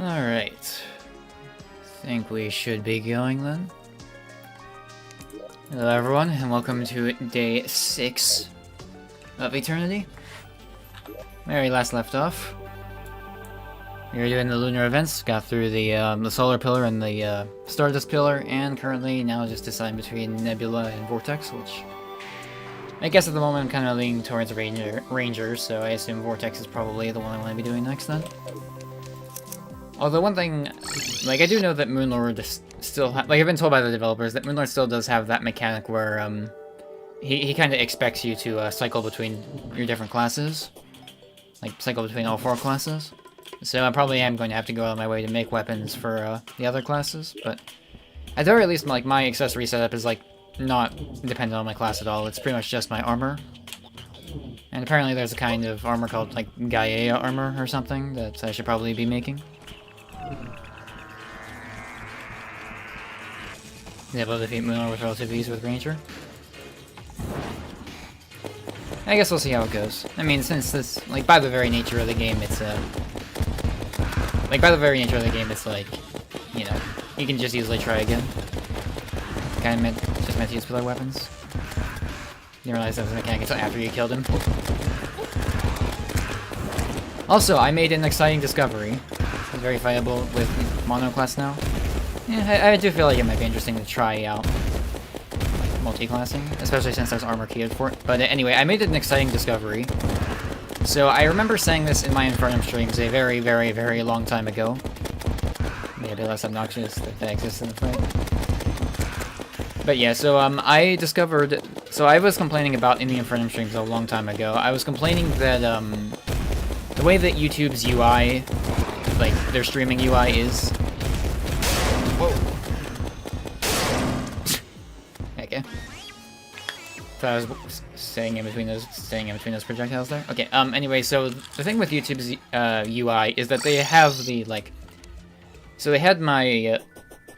Alright. Think we should be going then. Hello everyone, and welcome to day 6 of Eternity. Where we last left off. We were doing the lunar events, got through the solar pillar and the stardust pillar, and currently now just deciding between Nebula and Vortex, which I guess at the moment I'm kind of leaning towards Ranger, so I assume Vortex is probably the one I want to be doing next then. Although one thing, like, I do know that Moonlord still like, I've been told by the developers that Moonlord still does have that mechanic where, he kind of expects you to, cycle between your different classes. Like, cycle between all 4 classes. So I probably am going to have to go out of my way to make weapons for, the other classes, but at the very least, like, my accessory setup is, like, not dependent on my class at all. It's pretty much just my armor. And apparently there's a kind of armor called, like, Gaia armor or something that I should probably be making. Able to defeat Moonlord with relative ease with Ranger. I guess we'll see how it goes. I mean, since this, like, by the very nature of the game, it's, like, you know, you can just easily try again. Kinda just meant to use pillar weapons. Didn't realize that was a mechanic until after you killed him. Also, I made an exciting discovery. It's very viable with mono class now. Yeah, I do feel like it might be interesting to try out multi-classing, especially since there's armor keyed for it. But anyway, I made an exciting discovery. So I remember saying this in my Infernum streams a very, very, very long time ago. Maybe less obnoxious that exists in the fight. But yeah, so I discovered... So I was complaining about in the Infernum streams a long time ago. I was complaining that the way that YouTube's UI, like their streaming UI is... Whoa. Okay. So I was staying in between those projectiles there. Okay. Anyway, so the thing with YouTube's UI is that they have the like. So they had my.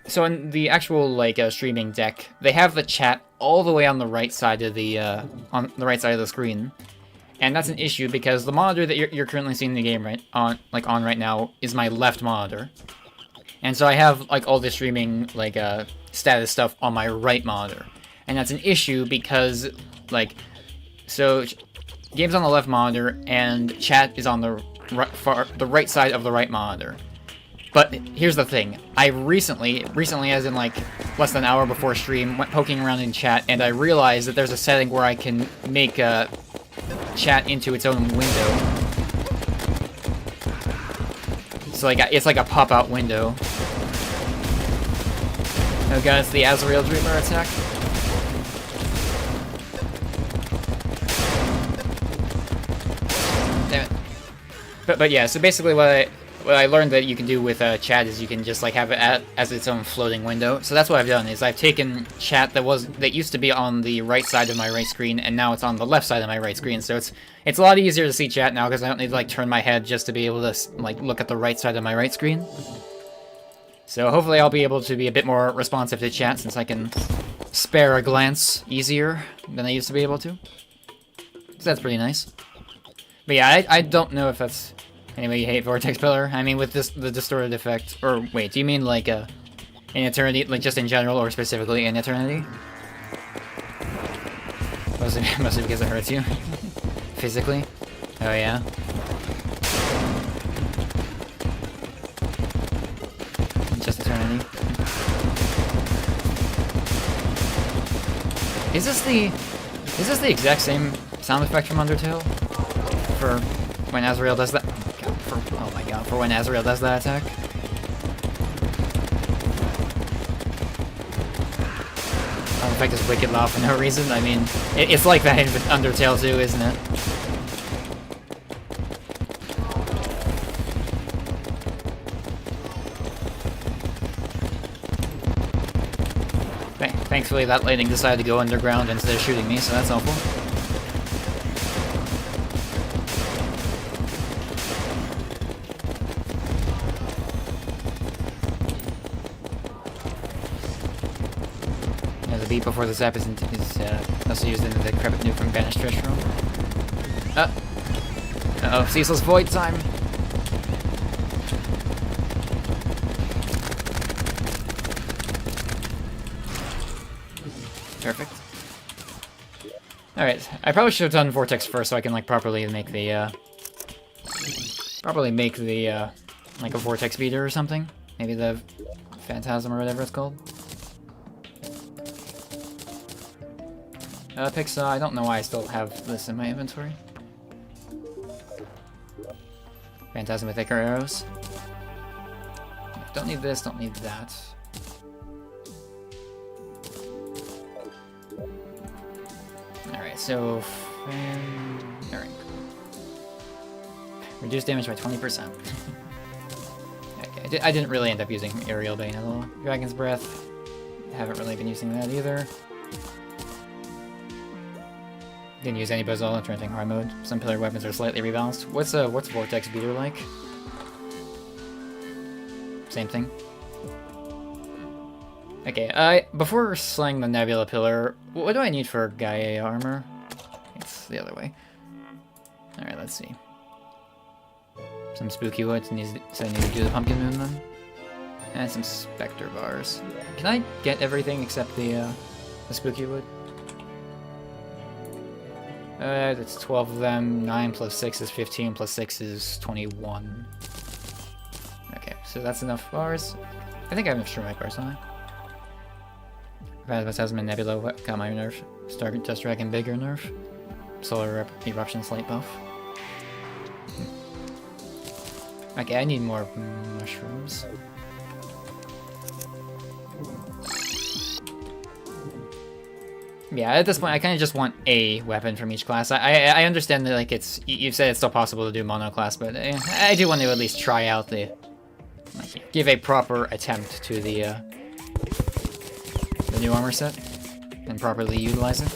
So in the actual like streaming deck, they have the chat all the way on the right side of the screen, and that's an issue because the monitor that you're currently seeing the game on right now is my left monitor. And so I have, like, all the streaming, like, status stuff on my right monitor. And that's an issue because, like, so game's on the left monitor and chat is on the right side of the right monitor. But here's the thing. I recently as in, like, less than an hour before stream, went poking around in chat and I realized that there's a setting where I can make chat into its own window. So like it's like a pop-out window. Oh god, it's the Azrael Dreamer attack. Damn it. But yeah, so basically what I learned that you can do with chat is you can just like have it as its own floating window. So that's what I've done is I've taken chat that used to be on the right side of my right screen and now it's on the left side of my right screen. So it's a lot easier to see chat now because I don't need to like turn my head just to be able to like look at the right side of my right screen. So hopefully I'll be able to be a bit more responsive to chat since I can spare a glance easier than I used to be able to. So that's pretty nice. But yeah, I don't know if that's... Anyway, you hate Vortex Pillar? I mean, with the distorted effect... Or, wait, do you mean, like, in Eternity, like, just in general, or specifically in Eternity? Mostly because it hurts you? Physically? Oh, yeah? Just Eternity? Is this the exact same sound effect from Undertale? For when Azrael does that? Oh my god, for when Azrael does that attack? Sound effect is wicked loud for no reason. I mean, it's like that in Undertale too, isn't it? Thankfully, that lightning decided to go underground instead of shooting me, so that's helpful. Before the zap is also used in the decrepit nuke from Banished Treasure Room. Uh-oh, ceaseless void time! Perfect. Alright, I probably should have done Vortex first so I can, like, properly make the, like, a Vortex beater or something. Maybe the Phantasm or whatever it's called. Pixar, I don't know why I still have this in my inventory. Phantasm with thicker arrows. Don't need this, don't need that. Alright, so... Alright. Reduce damage by 20%. Okay, I didn't really end up using Aerial Bane at all. Dragon's Breath. Haven't really been using that either. Didn't use any Bazal after entering hard mode. Some pillar weapons are slightly rebalanced. What's Vortex Beater like? Same thing. Okay, before slaying the Nebula Pillar, what do I need for Gaia armor? It's the other way. Alright, let's see. Some Spooky Wood, so I need to do the Pumpkin Moon then. And some Spectre Bars. Can I get everything except the Spooky Wood? That's 12 of them. 9 plus 6 is 15, plus 6 is 21. Okay, so that's enough bars. I think I have enough Strike bars, don't I? Phantasm and Nebula got my nerf. Dust Dragon bigger nerf. Solar Eruption slight buff. Okay, I need more mushrooms. Yeah, at this point, I kind of just want a weapon from each class. I understand that, like, you've said it's still possible to do mono class, but I do want to at least try out like, give a proper attempt to the new armor set and properly utilize it.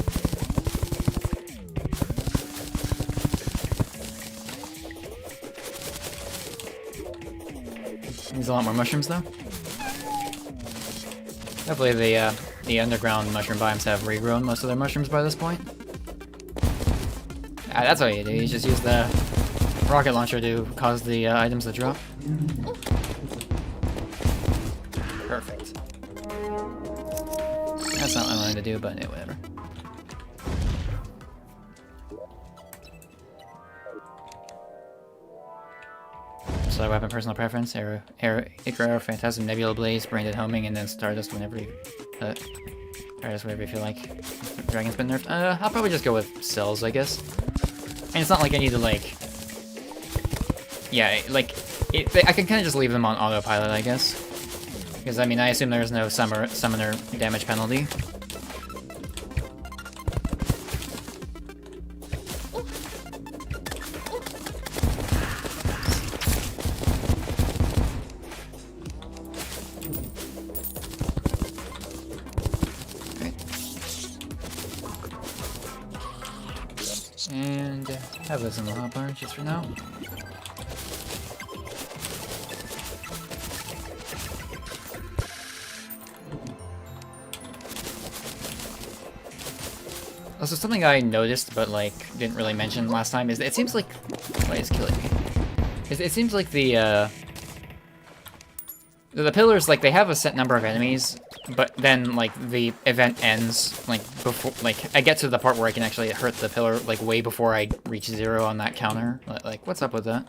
Needs a lot more mushrooms, though. Hopefully the underground mushroom biomes have regrown most of their mushrooms by this point. That's all you do. You just use the rocket launcher to cause the items to drop. Perfect. That's not what I wanted to do, but whatever. So weapon personal preference, Nycro, Phantasm, Nebula Blaze, Branded Homing, and then Stardust whenever you feel like. Dragon's been nerfed. I'll probably just go with Cells, I guess. And it's not like I need to, like... Yeah, like, I can kind of just leave them on autopilot, I guess. Because, I mean, I assume there's no summoner damage penalty. Have this in the hotbar just for now. Also, something I noticed but like didn't really mention last time is that it seems like what is killing me. It seems like the pillars, like, they have a set number of enemies, but then, like, the event ends, like, before, like, I get to the part where I can actually hurt the pillar, like, way before I reach 0 on that counter. Like, what's up with that?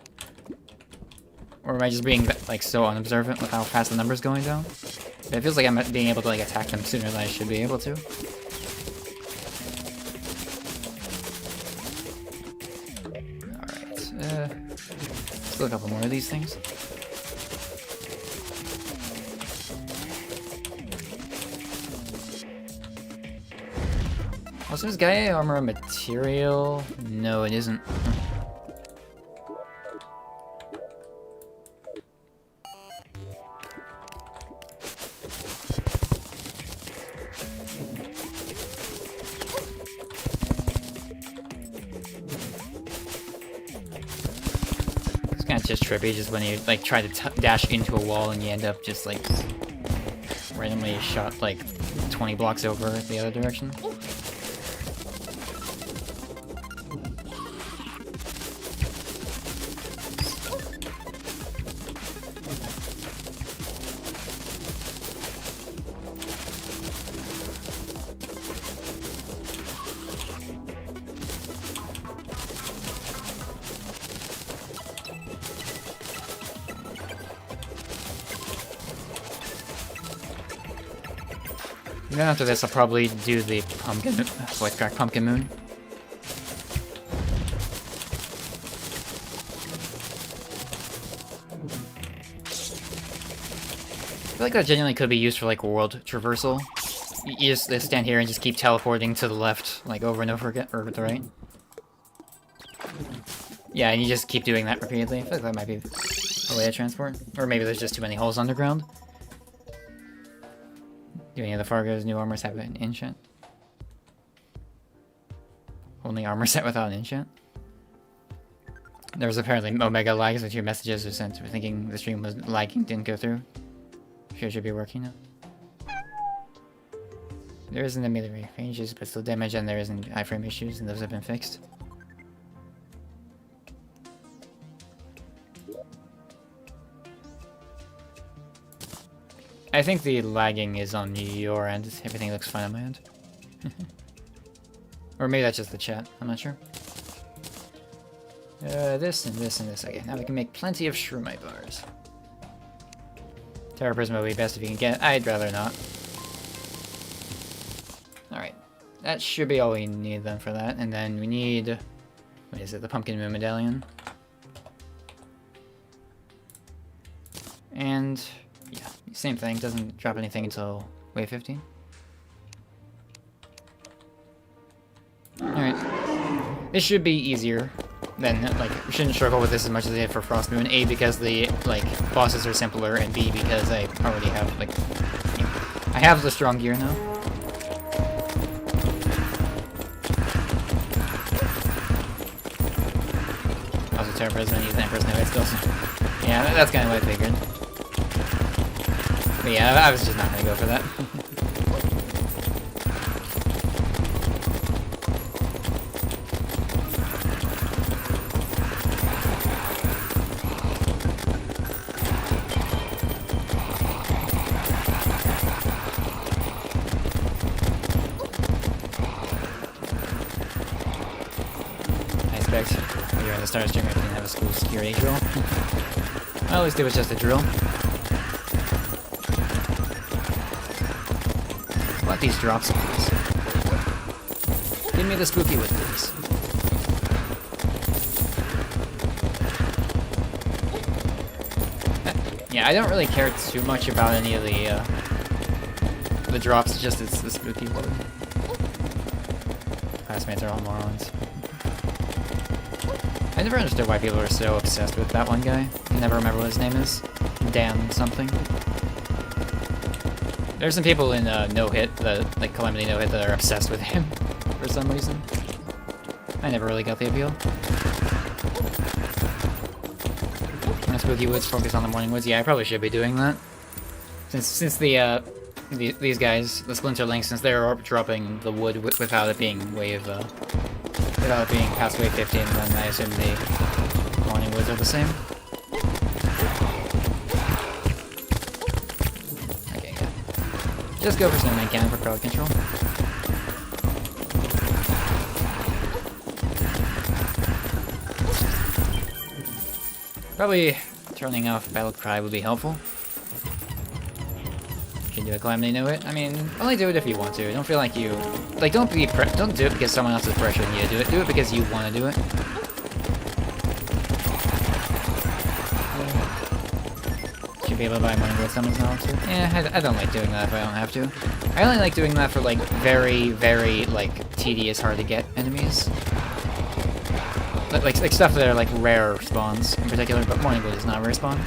Or am I just being, like, so unobservant with how fast the number's going down? It feels like I'm being able to, like, attack them sooner than I should be able to. Alright, still a couple more of these things. Also, is Gaia armor a material? No, it isn't. It's kind of just trippy, just when you like try to dash into a wall and you end up just like randomly shot like 20 blocks over the other direction. Then after this, I'll probably do the pumpkin, voice crack pumpkin moon. I feel like that genuinely could be used for like world traversal. You just stand here and just keep teleporting to the left, like over and over again, or to the right. Yeah, and you just keep doing that repeatedly. I feel like that might be a way to transport. Or maybe there's just too many holes underground. Do any of the Fargo's new armors have an enchant? Only armor set without an enchant? There was apparently Omega lags with your messages were sent. We're thinking the stream was lagging, didn't go through. Sure it should be working now. There isn't a melee ranges, but still damage, and there isn't iframe issues, and those have been fixed. I think the lagging is on your end. Everything looks fine on my end. Or maybe that's just the chat. I'm not sure. This and this and this. Okay, now we can make plenty of Shroomite bars. Terra Prism would be best if you can get. I'd rather not. Alright. That should be all we need then for that. And then we need... What is it? The Pumpkin Moon Medallion. And... yeah, same thing. Doesn't drop anything until wave 15. Alright. This should be easier. Then, like, we shouldn't struggle with this as much as I did for Frost Moon. A, because the, like, bosses are simpler, and B, because I already have, like... You know, I have the strong gear now. Also, Terra Prism using Emperor's Nohits still. Yeah, that's kind of what I figured. But yeah, I was just not gonna go for that. I expect when you're in the Star Stream, you can have a school security drill. I always do it just a drill. What these drops, please? Give me the spooky wood, please. Yeah, I don't really care too much about any of the drops. Just it's the spooky wood. Classmates are all morons. I never understood why people are so obsessed with that one guy. I never remember what his name is. Dan something. There's some people in No-Hit, like Calamity No-Hit, that are obsessed with him for some reason. I never really got the appeal. Spooky Woods, focus on the Morning Woods. Yeah, I probably should be doing that. Since these guys, the Splinterlings, since they're dropping the wood without it being without it being past wave 15, then I assume the Morning Woods are the same. Okay, good. Just go for Snowman Cannon for crowd control. Probably turning off Battle Cry would be helpful. You can do a Calamity No-Hit. I mean, only do it if you want to. Don't feel like you... Like, don't do it because someone else is pressuring you to do it. Do it because you want to do it. Should be able to buy money with someone's knowledge too. Yeah, I don't like doing that if I don't have to. I only like doing that for, like, very, very, like, tedious, hard to get enemies. Like stuff that are like rare spawns in particular, but Morning Wood is not a rare spawn.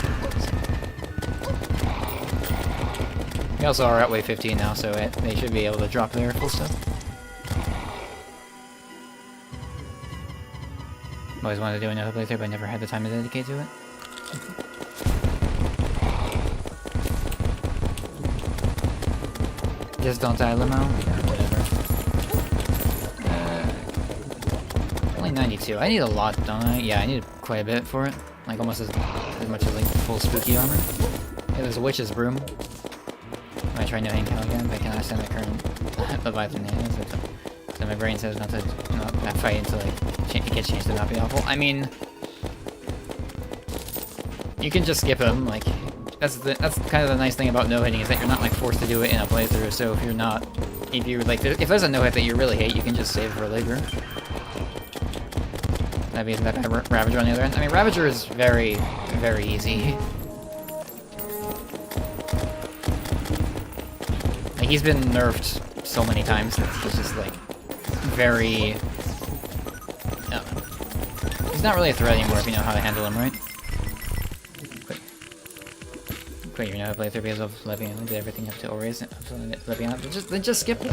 We also are at wave 15 now, so they should be able to drop their full stuff. Always wanted to do another playthrough, but never had the time to dedicate to it. Just don't die, Limo. Whatever. 92. I need a lot, don't I? Yeah, I need quite a bit for it. Like almost as much as like full spooky armor. Yeah, there's a witch's broom. I might try no hang count again, but can I send the current Leviathan hands? So my brain says not fight until like it gets changed to not be awful. I mean, you can just skip him. Like that's kind of the nice thing about no-hitting, is that you're not like forced to do it in a playthrough. So if there's a no-hit that you really hate, you can just save it for later. That means that Ravager on the other end. I mean, Ravager is very, very easy. Like, he's been nerfed so many times that he's just like very. He's not really a threat anymore if you know how to handle him, right? Quit, you know how to play through because of Levian, did everything up to Orius, Levian, then just skip it.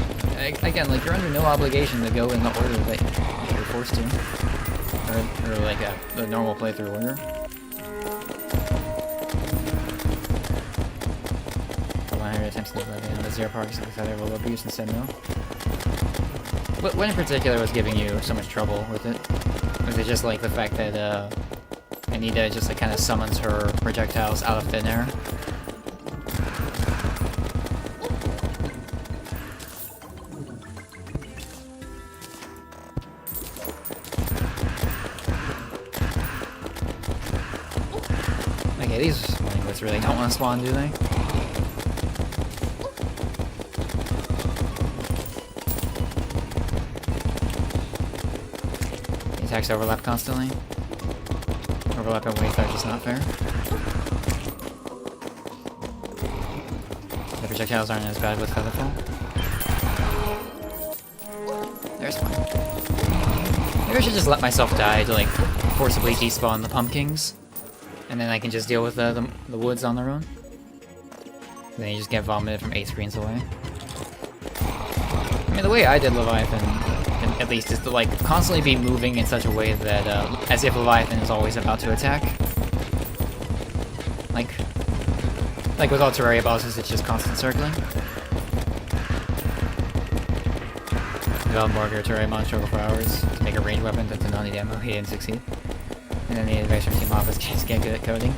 Again, like, you're under no obligation to go in the order that you're forced to. Or like the normal playthrough order. 100 attempts to Levian, the 0 parks, the other will abuse and said no. What in particular was giving you so much trouble with it? Was it just like the fact that Anita just like kind of summons her projectiles out of thin air? Okay, these Linguists really don't want to spawn, do they? The attacks overlap constantly. Overlap and weight are just not fair. The projectiles aren't as bad with Featherfall. There's one. Maybe I should just let myself die to like forcibly despawn the pumpkins. And then I can just deal with the woods on their own. Then you just get vomited from 8 screens away. I mean, the way I did Leviathan, at least, is to like constantly be moving in such a way that, as if Leviathan is always about to attack. Like with all Terraria bosses, it's just constant circling. Develop more of your Terraria mod struggle for hours to make a ranged weapon that's a non-ammo. He didn't succeed. And then the advice from Team Office just get good at coding.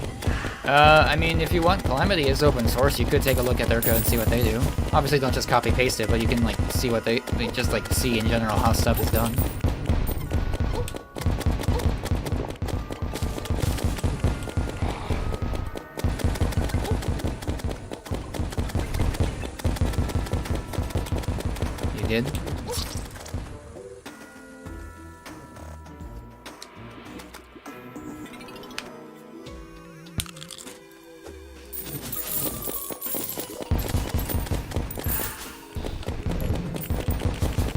I mean, if you want, Calamity is open source. You could take a look at their code and see what they do. Obviously, don't just copy paste it, but you can like see what they just like see in general how stuff is done. You did?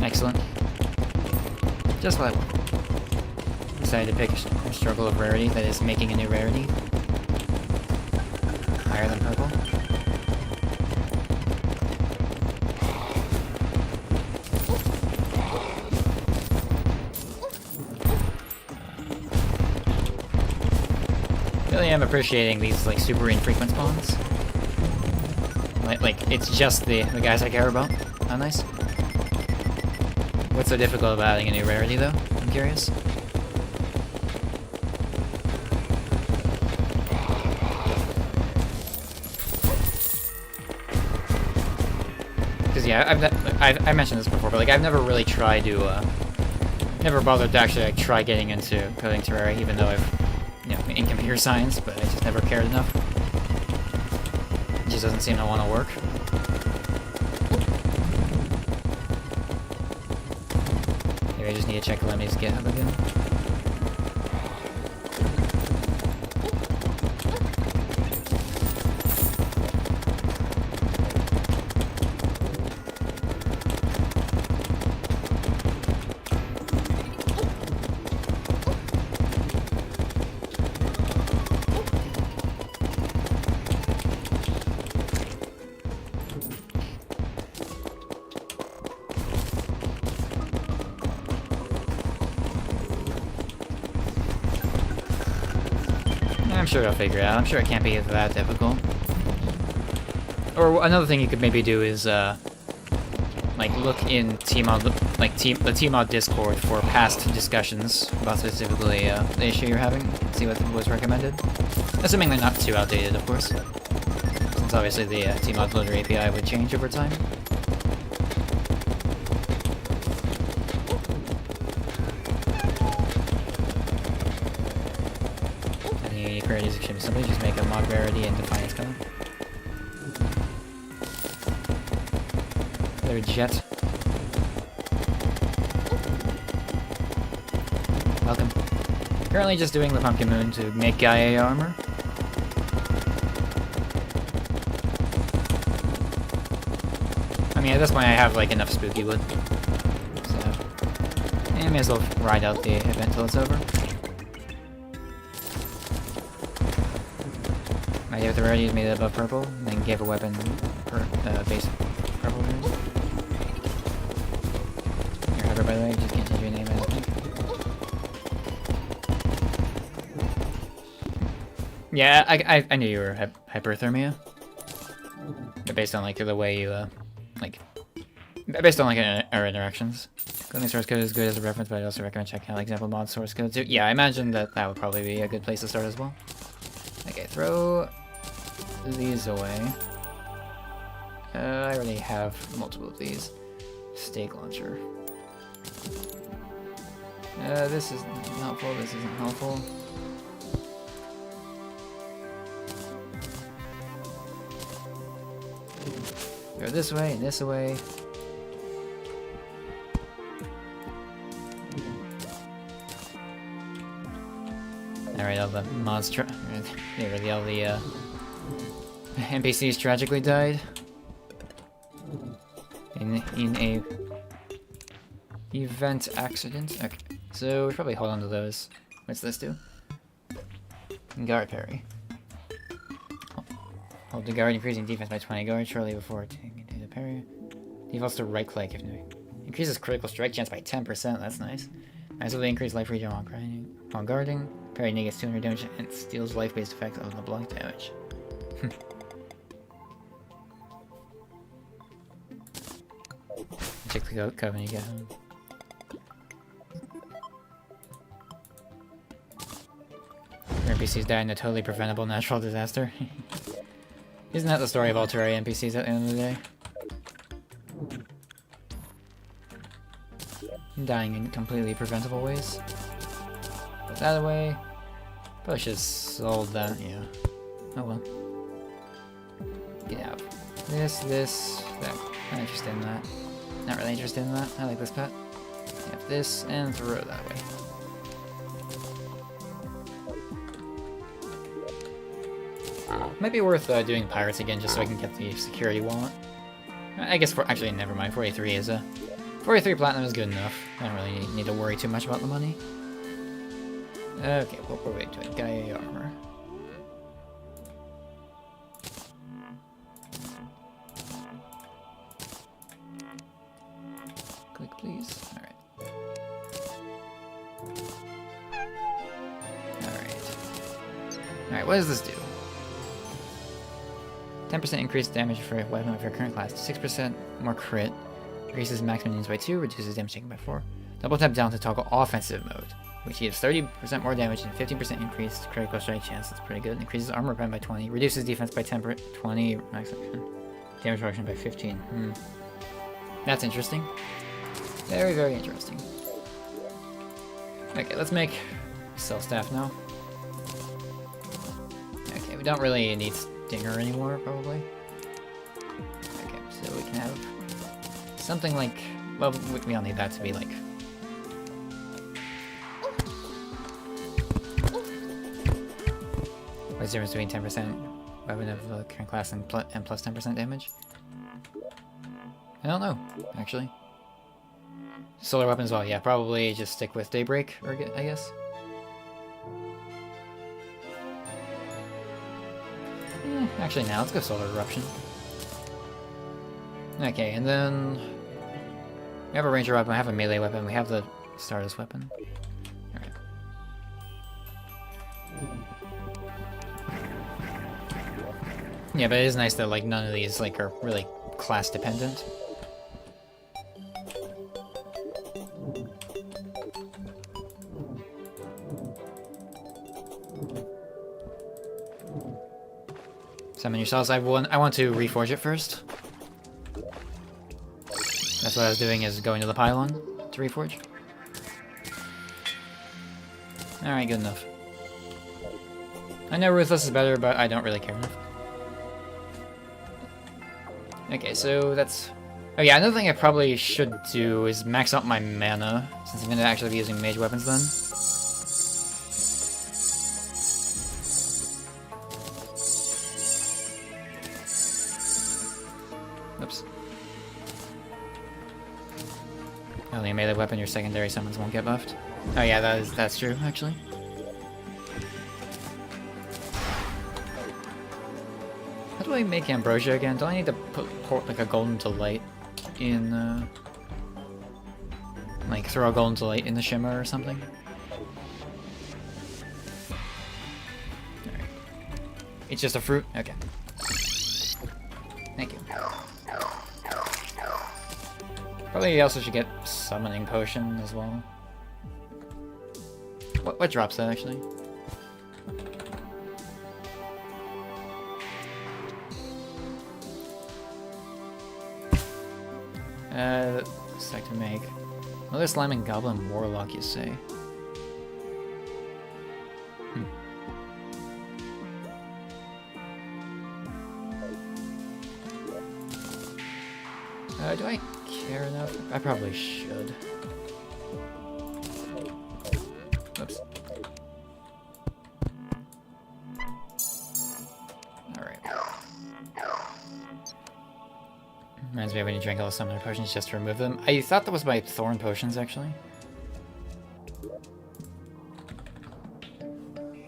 Excellent. Just what I want. Decided to pick a struggle of rarity that is making a new rarity. Higher than purple. Really am appreciating these like super infrequent spawns. Like it's just the guys I care about. How nice. What's so difficult about adding a new rarity, though? I'm curious. Because yeah, I've mentioned this before, but like I've never really tried to, never bothered to actually like try getting into coding Terraria, even though I've, you know, in computer science, but I just never cared enough. It just doesn't seem to want to work. I just need to check Calamity's GitHub again. I'm sure I'll figure it out. I'm sure it can't be that difficult. Or another thing you could maybe do is, like, look in the TMod Discord for past discussions about specifically the issue you're having. See what was recommended. Assuming they're not too outdated, of course. Since obviously the TMod loader API would change over time. Somebody just make a mod rarity and define its color. another jet. Welcome. Currently just doing the Pumpkin Moon to make Gaia armor. I mean, at this point I have like enough spooky wood. So, I may as well ride out the event till it's over. My idea with the rarity is made it above purple, and then gave a weapon base purple. Your hover, by the way, just can't change your name, I don't think. Yeah, I knew you were hyperthermia. But based on like the way you based on like our interactions. Coding source code is good as a reference, but I also recommend checking out example mod source code too. Yeah, I imagine that would probably be a good place to start as well. Okay, throw these away. I already have multiple of these. Stake launcher. This isn't helpful, this isn't helpful. Go this way and this way. Alright, all the mods all the NPCs tragically died in a event accident. Okay, so we probably hold on to those. What's this do? Guard parry. Hold the guard, increasing defense by 20. Guard shortly before taking the parry. Defaults to right click if no. Increases critical strike chance by 10%. That's nice. Massively increase life regen while guarding. Parry negates 200 damage and steals life-based effect of the block damage. Check the code when you get home. Your NPCs die in a totally preventable natural disaster. Isn't that the story of all Terraria NPCs at the end of the day? Dying in completely preventable ways. Put that away. Probably should have sold that, yeah. Oh well. Get out. This, that. Not interested in that. Not really interested in that. I like this pet. Have this, and throw that away. Might be worth doing pirates again just so I can get the security wallet. I guess actually never mind. 43 is 43 platinum is good enough. I don't really need to worry too much about the money. Okay, what were we doing? Gaia armor. Click please. Alright. Alright, what does this do? 10% increased damage for a weapon of your current class, 6% more crit, increases maximum units by 2, reduces damage taken by 4. Double tap down to toggle offensive mode, which gives 30% more damage and 15% increased critical strike chance. That's pretty good. Increases armor pen by 20, reduces defense by 10, 20, maximum damage reduction by 15. That's interesting. Very, very interesting. Okay, let's make cell staff now. Okay, we don't really need Stinger anymore, probably. Okay, so we can have something like, well, we don't need that to be like. What's the difference between 10% weapon of the current class and plus 10% damage? I don't know, actually. Solar weapon as well, yeah, probably just stick with Daybreak, or I guess. Actually, now let's go Solar Eruption. Okay, and then we have a ranger weapon, we have a melee weapon, we have the Stardust weapon. Alright. Yeah, but it is nice that like none of these like are really class dependent. Summon yourselves. I want to reforge it first. That's what I was doing, is going to the pylon to reforge. Alright, good enough. I know Ruthless is better, but I don't really care enough. Okay, so that's Oh yeah, another thing I probably should do is max out my mana, since I'm going to actually be using mage weapons then. Oops. Only a melee weapon, your secondary summons won't get buffed. Oh yeah, that's true, actually. How do I make Ambrosia again? Do I need to port like a golden to light in, like throw a golden to light in the shimmer or something? Alright. It's just a fruit? Okay. Thank you. Probably also should get summoning potion as well. What drops that actually? Sec to make. Another slime and goblin warlock, you say? Do I care enough? I probably should. Oops. Alright. Reminds me of when you drink all the summoner potions just to remove them. I thought that was by thorn potions, actually.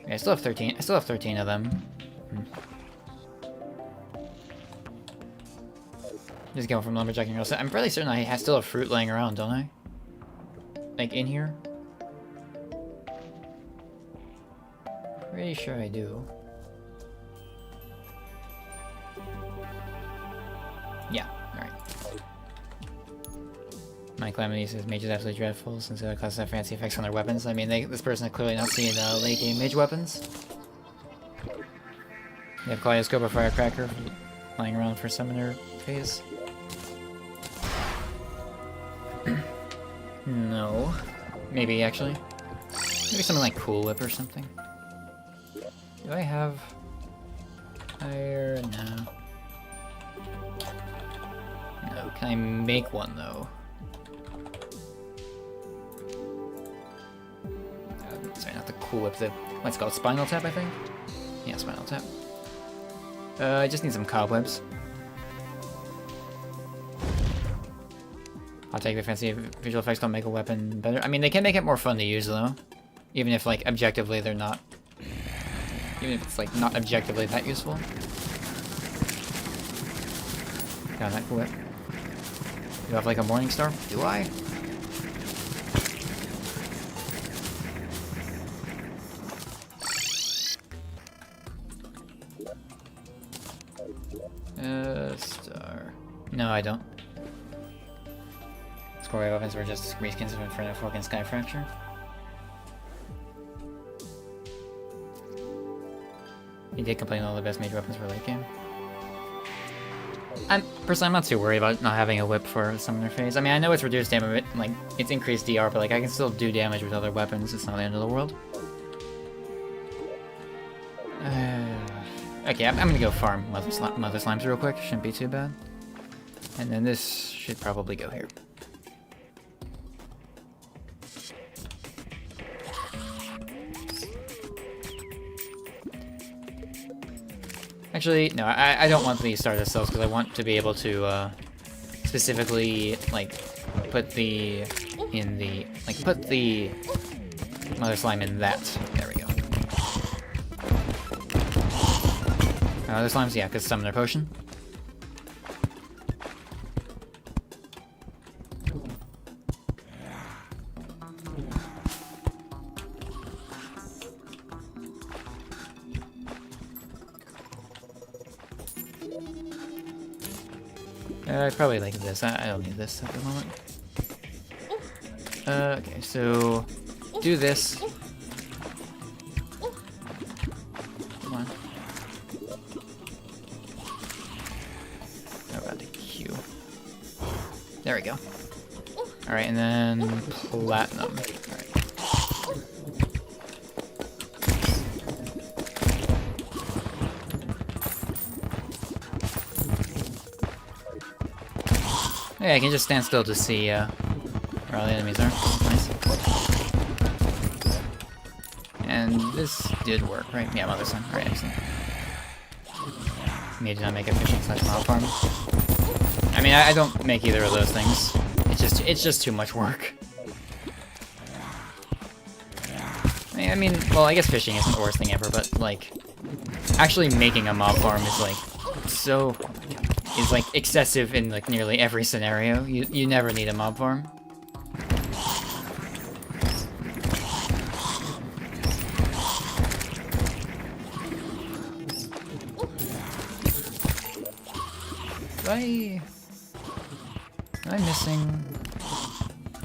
Yeah, I still have 13. I still have 13 of them. Just going from lumberjacking real set. I'm pretty certain I still have fruit laying around, don't I? Like in here? Pretty sure I do. Yeah, alright. My Calamity says mage is absolutely dreadful since the other classes have fancy effects on their weapons. I mean, this person is clearly not seeing late game mage weapons. You have Kaleidoscope or Firecracker lying around for summoner phase. No. Maybe, actually. Maybe something like Cool Whip or something. Do I have... fire? No. No. Can I make one, though? Sorry, not the Cool Whip. The... what's it called? Spinal Tap, I think? Yeah, Spinal Tap. I just need some cobwebs. I'll take the fancy visual effects don't make a weapon better. I mean, they can make it more fun to use, though. Even if, like, objectively they're not... even if it's, like, not objectively that useful. Got that Cool Whip. Do I have, like, a Morning Star? Do I? Star... no, I don't. Score weapons were just reskins of Inferno Fork and Sky Fracture. He did complain all the best mage weapons were late game. Personally, I'm not too worried about not having a whip for summoner phase. I mean, I know it's reduced damage, like, it's increased DR, but like, I can still do damage with other weapons. It's not the end of the world. Okay, I'm gonna go farm Mother Slimes real quick. Shouldn't be too bad. And then this should probably go here. Actually, no, I don't want these Stardust cells because I want to be able to specifically like put the put the Mother Slime in that. There we go. Other slimes, yeah, because Summoner Potion. I probably like this. I don't need this at the moment. Okay, so do this. Come on. How about the Q? There we go. Alright, and then Platinum. Alright. Yeah, I can just stand still to see where all the enemies are. Nice. And this did work, right? Yeah, Mother Sun. Alright, excellent. Maybe not make a fishing / mob farm. I mean, I don't make either of those things. It's just too much work. I mean, well, I guess fishing isn't the worst thing ever, but like, actually making a mob farm is like excessive in like nearly every scenario. You never need a mob farm. Am I missing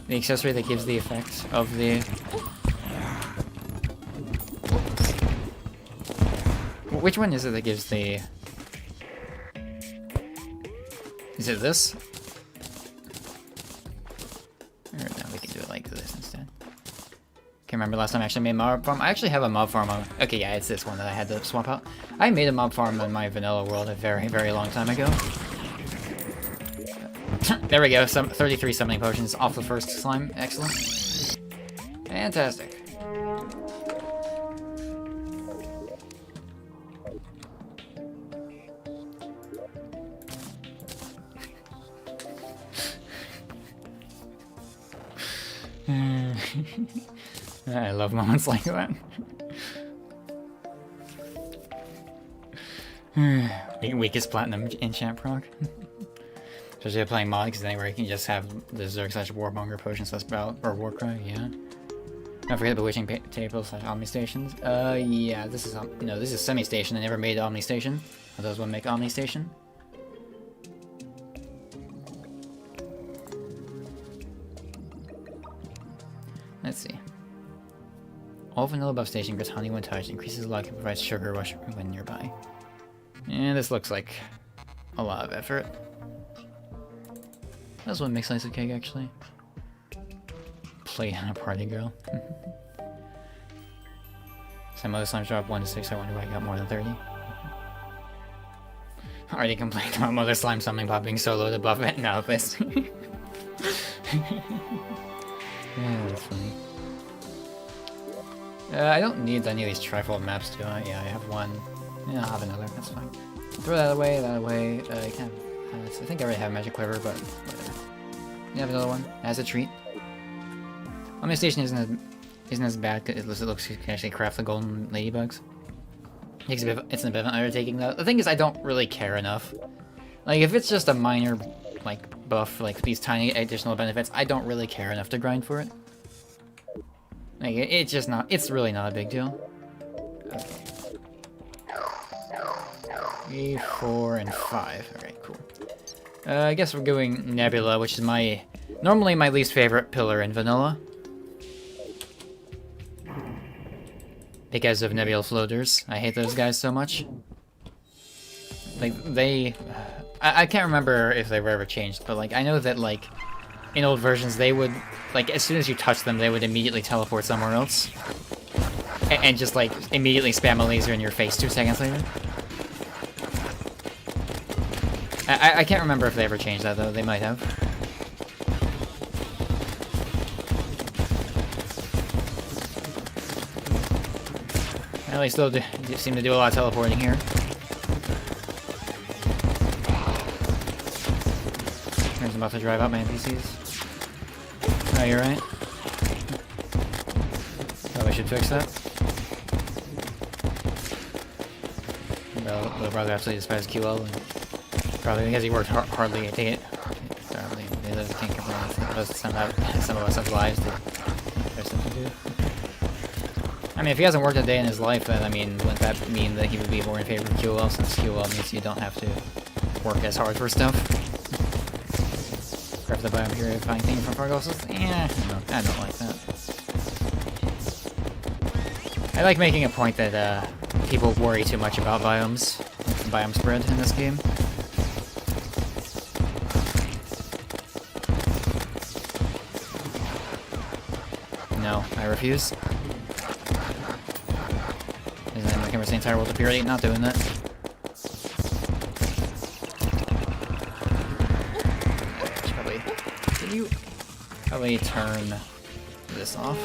the accessory that gives the effect of the... Which one is it that gives the... Is it this? Or no, we can do it like this instead. Can't remember last time I actually made a mob farm. I actually have a mob farm on... Okay, yeah, it's this one that I had to swap out. I made a mob farm in my vanilla world a very, very long time ago. There we go, some 33 summoning potions off the first slime. Excellent. Fantastic. I love moments like that. Weakest platinum enchant proc. Especially playing mod, because then where you can just have the Zerg / Warmonger potion / spout or Warcry, yeah. Don't forget the Bewitching Table / Omni Stations. Yeah, this is no, this is Semi Station. I never made Omni Station. I those one make Omni Station. Let's see. All vanilla buff station gets honey when touched, increases luck, and provides sugar rush when nearby. And this looks like a lot of effort. That's one makes slice of cake, actually. Play on a party girl. Some other slimes drop 1 to 6. I wonder why I got more than 30. Already complained about Mother Slime summoning pop being so low to buff it. No, this. Yeah, that's funny. I don't need any of these trifold maps, do I? Yeah, I have one. Yeah, I'll have another. That's fine. Throw that away, that away. I can't. I think I already have Magic Quiver, but whatever. You have another one as a treat. Omni Station isn't as bad because it looks you can actually craft the golden ladybugs. It's a bit of an undertaking though. The thing is, I don't really care enough. Like if it's just a minor like buff, like these tiny additional benefits, I don't really care enough to grind for it. Like it's just not. It's really not a big deal. Okay. 3, 4, and 5. Alright, cool. I guess we're going Nebula, which is normally my least favorite pillar in vanilla. Because of Nebula floaters. I hate those guys so much. Like, I can't remember if they were ever changed, but like, I know that like, in old versions they would, like, as soon as you touch them, they would immediately teleport somewhere else. And just like, immediately spam a laser in your face 2 seconds later. I can't remember if they ever changed that, though. They might have. Well, they still seem to do a lot of teleporting here. Turns about to drive out my NPCs. Oh, you're right. Probably should fix that. Well, they'll probably absolutely despise QL. And probably because he worked hardly. I take it. Probably they can't complain. Some of us have lives. There's something to do. I mean, if he hasn't worked a day in his life, then I mean, wouldn't that mean that he would be more in favor of QL, since QL means you don't have to work as hard for stuff? Grab the biome purifying thing from Fargo. Yeah, I don't like that. I like making a point that people worry too much about biomes, like the biome spread in this game. No, I refuse. Isn't that like the entire world of purity? Not doing that. Should probably Could you probably turn this off?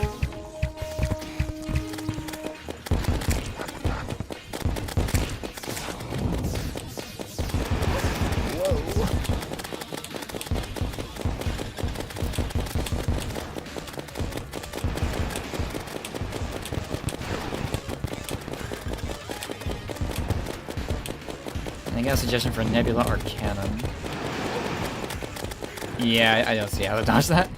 I got a suggestion for Nebula or Cannon. Yeah, I don't see how to dodge that.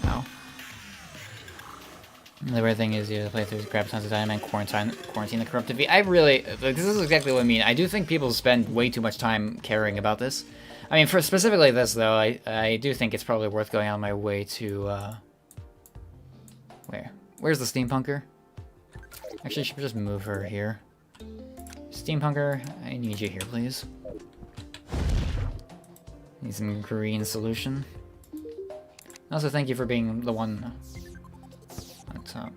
Ow. The weird thing is you play through grab tons of time and quarantine the corrupted V. I really, like, this is exactly what I mean. I do think people spend way too much time caring about this. I mean, for specifically this though, I do think it's probably worth going on my way to where's the steampunker? Actually, I should just move her here. Steampunker, I need you here, please. Need some green solution. Also, thank you for being the one on top.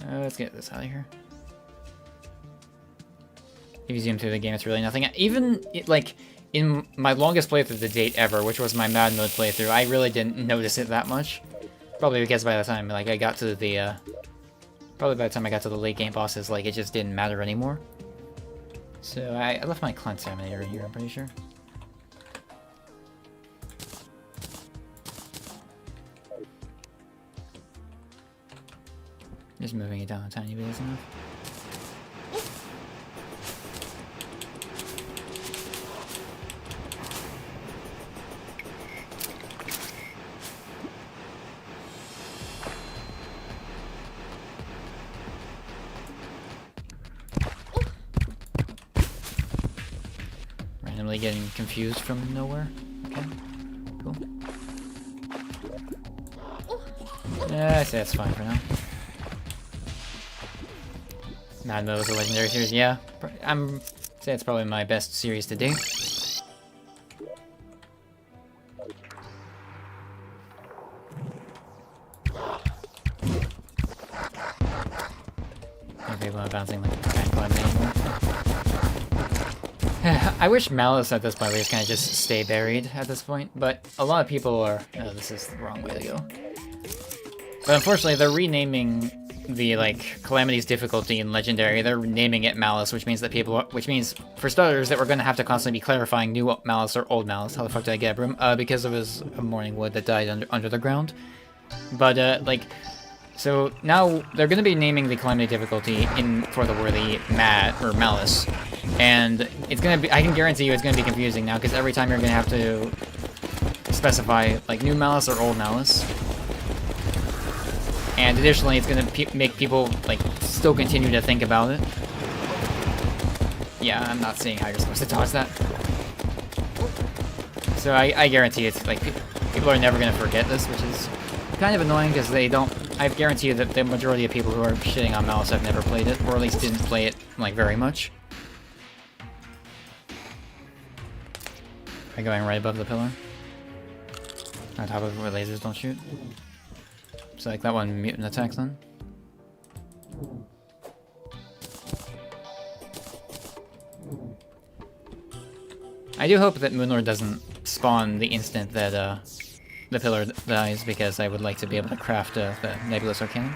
Let's get this out of here. If you zoom through the game, it's really nothing. Even, like, in my longest playthrough to date ever, which was my Mad Mode playthrough, I really didn't notice it that much. Probably because by the time, like, I got to the, probably by the time I got to the late game bosses, like, it just didn't matter anymore. So, I left my contaminator in here, I'm pretty sure. Just moving it down a tiny bit is enough. Randomly getting confused from nowhere. Okay, cool. Yeah, I say that's fine for now. Mad Mode was a legendary series, yeah. I'm say it's probably my best series to date. People are bouncing like anymore. I wish Malice at this point would kind of just stay buried at this point, but a lot of people are. Oh, this is the wrong way to go. But unfortunately, they're renaming the like Calamity's difficulty in Legendary. They're naming it Malice, which means that which means for starters that we're going to have to constantly be clarifying new Malice or old Malice. How the fuck did I get a broom? Because of his Morning Wood that died under the ground. But like, so now they're going to be naming the Calamity difficulty for the worthy Malice, and it's going to be. I can guarantee you it's going to be confusing now because every time you're going to have to specify like new Malice or old Malice. And additionally, it's gonna make people, like, still continue to think about it. Yeah, I'm not seeing how you're supposed to dodge that. So I guarantee it's, like, people are never gonna forget this, which is kind of annoying, because they don't... I guarantee you that the majority of people who are shitting on Malice have never played it, or at least didn't play it, like, very much. Am I going right above the pillar? On top of it where lasers don't shoot? So like that one mutant attacks then? I do hope that Moonlord doesn't spawn the instant that the pillar dies, because I would like to be able to craft the Nebulous Arcanum.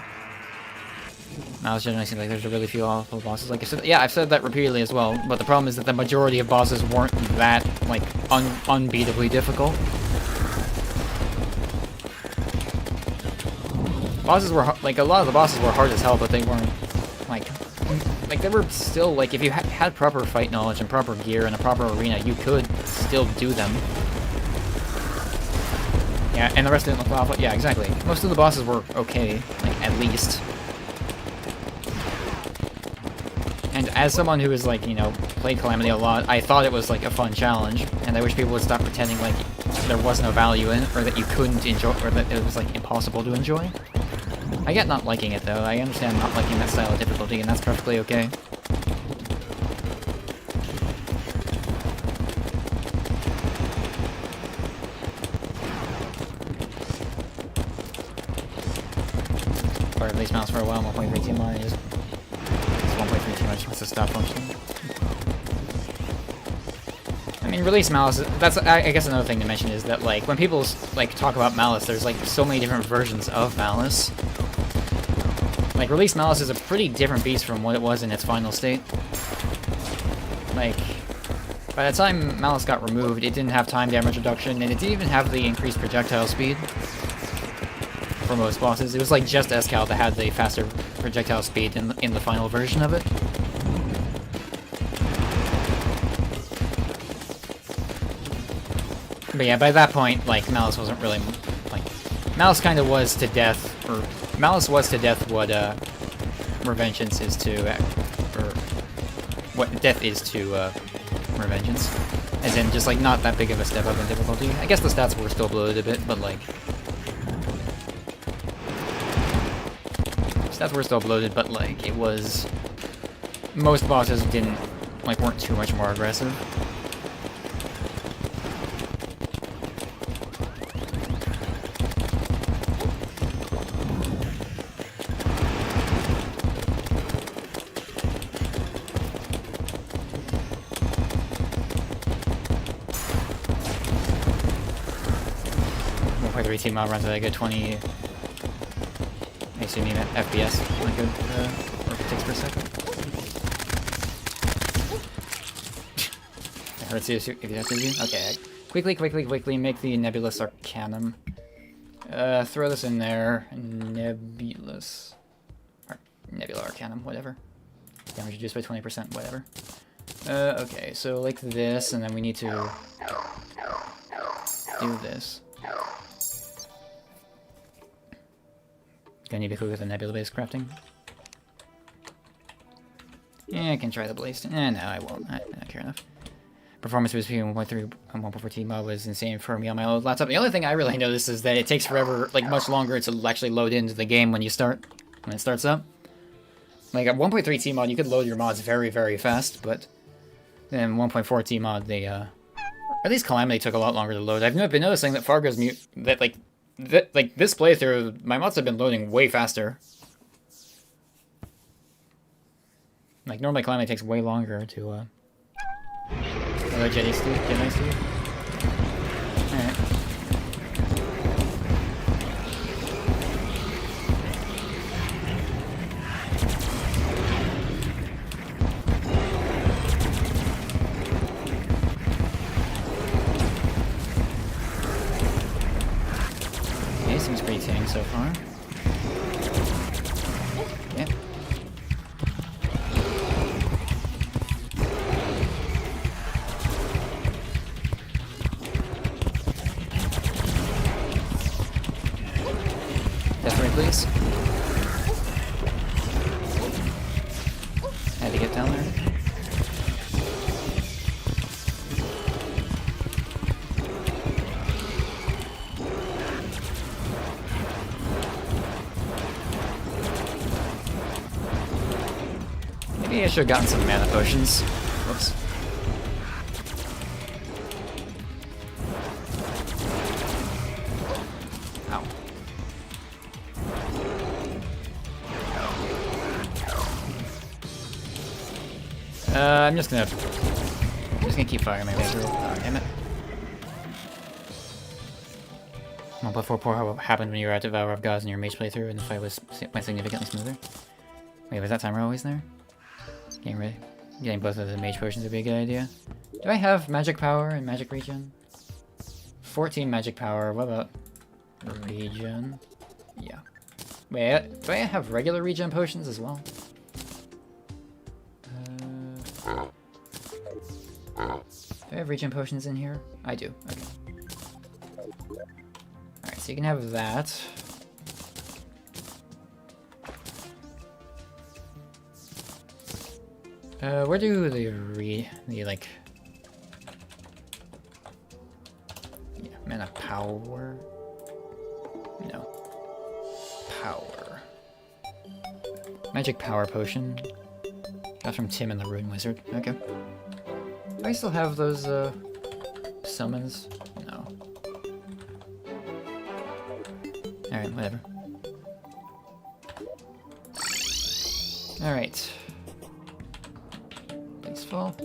Malice generally seems like there's a really few awful bosses. Like I said, yeah, I've said that repeatedly as well, but the problem is that the majority of bosses weren't that, like, unbeatably difficult. Bosses were, like, a lot of the bosses were hard as hell, but they weren't, like they were still, like, if you had proper fight knowledge and proper gear and a proper arena, you could still do them. Yeah, and the rest didn't look awful. Yeah, exactly. Most of the bosses were okay, like, at least. And as someone who has, like, you know, played Calamity a lot, I thought it was, like, a fun challenge, and I wish people would stop pretending like there was no value in it, or that you couldn't enjoy, or that it was, like, impossible to enjoy. I get not liking it, though. I understand not liking that style of difficulty, and that's perfectly okay. part of these mouse for a while. 1.3 T mod is 1.3 too much. What's the stop function? I mean, release Malice. That's I guess another thing to mention is that like when people like talk about Malice, there's like so many different versions of Malice. Like release Malice is a pretty different beast from what it was in its final state. Like by the time Malice got removed, it didn't have time damage reduction, and it didn't even have the increased projectile speed for most bosses. It was like just Escal that had the faster projectile speed in the final version of it. But yeah, by that point, like, Malice wasn't really, like, Malice kind of was to death, or, Malice was to death what, Revengeance is to, or, what death is to, Revengeance. As in, just, like, not that big of a step up in difficulty. I guess the stats were still bloated a bit, but, like, stats were still bloated, but, like, it was, most bosses didn't, like, weren't too much more aggressive. 3 mod runs at like a 20, I assume you meant FPS, like a ticks per second. It hurts you if you have to do. Okay, quickly make the Nebulous Arcanum. Throw this in there. Nebulous. Nebula Arcanum, whatever. Damage reduced by 20%, whatever. Okay, so like this, and then we need to do this. Gonna need to cook with the nebula-based crafting. Yeah, I can try the blaze. No, I won't. I don't care enough. Performance boost between 1.3 and 1.4 T mod was insane for me on my old laptop. The only thing I really noticed is that it takes forever, like much longer, to actually load into the game when it starts up. Like at 1.3 T mod, you could load your mods very, very fast, but then 1.4 T mod, they at least Calamity took a lot longer to load. I've been noticing that Fargo's like this playthrough, my mods have been loading way faster. Like normally Calamity takes way longer to hello Jedi Steve. Alright. Okay, seems pretty tame so far. Yeah. Please. Had to get down there. Maybe I should have gotten some mana potions. Whoops. I'm just gonna keep firing my way through. Oh, damn it. 1.4 what happened when you were at Devour of Gods in your mage playthrough and the fight went significantly smoother? Wait, was that timer always there? Getting both of the mage potions would be a good idea. Do I have magic power and magic regen? 14 magic power, what about regen? Yeah. Wait, do I have regular regen potions as well? Do I have regen potions in here? I do. Okay. Alright, so you can have that. Where do the like... Yeah, mana power? No. Power. Magic power potion. Got from Tim and the Rune Wizard. Okay. Do I still have those, summons? No. Alright, whatever. Alright. Please fall.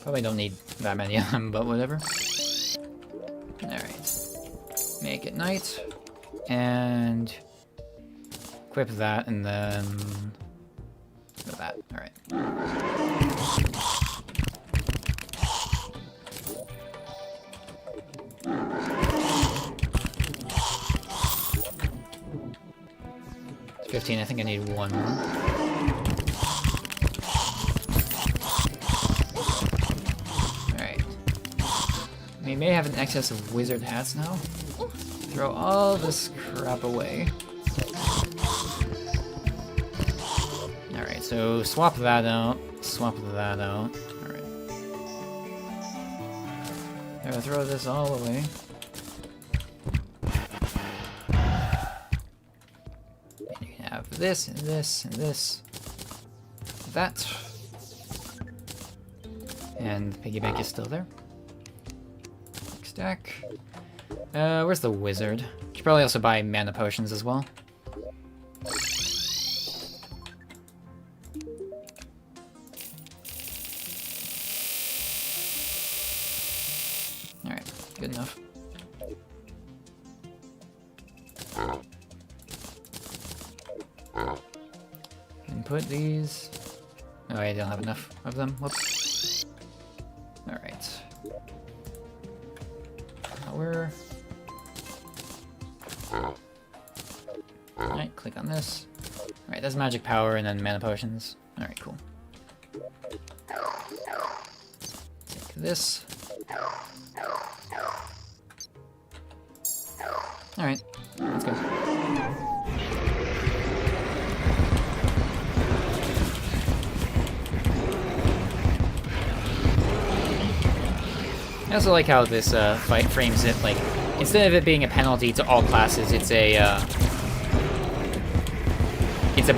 Probably don't need that many of them, but whatever. Alright. Make it night. And equip that, and then go that. Alright. It's 15, I think I need one more. We may have an excess of wizard hats now. Throw all this crap away. Alright, so swap that out. Swap that out. Alright. I'm gonna throw this all away. And you can have this, and this, and this. That. And the piggy bank is still there. Deck. Where's the wizard? Should probably also buy mana potions as well. Alright, good enough. Can put these. Oh, I don't have enough of them. Whoops. Alright. Power. Alright, click on this. Alright, that's magic power and then mana potions. Alright, cool. Take this. Alright, let's go. I also like how this fight frames it, like, instead of it being a penalty to all classes, it's a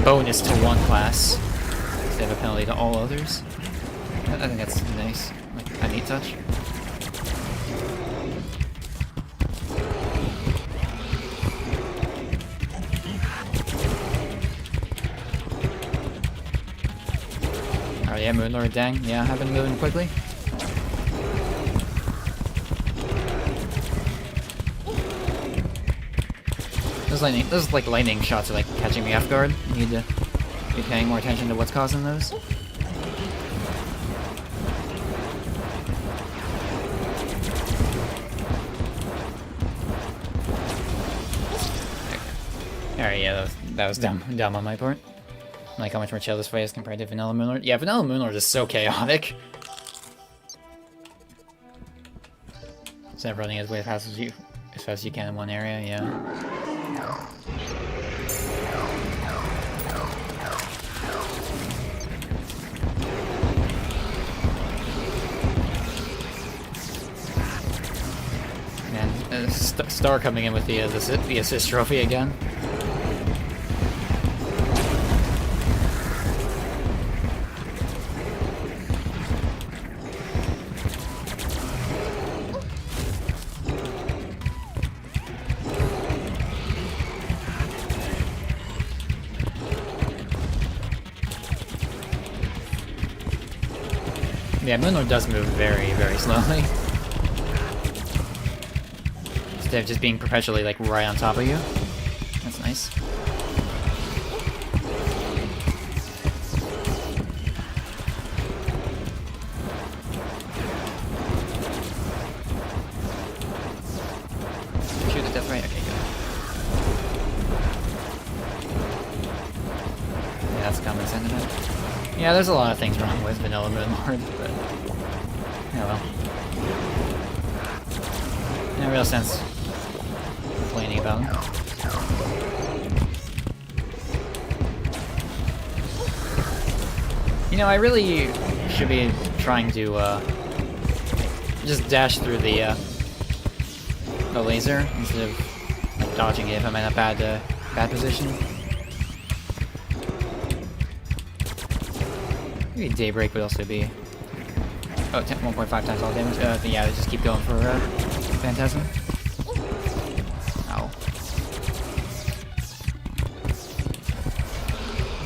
bonus to one class, instead of a penalty to all others. I think that's nice, like a neat touch. Oh yeah, Moonlord, dang, yeah, I've been moving quickly. Those like lightning shots are like catching me off guard. You need to be paying more attention to what's causing those. Alright, yeah, that was dumb on my part. Like how much more chill this fight is compared to Vanilla Moonlord. Yeah, Vanilla Moonlord is so chaotic. Instead of running as fast as you can in one area, yeah. And Star coming in with the assist trophy again. Yeah, Moonlord does move very, very slowly. Instead of just being perpetually, like, right on top of you. That's nice. Shoot at death right? Okay, good. Yeah, that's a common sentiment. Yeah, there's a lot of things wrong with Vanilla Moonlord, but yeah, well. No real sense complaining about him. You know, I really should be trying to just dash through the laser instead of like, dodging it if I'm in a bad position. Maybe Daybreak would also be Oh, 1.5 times all damage. Yeah, just keep going for Phantasm. Ow.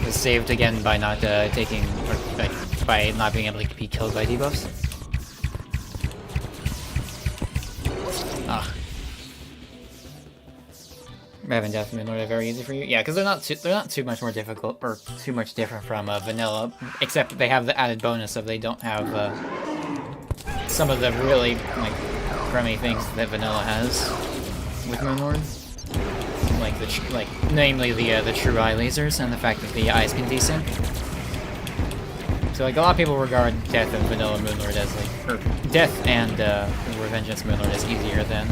Was saved again by not taking, or by not being able to be killed by debuffs. Ah. Raven Death and Moonlord are very easy for you. Yeah, because they're not too much more difficult or too much different from vanilla, except they have the added bonus of they don't have some of the really like crummy things that vanilla has with Moonlord, like namely the True Eye lasers and the fact that the eyes can desync. So like a lot of people regard Death and vanilla Moonlord as like, or Death and Revengeance Moonlord as easier than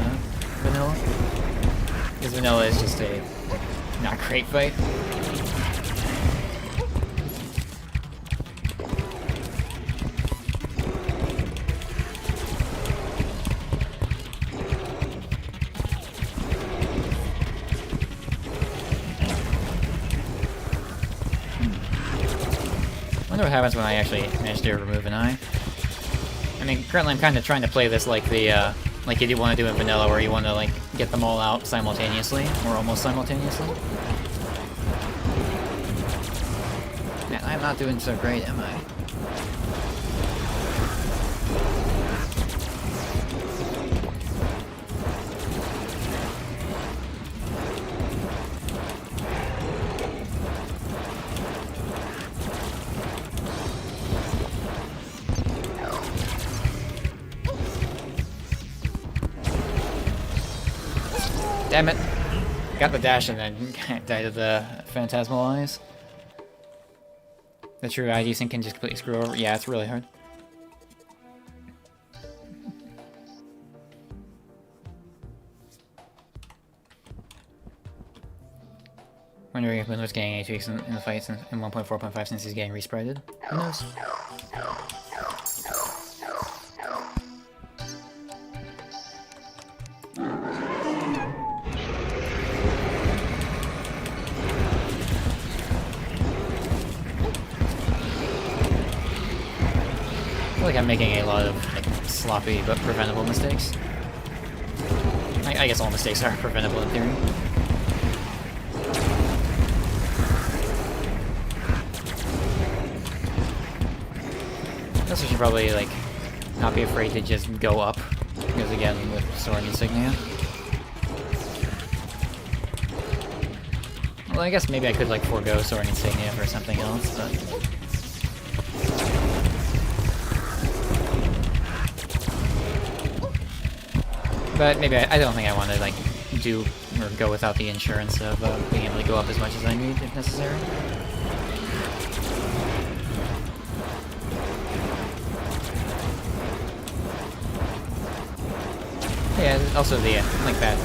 vanilla. Because vanilla is just a not great fight. Wonder what happens when I actually manage to remove an eye. I mean, currently I'm kind of trying to play this like the like you do want to do in vanilla, where you want to like get them all out simultaneously, or almost simultaneously. Man, I'm not doing so great, am I? Damn it! Got the dash and then died of the Phantasmal Eyes. The True Eye desync can just completely screw over. Yeah, it's really hard. Wondering if Moonlord's getting any tweaks in the fights in 1.4.5 since he's getting resprited. Who knows? I feel like I'm making a lot of like, sloppy but preventable mistakes. I guess all mistakes are preventable in theory. I guess I should probably like not be afraid to just go up, because again with Sword Insignia. Well, I guess maybe I could like forego Sword Insignia for something else, but. But maybe I don't think I want to like do or go without the insurance of being able to go up as much as I need if necessary. Yeah, also the like that,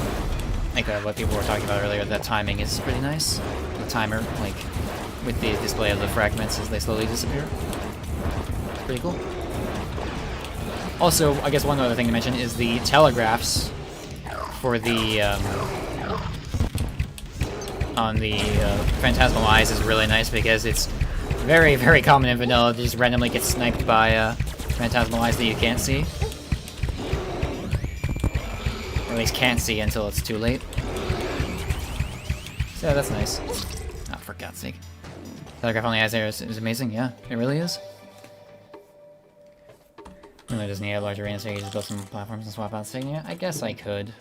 like what people were talking about earlier. That timing is pretty nice. The timer, like with the display of the fragments as they slowly disappear. It's pretty cool. Also, I guess one other thing to mention is the telegraphs for the on the Phantasmal Eyes is really nice because it's very, very common in vanilla to just randomly get sniped by Phantasmal Eyes that you can't see. Or at least can't see until it's too late. So that's nice. Oh, for God's sake. Telegraph on the eyes there is amazing, yeah, it really is. Really doesn't need a large arena, so you just build some platforms and swap out Insignia. I guess I could.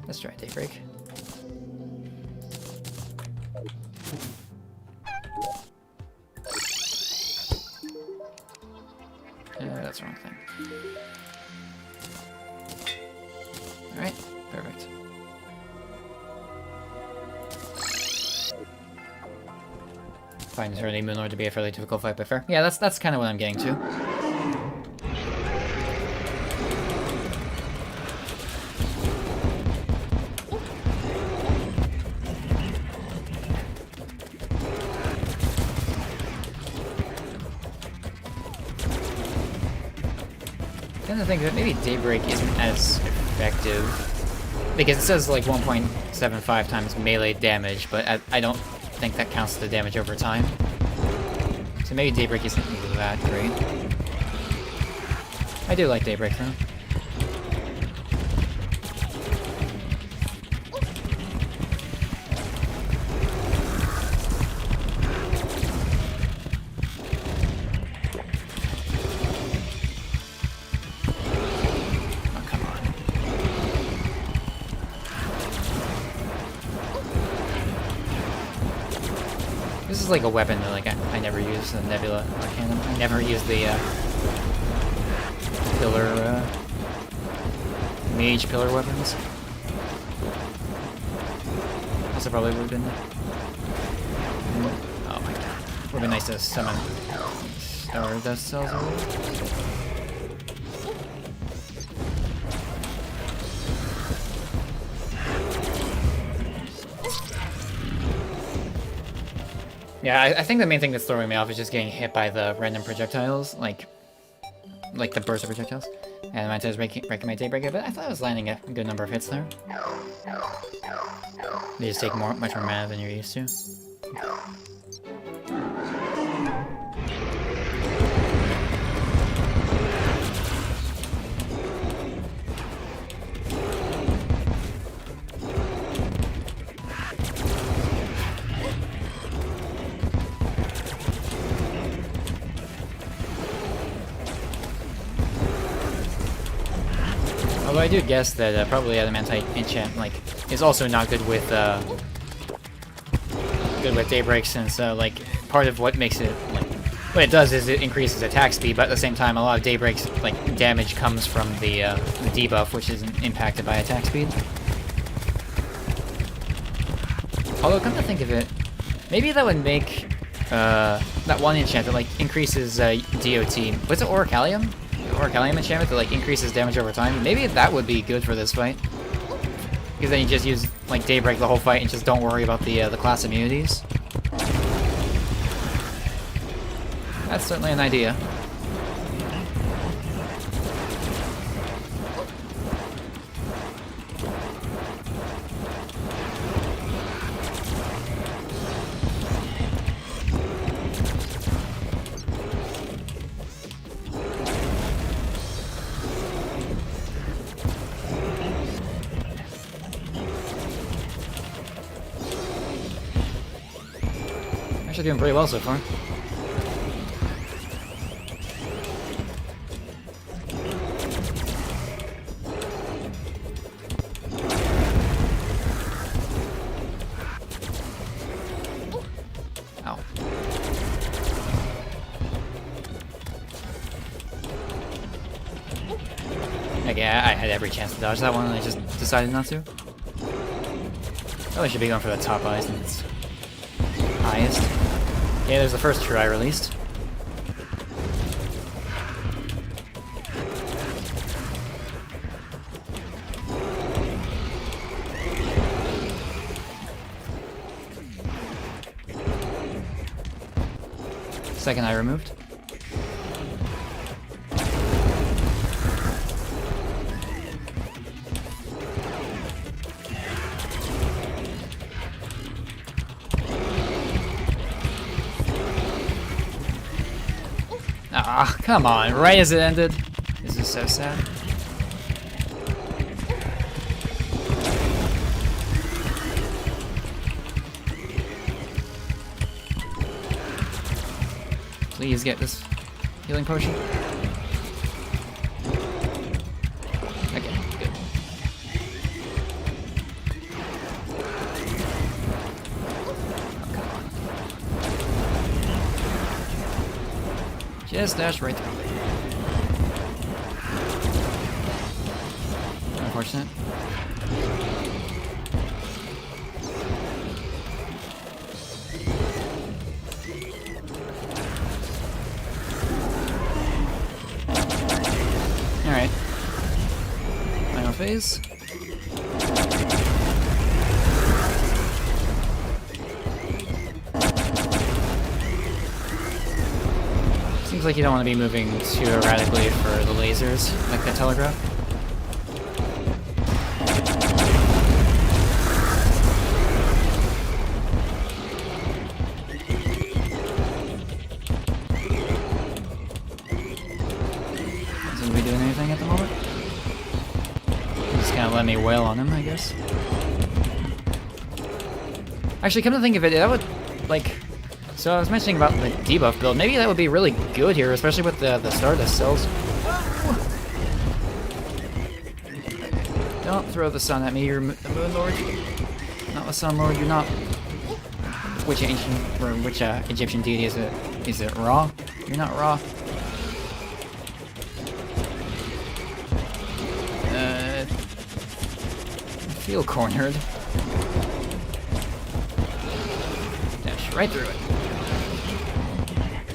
Let's try Daybreak. That's the wrong thing. Alright, perfect. Find Eternity Moonlord to be a fairly difficult fight, but fair. Yeah, that's kind of what I'm getting to. I think that maybe Daybreak isn't as effective because it says like 1.75 times melee damage, but I don't think that counts the damage over time. So maybe Daybreak isn't that great. I do like Daybreak though. This is like a weapon that like I never use the Nebula Arcanum. I never use the pillar mage pillar weapons. Also probably would have been oh my god. Would have been nice to summon Star Dust Cells earlier. Yeah, I think the main thing that's throwing me off is just getting hit by the random projectiles, like the burst of projectiles. And mine says breaking my Daybreaker, but I thought I was landing a good number of hits there. They just take much more mana than you're used to. Although I do guess that probably Adamantite enchant is also not good with Daybreak, since like part of what makes it what it does is it increases attack speed, but at the same time a lot of Daybreak's damage comes from the debuff, which isn't impacted by attack speed. Although come to think of it, maybe that would make that one enchant that increases DOT. What's it, Orichalcum? Orichalcum enchantment that increases damage over time. Maybe that would be good for this fight, because then you just use Daybreak the whole fight and just don't worry about the class immunities. That's certainly an idea. Actually doing pretty well so far. Ow. Okay, I had every chance to dodge that one and I just decided not to. Probably should be going for the top eyes and it's highest. Yeah, there's the first try released. Second eye removed. Ah, come on, right as it ended. This is so sad. Please get this healing potion. Okay, good. Just dash right through. Unfortunate. Alright. Final phase. Seems like you don't want to be moving too erratically for the lasers, like the telegraph. doing anything at the moment. Just kind of let me wail on him, I guess. Actually, come to think of it, that would, like... So I was mentioning about the debuff build. Maybe that would be really good here, especially with the Stardust cells. Don't throw the sun at me, you're the Moon Lord. Not the Sun Lord, you're not... Which ancient, or which Egyptian deity is it? Is it Ra? You're not Ra. I feel cornered. Dash right through it.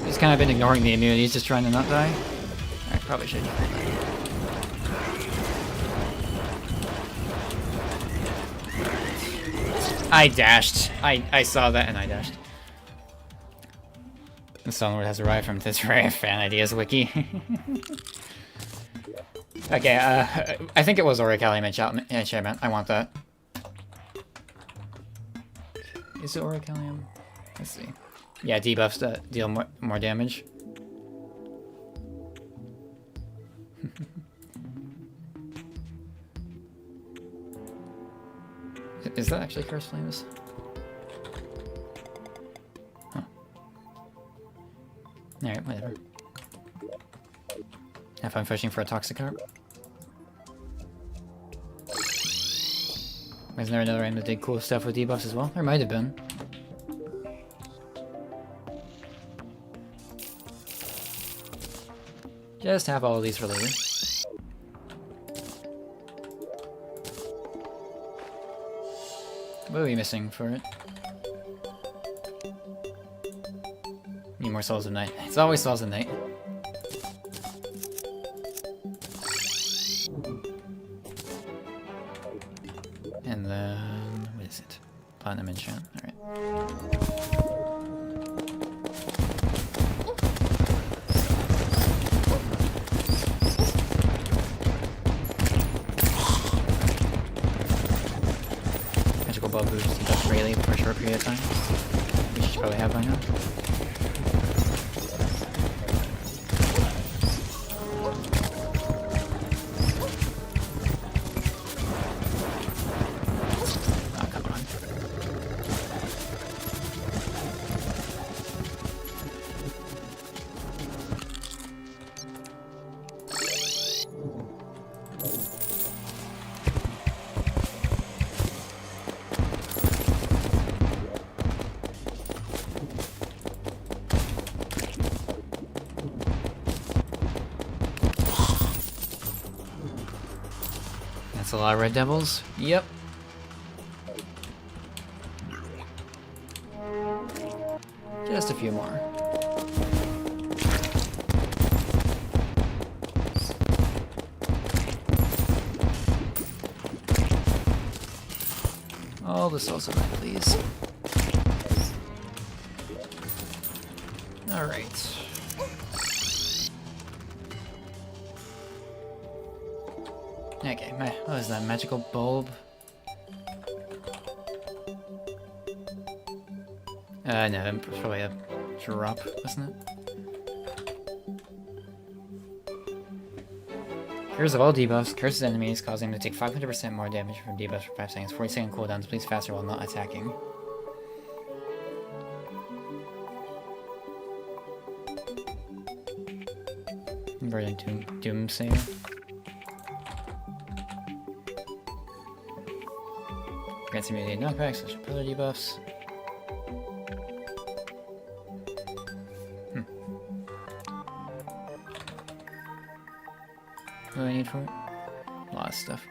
He's kind of been ignoring the immunity, he's just trying to not die. I probably should. I dashed. I saw that and I dashed. The Sunlord has arrived from this rare fan ideas wiki. Okay, I think it was Orichallium enchantment. I want that. Is it Orichallium? Let's see. Yeah, debuffs that deal more damage. Is that actually Cursed Flames? Huh. Alright, whatever. Have fun fishing for a Toxicarp. Isn't there another aim that did cool stuff with debuffs as well? There might have been. Just have all of these for later. What are we missing for it? Need more Souls of Night. It's always Souls of Night. And then... what is it? Platinum enchant. Alright. Ball boost to Dust Rayleigh for a short period of time, which you should probably have by now. Oh, come on. A lot of red devils. Yep. Just a few more. All the souls of that, please. All right. Okay, what is that? Magical bulb? No, that was probably a drop, wasn't it? Cures of all debuffs, curses enemies, causing them to take 500% more damage from debuffs for 5 seconds. 40-second cooldowns, bleeds faster while not attacking. Burning Doomsayer. Grants immunity to knockbacks, such as pillar debuffs. What do I need for it? A lot of stuff.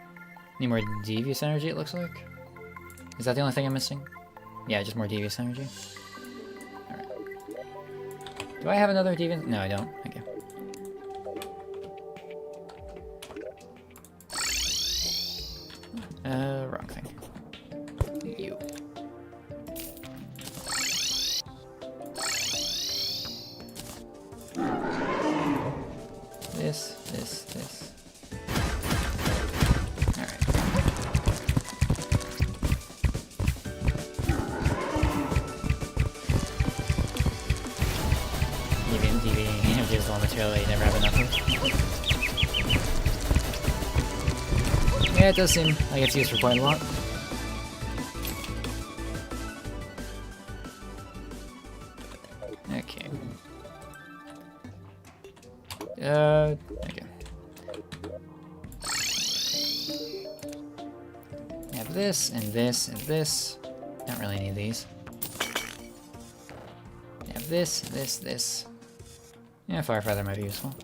Need more devious energy, it looks like. Is that the only thing I'm missing? Yeah, just more devious energy. Alright. Do I have another devious? No, I don't. Okay. Wrong thing. You. This. Alright. Deviant, raw material that you never have enough of. Yeah, it does seem like it's used for quite a lot. Okay. Okay. I have this, and this, and this. Don't really need these. I have this. Yeah, Firefighter might be useful.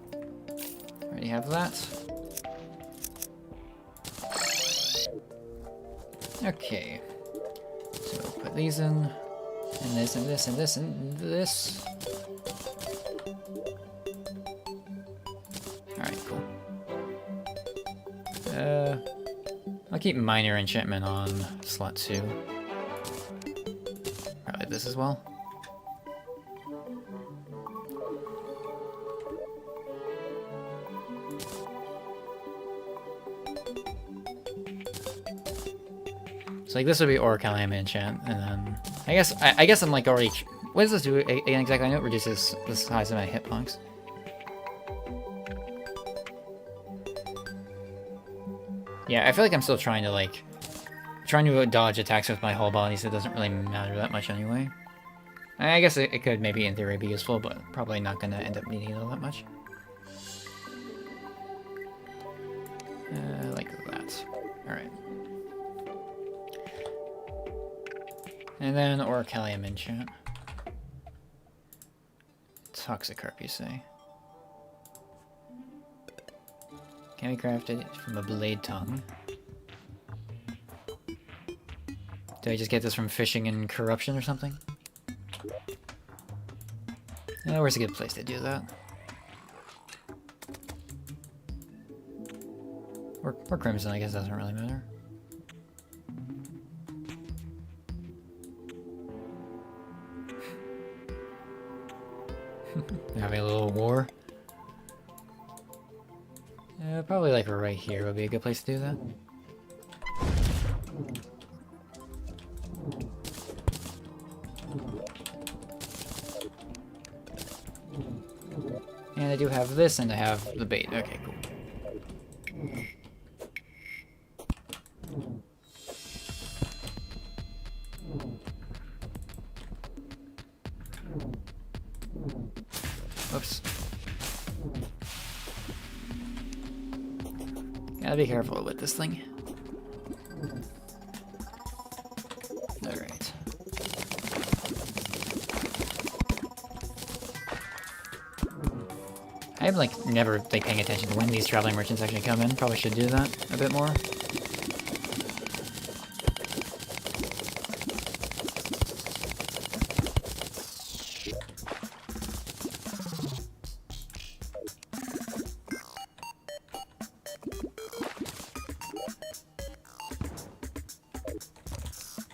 Already have that. Okay. So put these in, and this, and this, and this, and this. Alright, cool. I'll keep Minor Enchantment on slot 2. Probably this as well. So like this would or Orichalcum enchant, and then I guess I'm like already. What does this do again exactly? I know it reduces the size of my hitbox. Yeah, I feel like I'm still trying to dodge attacks with my whole body, so it doesn't really matter that much anyway. I guess it could maybe in theory be useful, but probably not gonna end up needing it all that much. Like that. Alright. And then Orichalcum enchant. Toxicarp, you say? Can be crafted from a blade tongue. Do I just get this from fishing and corruption or something? Where's a good place to do that? Or Crimson, I guess doesn't really matter. Having a little war. Probably like right here would be a good place to do that. And I do have this, and I have the bait. Okay, cool. Whoops. Gotta be careful with this thing. Alright. I'm like never paying attention to when these traveling merchants actually come in. Probably should do that a bit more.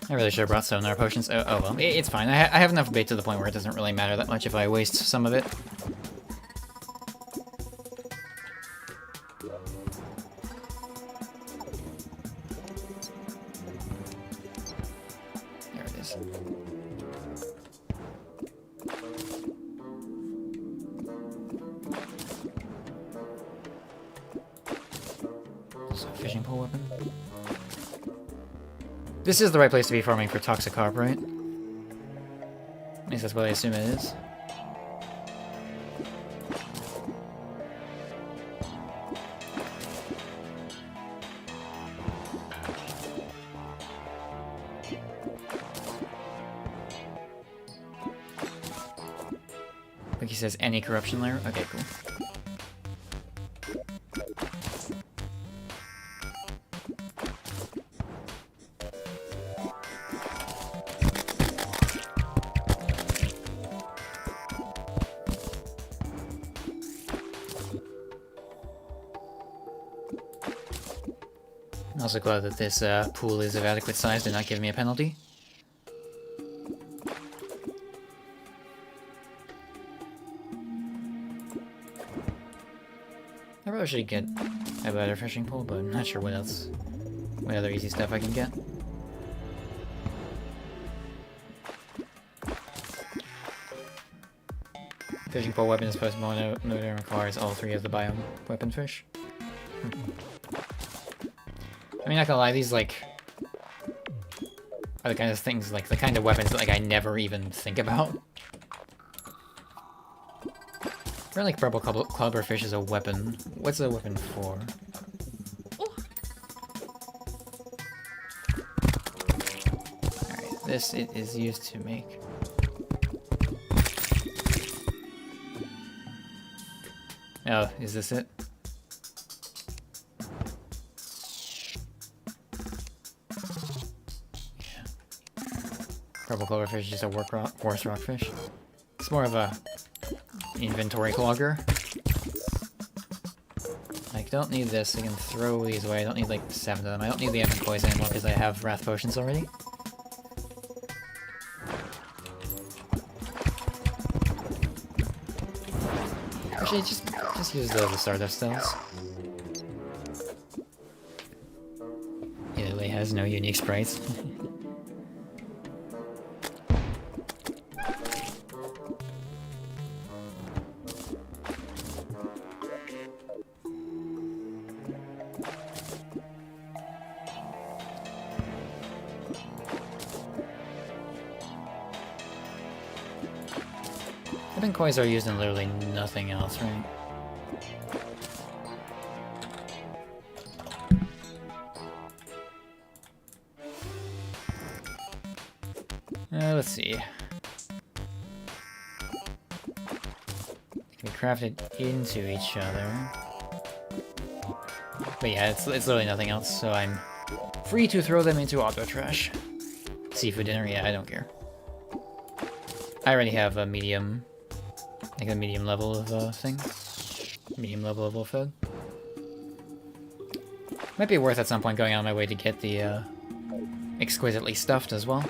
I really should have brought sonar potions. Oh well, it's fine. I have enough bait to the point where it doesn't really matter that much if I waste some of it. There it is. So, fishing pole weapon. This is the right place to be farming for Toxicarp, right? At least that's what I assume it is. Like he says, any corruption layer? Okay, cool. I'm also glad that this pool is of adequate size to not give me a penalty. I probably should get a better fishing pole, but I'm not sure what else, what other easy stuff I can get. Fishing pole weapon is post-mono and requires all 3 of the biome weapon fish. I mean, not gonna lie, these, like, are the kind of things, like, the kind of weapons that, like, I never even think about. I feel like purple clubberfish is a weapon. What's a weapon for? Alright, this it is used to make. Oh, is this it? Yeah. Purple cloverfish is just a forest rockfish. It's more of a inventory clogger. Like, don't need this. I can throw these away. I don't need, like, 7 of them. I don't need the Evan Poison anymore because I have Wrath Potions already. Actually, just use the Stardust Cells. It really has no unique sprites. I think coins are used in literally nothing else, right? Let's see. They can be crafted into each other. But yeah, it's literally nothing else, so I'm free to throw them into Autotrash. Seafood dinner, yeah, I don't care. I already have a medium, like a medium level of thing. Medium level of wolf head. Might be worth at some point going on my way to get the exquisitely stuffed as well.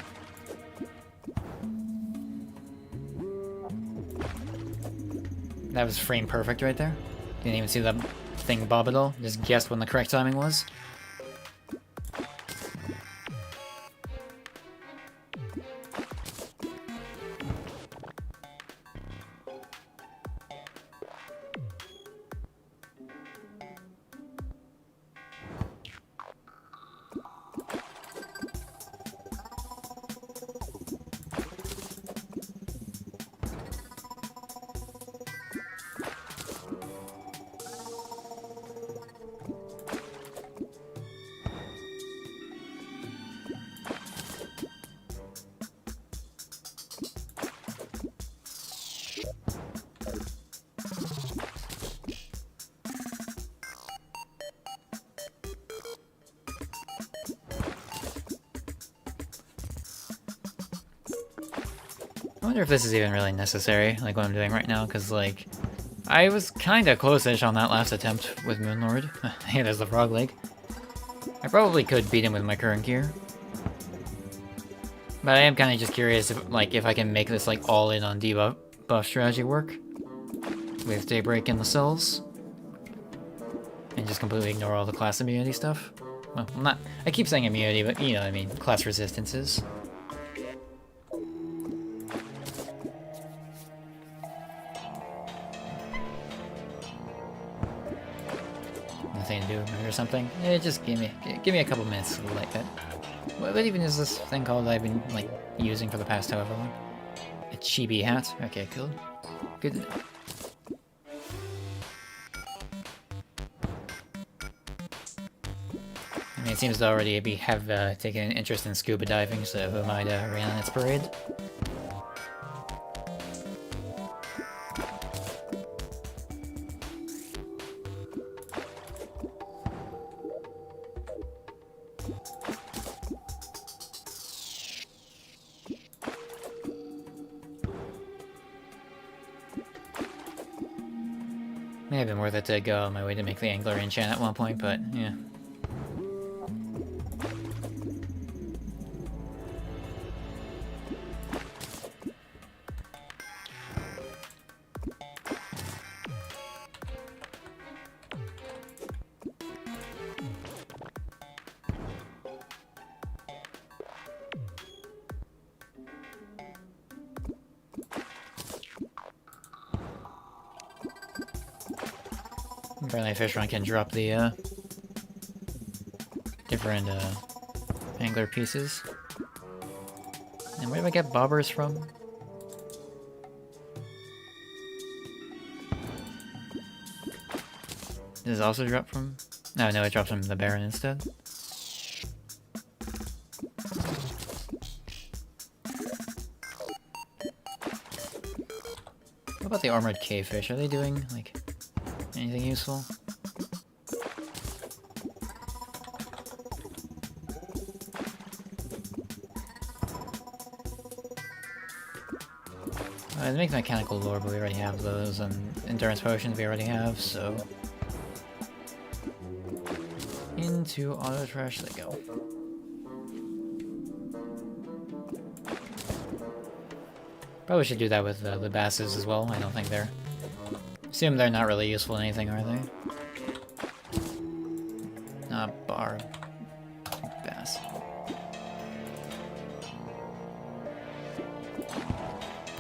That was frame perfect right there. Didn't even see that thing bob at all. Just guessed when the correct timing was. I wonder if this is even really necessary, like what I'm doing right now, because, like, I was kinda close-ish on that last attempt with Moonlord. Hey, there's the frog leg. I probably could beat him with my current gear. But I am kinda just curious if, like, if I can make this, like, all-in on debuff strategy work. With Daybreak and the cells. And just completely ignore all the class immunity stuff. Well, not... I keep saying immunity, but you know what I mean. Class resistances. Nothing to do with me or something. Yeah, just give me a couple minutes to like that. What even is this thing called I've been, like, using for the past however long? A chibi hat? Okay, cool. Good to know. I mean, it seems to already have taken an interest in scuba diving, so who am I to rain on its parade? May have been worth it to go on my way to make the Angler enchant at one point, but yeah. Apparently a fish run can drop the different different angler pieces. And where do I get bobbers from? Does it also drop from? No, it drops from the Baron instead. What about the armored cavefish? Are they doing, like, anything useful? It makes mechanical lore, but we already have those, and endurance potions we already have, so... Into Autotrash they go. Probably should do that with the basses as well. I don't think they're... Assume they're not really useful in anything, are they? Bar... Bass.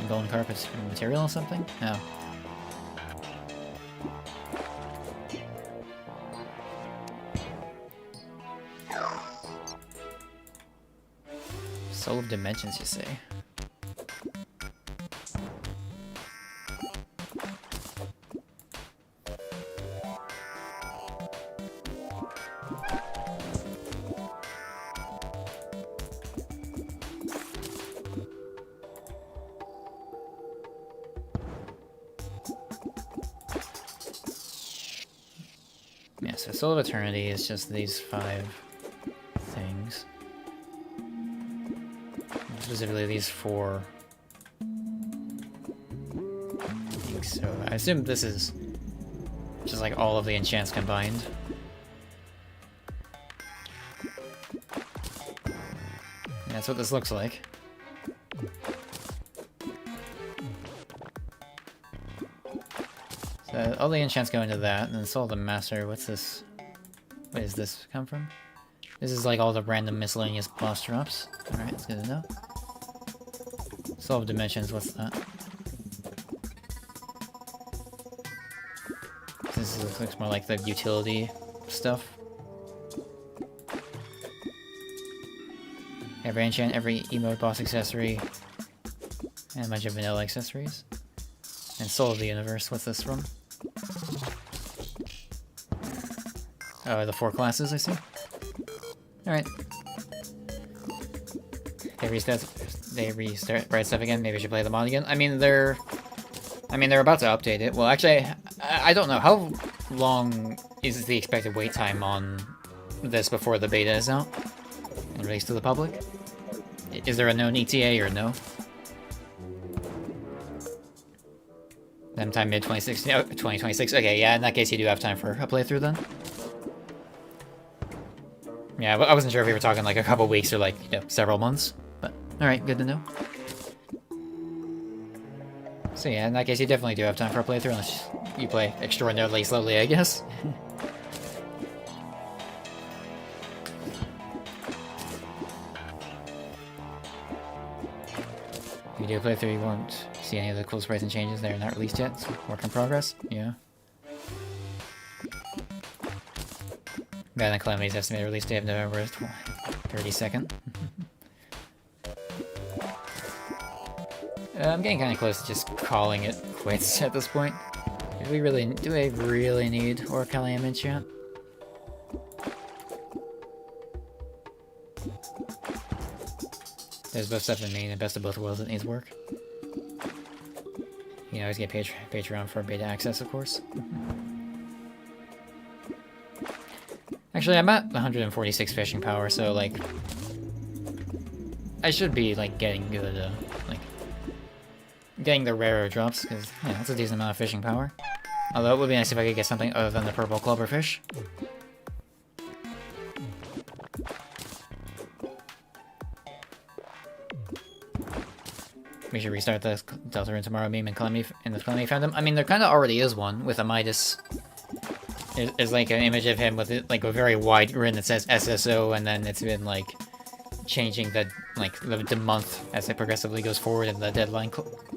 Golden carpet's material or something? No. Soul of Dimensions, you say? Yeah, so Soul of Eternity is just these 5 things. Specifically these 4. I think so. I assume this is just like all of the enchants combined. Yeah, that's what this looks like. So all the enchants go into that, and then Soul of the Master, what's this? Where does this come from? This is like all the random miscellaneous boss drops. Alright, that's good to know. Soul of Dimensions, what's that? This looks more like the utility stuff. Every enchant, every emote boss accessory, and a bunch of vanilla accessories. And Soul of the Universe, what's this from? Oh, the 4 classes, I see. Alright. They restart Bright Stuff again. Maybe I should play the mod again. I mean, they're about to update it. Well, actually, I don't know. How long is the expected wait time on this before the beta is out and released to the public? Is there a known ETA or no? Sometime mid-2026? No, 2026. Okay, yeah, in that case you do have time for a playthrough then. Yeah, I wasn't sure if we were talking like a couple weeks or like, you know, several months. But, alright, good to know. So yeah, in that case you definitely do have time for a playthrough unless you play extraordinarily slowly, I guess. If you do a playthrough, you won't see any of the cool sprites and changes. They're not released yet. It's work in progress. Yeah. Bad Calamity's estimated release date of November 32nd. I'm getting kind of close to just calling it quits at this point. Do I really need Orcalium enchant? There's both stuff in main and best of both worlds that needs work. You can always get Patreon for beta access, of course. Actually, I'm at 146 fishing power, so like I should be like getting good, like getting the rarer drops, because yeah, that's a decent amount of fishing power. Although it would be nice if I could get something other than the purple clubberfish. We should restart the Deltarune tomorrow meme in the Calamity fandom. I mean, there kind of already is one with a Midas. There's like an image of him with like a very wide grin that says SSO, and then it's been like changing the month as it progressively goes forward and the deadline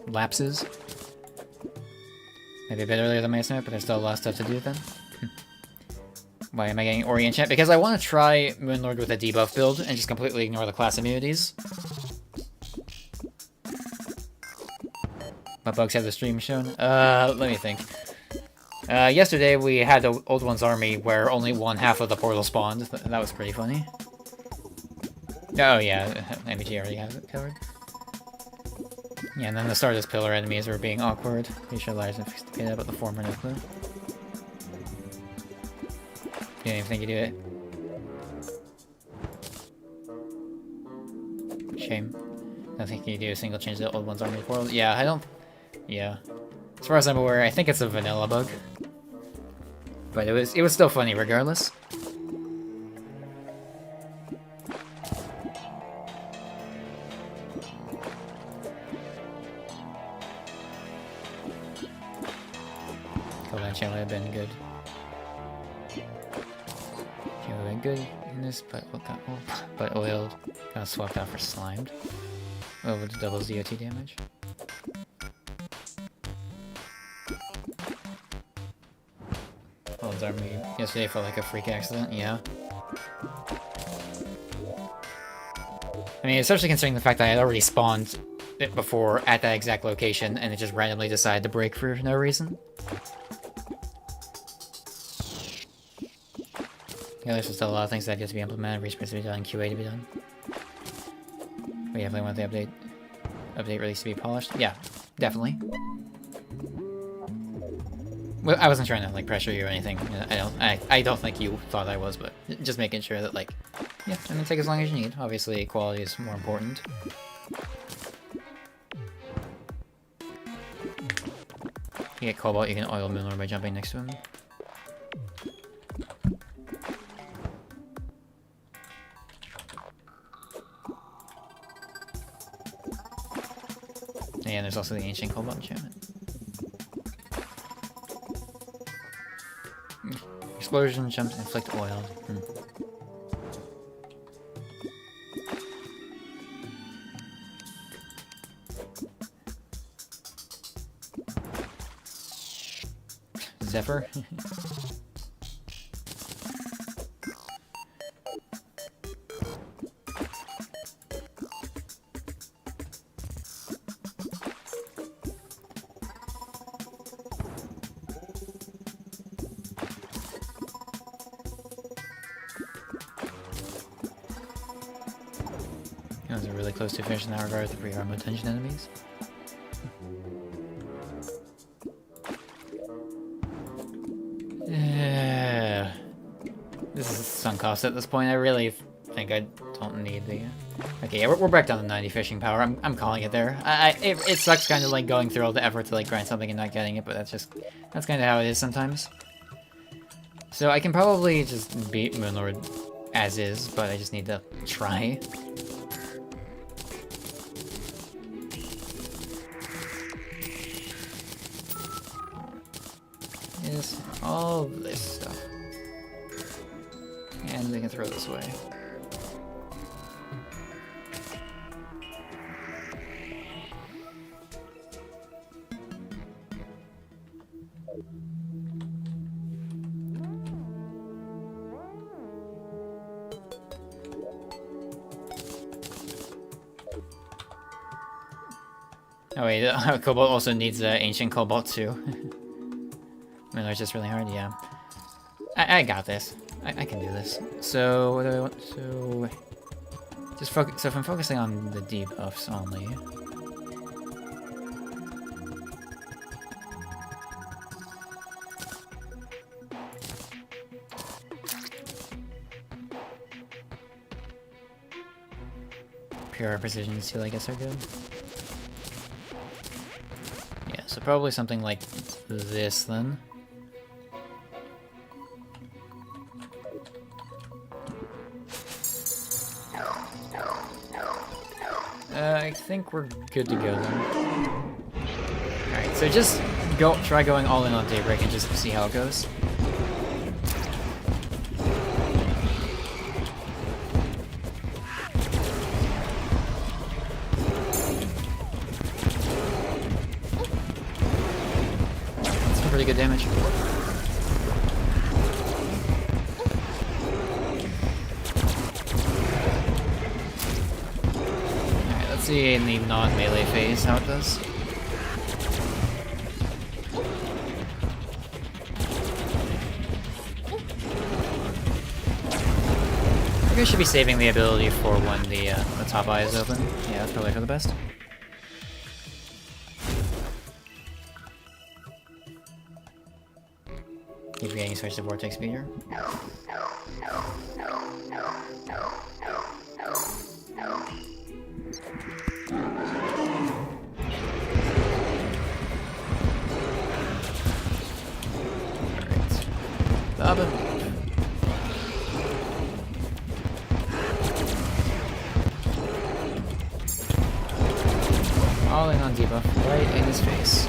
lapses. Maybe a bit earlier than my estimate, but there's still a lot of stuff to do then. Why am I getting Ori enchant? Because I want to try Moonlord with a debuff build and just completely ignore the class immunities. What bugs have the stream shown? Let me think. Yesterday we had the Old One's army where only one half of the portal spawned. That was pretty funny. Oh yeah, MBG already has it covered. Yeah, and then the Stardust Pillar enemies were being awkward. Pretty sure Lies investigated about the former Nycro. You didn't even think you do it. Shame. I don't think you do a single change to the Old One's army portal. Yeah, I don't... Yeah. As far as I'm aware, I think it's a vanilla bug. But it was still funny regardless. Channel would have been good. Channel would have been good in this, but oiled. Got swapped out for slimed. Over to double DOT damage. Old's army yesterday felt like a freak accident, yeah. I mean, especially considering the fact that I had already spawned it before at that exact location and it just randomly decided to break for no reason. Yeah, there's still a lot of things that have yet to be implemented, research to be done, QA to be done. We definitely want the update release to be polished. Yeah, definitely. Well, I wasn't trying to like pressure you or anything. I don't think you thought I was, but just making sure that like, yeah, I mean, take as long as you need. Obviously, quality is more important. You get Cobalt, you can oil Moonlord by jumping next to him. And there's also the Ancient Cobalt enchantment. Explosion, jumps, inflict oil. Zephyr? Close to finishing that regard with the pre-arm attention enemies. This is sunk cost at this point. I really think I don't need the... Okay, yeah, we're back down to 90 fishing power. I'm calling it there. It sucks kind of like going through all the effort to like grind something and not getting it, but that's kind of how it is sometimes. So I can probably just beat Moonlord as is, but I just need to try. Is all this stuff. And they can throw this away. Oh wait, Cobalt also needs Ancient Cobalt too. I mean, it's just really hard, yeah. I got this. I can do this. So, what do I want? So, just focus. So, if I'm focusing on the debuffs only. Pure precision seal, I guess, are good. Yeah, so probably something like this then. I think we're good to go then. Alright, so just try going all in on Daybreak and just see how it goes. That's some pretty good damage. see in the non-melee phase how it does. I think I should be saving the ability for when the top eye is open. Yeah, that's probably for the best. Keep getting switched to Vortex Meteor. Bob him. All in on debuff, right in his face.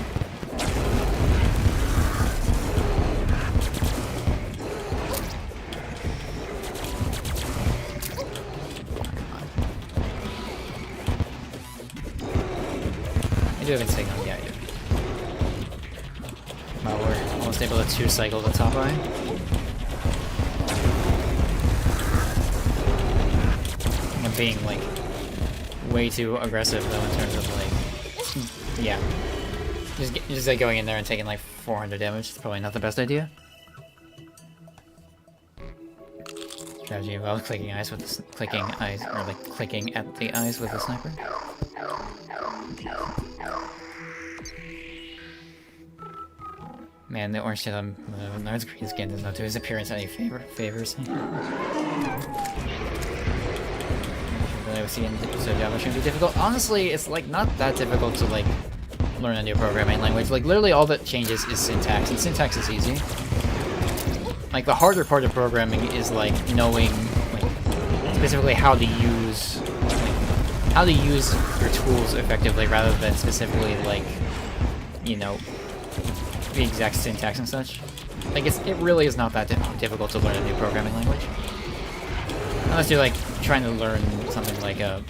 I do have a signal, yeah I do. Wow, we're almost able to 2-cycle the top eye. I'm being like way too aggressive though in terms of like, yeah, just like going in there and taking like 400 damage is probably not the best idea. Strategy involves clicking eyes with the clicking at the eyes with the sniper. Man, the orange skin on Nard's green skin does not do his appearance any favors. I was seeing so Java shouldn't be difficult. Honestly, it's like not that difficult to like learn a new programming language. Like literally all that changes is syntax, and syntax is easy. Like the harder part of programming is like knowing like specifically how to use your tools effectively rather than specifically like, you know, the exact syntax and such. Like it really is not that difficult to learn a new programming language. Unless you're like trying to learn something like a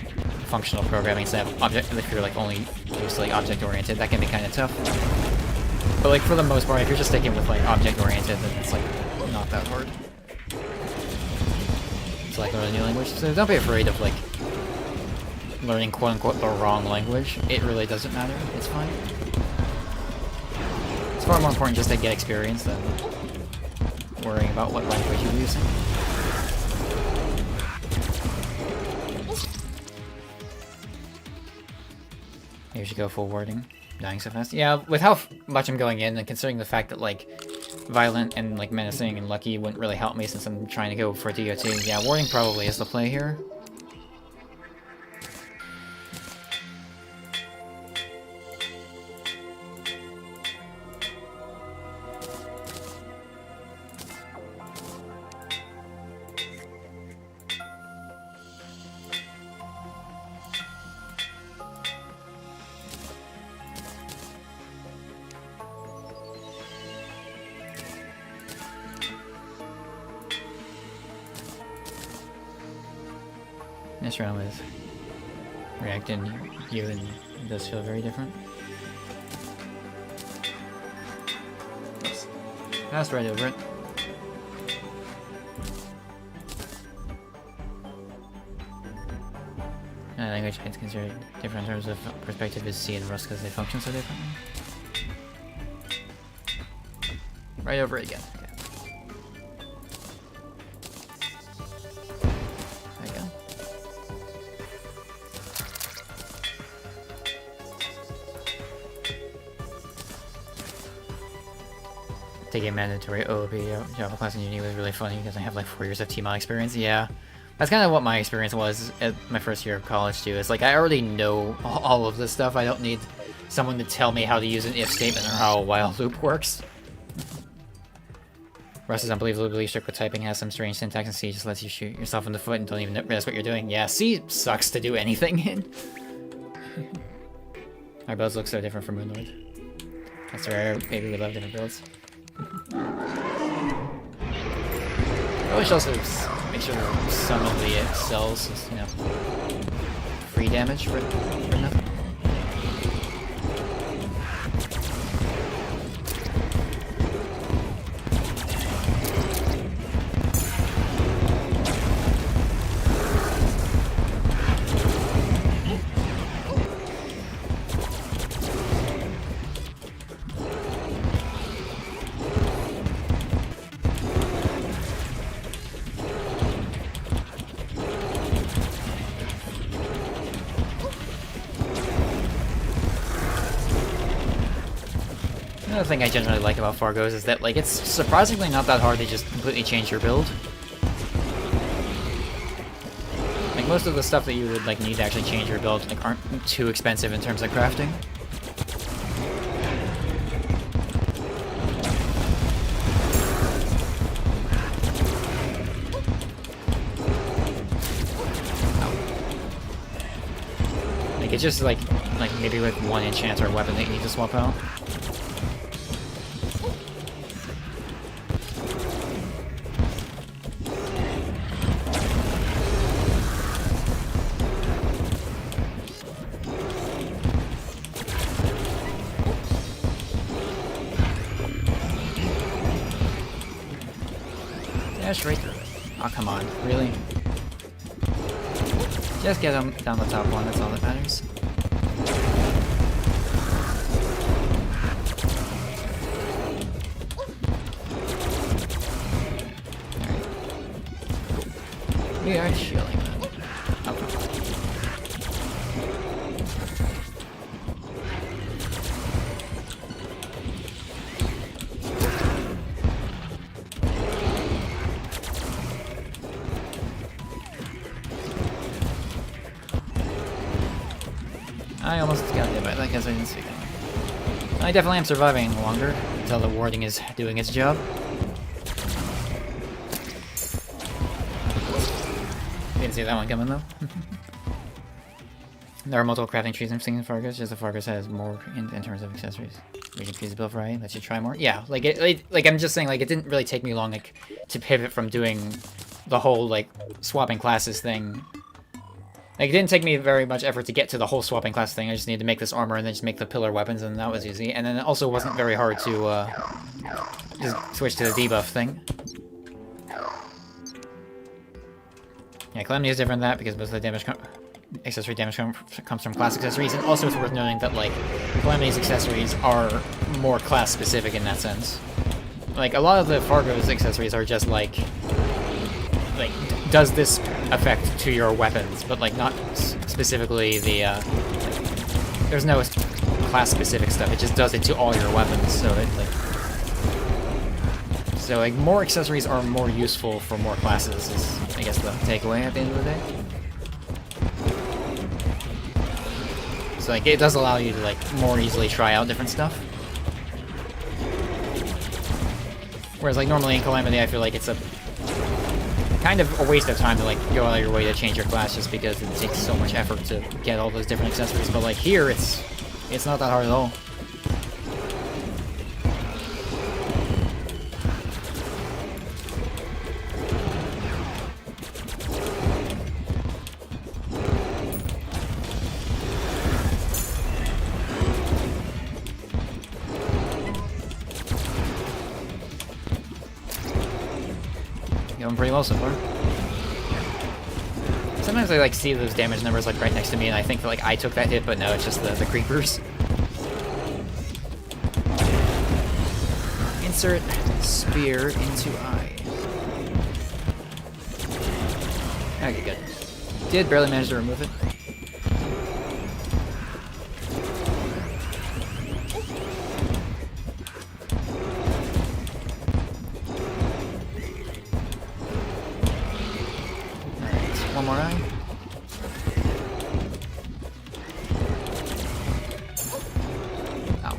functional programming instead of object, if you're like only used to like object oriented, that can be kind of tough. But like for the most part, if you're just sticking with like object oriented, then it's like not that hard. It's like learning a new language. So don't be afraid of like learning quote unquote the wrong language. It really doesn't matter. It's fine. It's far more important just to get experience than worrying about what language you're using. Here should go full warding. Dying so fast. Yeah, with how much I'm going in, and considering the fact that like Violent and like Menacing and Lucky wouldn't really help me since I'm trying to go for DOT. Yeah, warding probably is the play here. This round with React and you and it does feel very different. Passed right over it. And language it's considered different in terms of perspective is C and Rust because they function so differently. Right over it again. Okay. Taking mandatory OOP Java class in uni was really funny because I have like 4 years of TMOD experience. Yeah, that's kind of what my experience was at my first year of college too. It's like I already know all of this stuff. I don't need someone to tell me how to use an if statement or how a while loop works. Rust is unbelievably strict with typing, has some strange syntax, and C just lets you shoot yourself in the foot and don't even realize what you're doing. Yeah, C sucks to do anything in. Our builds look so different from Moonlord. That's rare. Maybe we love different builds. I should also make sure that some of the cells is, you know, free damage for nothing. another thing I generally like about Fargo's is that, like, it's surprisingly not that hard to just completely change your build. Like, most of the stuff that you would, like, need to actually change your build, like, aren't too expensive in terms of crafting. Like, it's just, like maybe with one enchant or weapon that you need to swap out. Dash right through it. Oh, come on. Really? Just get him down the top one, that's all that matters. Alright. We are chilling, man. Okay. I almost got hit by that because I didn't see that. I definitely am surviving longer until the warding is doing its job. Didn't see that one coming though. There are multiple crafting trees I'm seeing in Fargo's, just the Fargo's has more in terms of accessories. We can choose build variety, lets you try more. Yeah, like like I'm just saying, like it didn't really take me long like to pivot from doing the whole like swapping classes thing. Like, it didn't take me very much effort to get to the whole swapping class thing. I just needed to make this armor and then just make the pillar weapons, and that was easy. And then it also wasn't very hard to just switch to the debuff thing. Yeah, Calamity is different than that because most of the damage accessory damage comes from class accessories. And also it's worth noting that, like, Calamity's accessories are more class specific in that sense. Like, a lot of the Fargo's accessories are just like does this effect to your weapons, but like not specifically the there's no class specific stuff, it just does it to all your weapons, so it like more accessories are more useful for more classes is I guess the takeaway at the end of the day. So like it does allow you to like more easily try out different stuff. Whereas like normally in Calamity I feel like it's a kind of a waste of time to like go out of your way to change your class just because it takes so much effort to get all those different accessories. But like here, it's not that hard at all. Going pretty well so far. Sometimes I like see those damage numbers like right next to me and I think that like I took that hit, but no, it's just the creepers. Insert spear into eye. Okay, good. Did barely manage to remove it. One more eye. Ow.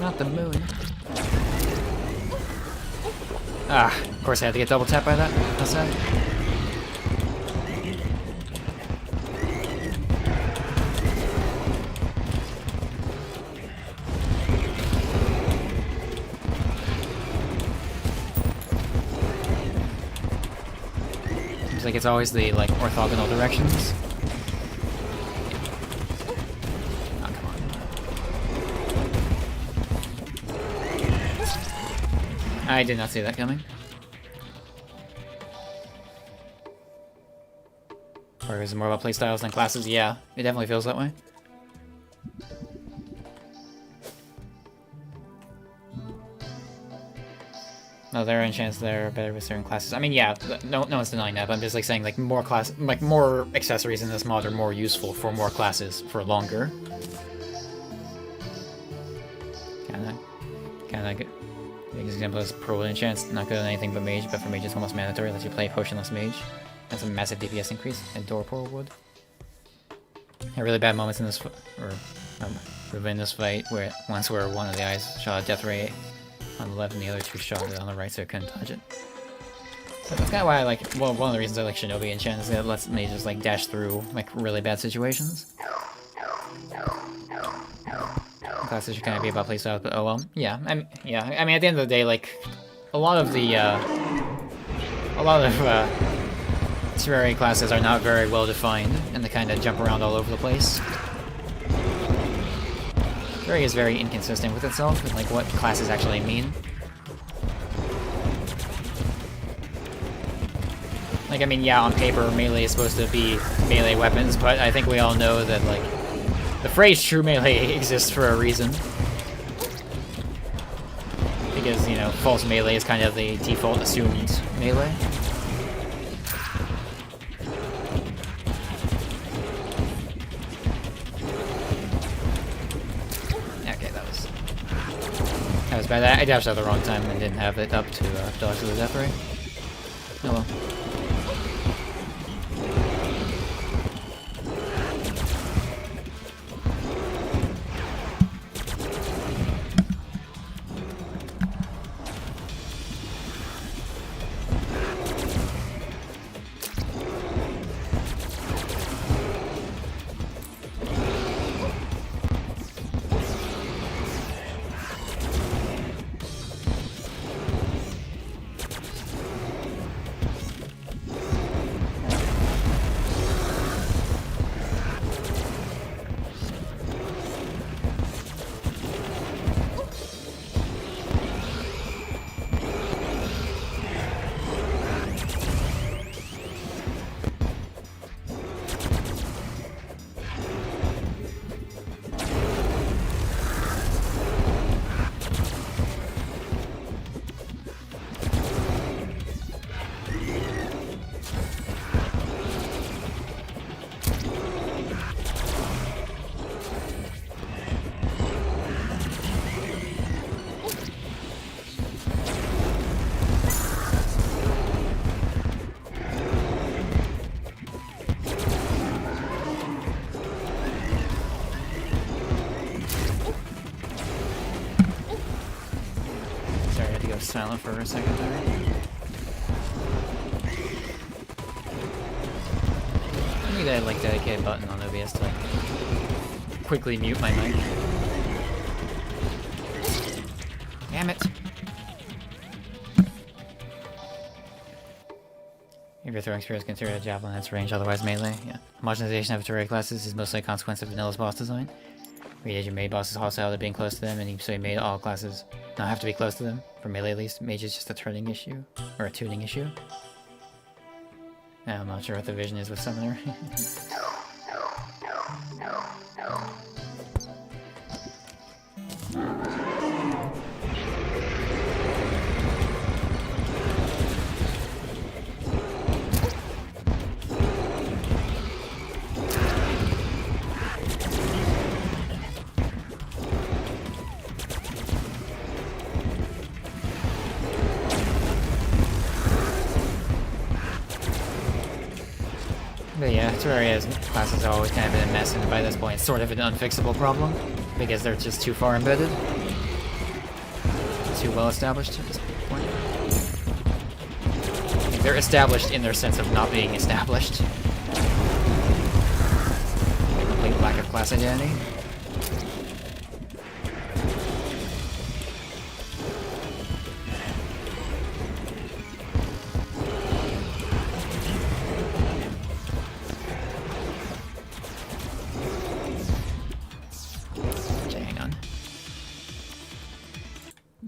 Not the moon. Ah, of course I had to get double tapped by that. That's sad. Like it's always the like orthogonal directions. Oh, come on. I did not see that coming. Or is it more about playstyles than classes? Yeah, it definitely feels that way. No, there are enchants that are better with certain classes. I mean, yeah, no one's denying that, but I'm just like saying like more accessories in this mod are more useful for more classes for longer. Kinda good. Big example is Pro enchants, not good on anything but mage, but for mage it's almost mandatory. Lets you play potionless mage. That's a massive DPS increase, and Door Portal would. Had really bad moments in this, in this fight where one of the eyes shot a death ray on the left and the other two shot it on the right, so I couldn't dodge it. But that's kind of why I like, well, one of the reasons I like Shinobi enchant is that it lets me just like dash through like really bad situations. Classes should kind of be about playstyle, but oh well. Yeah, I mean, at the end of the day, like a lot of Terraria classes are not very well defined, and they kind of jump around all over the place. Terraria is very inconsistent with itself and like what classes actually mean. Like, I mean, yeah, on paper, melee is supposed to be melee weapons, but I think we all know that, like, the phrase true melee exists for a reason. Because, you know, false melee is kind of the default assumed melee. Okay, that was bad. I dashed at the wrong time and didn't have it up to dodge the death ray. Oh well. Silent for a second there. I need a like dedicated button on OBS to like quickly mute my mic. Damn it! If your throwing spear is considered a javelin, that's range, otherwise melee. Yeah. Homogenization of Terraria classes is mostly a consequence of vanilla's boss design. Read your made bosses hostile to being close to them, and so you made all classes not have to be close to them. For melee at least, mage is just a turning issue, or a tuning issue. Now, I'm not sure what the vision is with Summoner. But yeah, Terraria's classes have always kind of been a mess, and by this point it's sort of an unfixable problem, because they're just too far embedded. Too well established at this point. Like, they're established in their sense of not being established. A complete lack of class identity.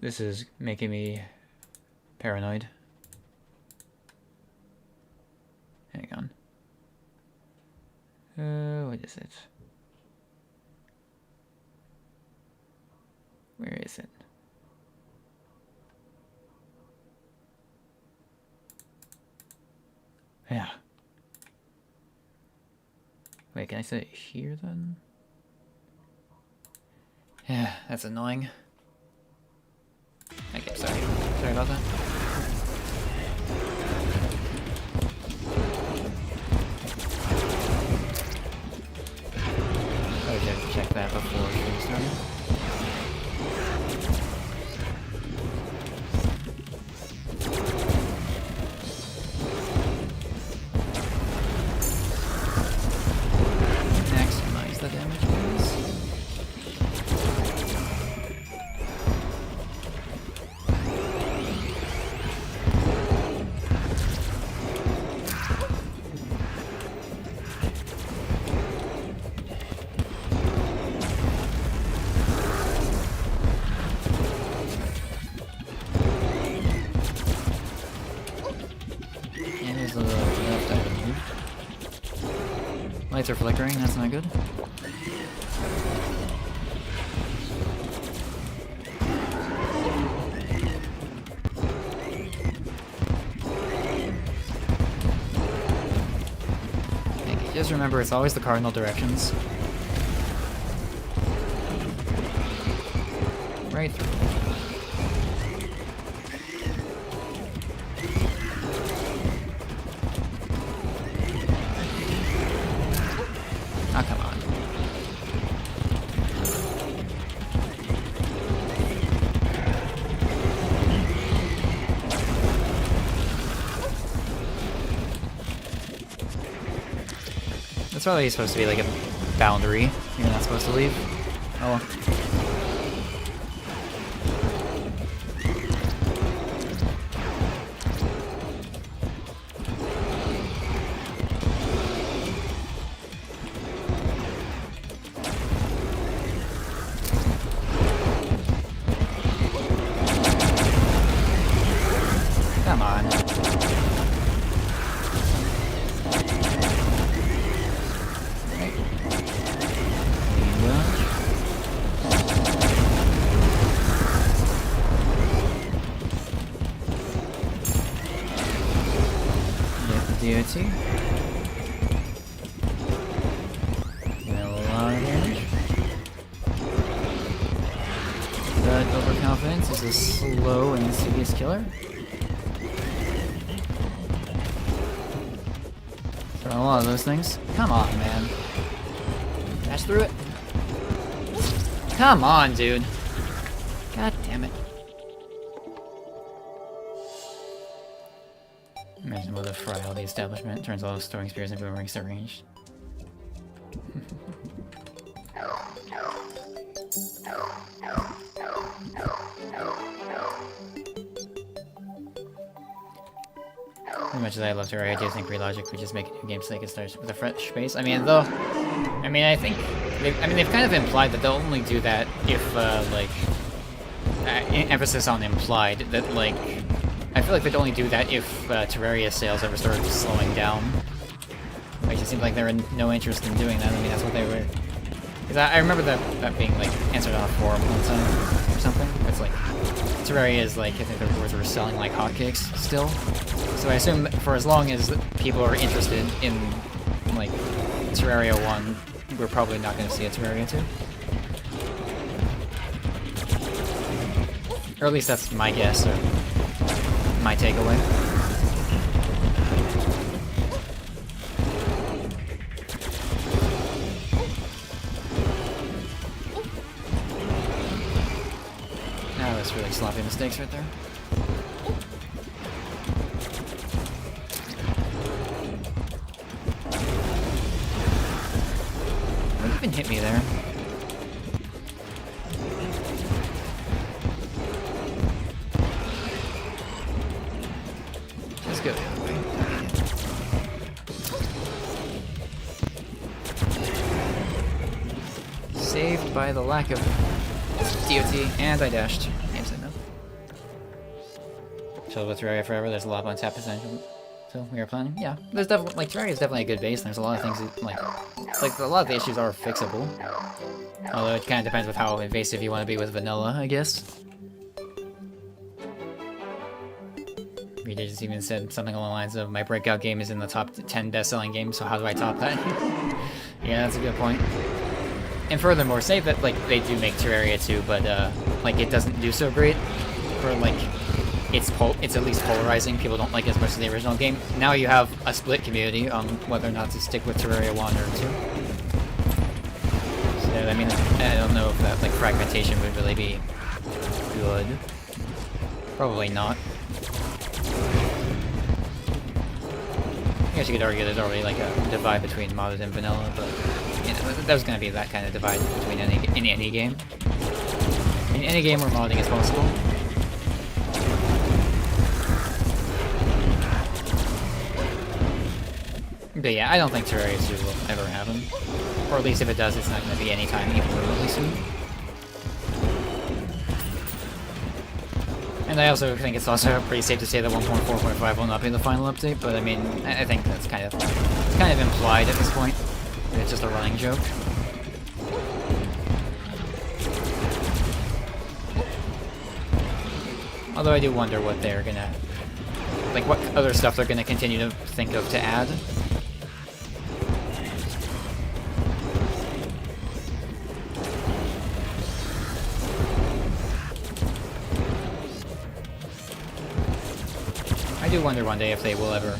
This is making me paranoid. Hang on. What is it? Where is it? Yeah. Wait, can I set it here then? Yeah, that's annoying. Okay, sorry. Sorry about that. Probably should have checked that before we started. Maximize the damage, please. Lights are flickering, that's not good. Okay, just remember it's always the cardinal directions. Right through. Oh, come on. That's probably supposed to be like a boundary you're not supposed to leave. Oh well. Come on. Right. Get the DOT. Get a lot of damage. But overconfidence is a slow and insidious killer. A lot of those things. Come on, man. Dash through it. Come on, dude. God damn it. Imagine what a fry all the establishment turns all those storing spears and boomerangs to range. As much as I love Terraria, I do think Relogic would just make a new game so they could start with a fresh base. I mean, though, I think they've kind of implied that they'll only do that if, emphasis on implied, that, like, I feel like they'd only do that if, Terraria sales ever started slowing down. Which it seems like they're in no interest in doing that. I mean, that's what they were... Because I remember that being, like, answered on a forum one time, or something. It's like, Terraria is, like, I think the words were selling like hotcakes still. So I assume for as long as people are interested in, like, Terraria 1, we're probably not going to see a Terraria 2. Or at least that's my guess, or my takeaway. Now that's really sloppy mistakes right there. What even hit me there? Just go the other way. Saved by the lack of DOT, and I dashed. Game said no. Chill with Terraria forever, there's a lot of untapped potential. So we are planning? Yeah. There's definitely, like, Terraria is definitely a good base, and there's a lot of things, that, like a lot of the issues are fixable. Although it kind of depends with how invasive you want to be with vanilla, I guess. Readers even said something along the lines of, my breakout game is in the top 10 best-selling games, so how do I top that? Yeah, that's a good point. And furthermore, say that, like, they do make Terraria 2, but, like, it doesn't do so great, or, like, it's at least polarizing, people don't like it as much as the original game. Now you have a split community on whether or not to stick with Terraria 1 or 2. So, I mean, I don't know if that, like, fragmentation would really be good. Probably not. I guess you could argue there's already like a divide between modded and vanilla, but you know, there's going to be that kind of divide between any game. In any game where modding is possible. But yeah, I don't think Terraria 2 will ever happen. Or at least if it does, it's not going to be anytime even remotely soon. And I also think it's also pretty safe to say that 1.4.5 will not be the final update, but I mean, I think that's kind of implied at this point. It's just a running joke. Although I do wonder what they're gonna... like, what other stuff they're gonna continue to think of to add. I do wonder one day if they will ever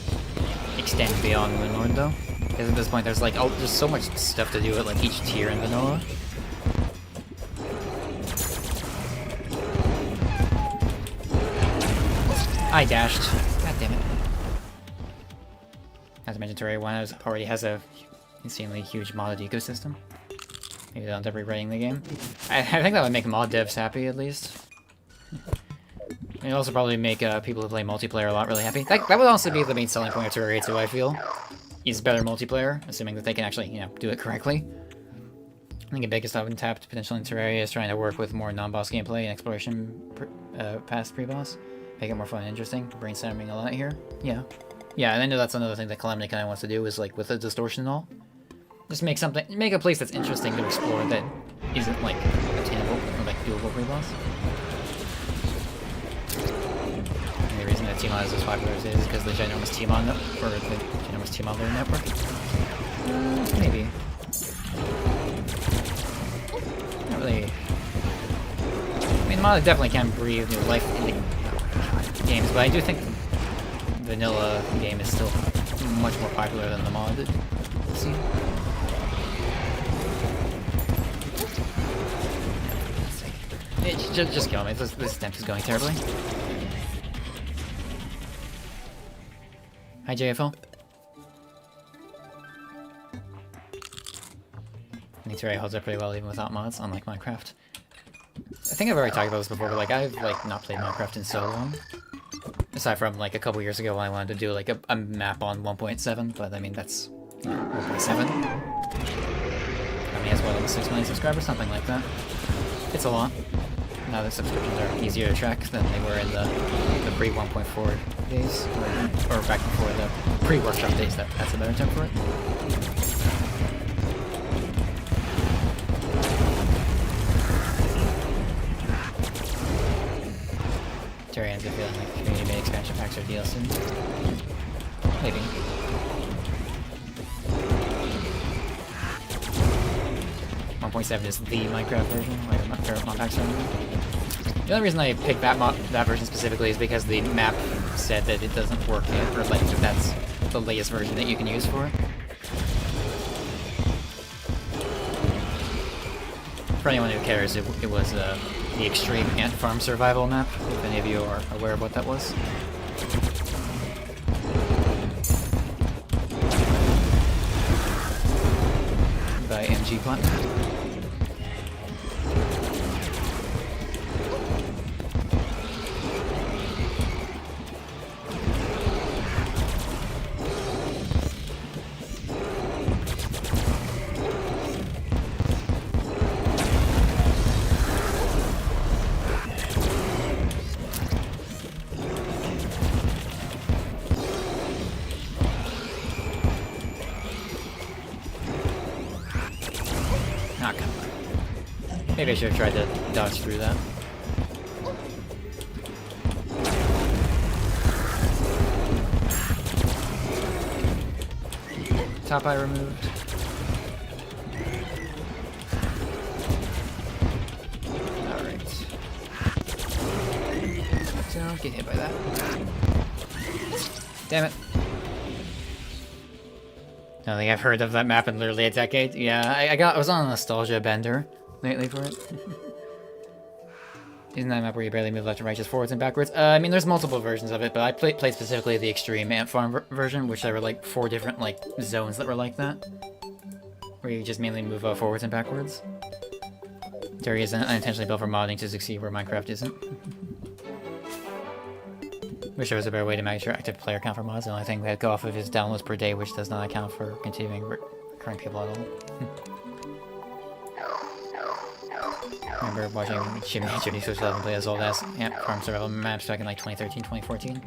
extend beyond Luminance, though. Because at this point there's like, there's so much stuff to do at like each tier in vanilla. I dashed. God damn it. As I mentioned, Terraria 1 already has a insanely huge modded ecosystem. Maybe they'll end up rewriting the game. I think that would make mod devs happy, at least. It'd also probably make people who play multiplayer a lot really happy. That would also be the main selling point of Terraria 2, I feel. Is better multiplayer, assuming that they can actually, you know, do it correctly. I think the biggest untapped potential in Terraria is trying to work with more non-boss gameplay and exploration past pre-boss. Make it more fun and interesting. Brainstorming a lot here. Yeah. Yeah, and I know that's another thing that Calamity kind of wants to do, is like with the distortion and all. Just make a place that's interesting to explore that isn't like obtainable or like doable pre-boss. The reason that Teamon is as popular as it is because the ginormous Teamon, or the ginormous Teamon layer network. Maybe. Not really. I mean, mod definitely can breathe new life into games, but I do think the vanilla game is still much more popular than the modded scene. Just kill me. This attempt is going terribly. Hi, JFL. I think Terraria holds up pretty well even without mods, unlike Minecraft. I think I've already talked about this before, but like I've like not played Minecraft in so long. Aside from like a couple years ago when I wanted to do like a map on 1.7, but I mean that's 1.7. I mean, has what, almost 6 million subscribers, something like that. It's a lot. Now the subscriptions are easier to track than they were in the pre-1.4 days, or back before the pre-workshop days. That's a better term for it. Terraria ends up feeling like community-made expansion packs or DLC. Maybe. 1.7 is the Minecraft version, like MontechXR. The only reason I picked that version specifically is because the map said that it doesn't work yet, or like that that's the latest version that you can use for it. For anyone who cares, it was the extreme ant farm survival map, if any of you are aware of what that was. By MG Platinum. Maybe I should have tried to dodge through that. top eye removed. Alright. So don't get hit by that. Damn it. I don't think I've heard of that map in literally a decade. Yeah, I was on a nostalgia bender lately for it. Isn't that a map where you barely move left and right, just forwards and backwards? I mean, there's multiple versions of it, but I played specifically the extreme ant farm version, which there were like 4 different like zones that were like that, where you just mainly move forwards and backwards. Terry is unintentionally built for modding to succeed where Minecraft isn't. Wish there was a better way to manage your active player count for mods. The only thing that go off of is downloads per day, which does not account for continuing recurring people at all. I remember watching Jimmy Switch 11 play as old as Ant Farm survival maps back in like 2013, 2014.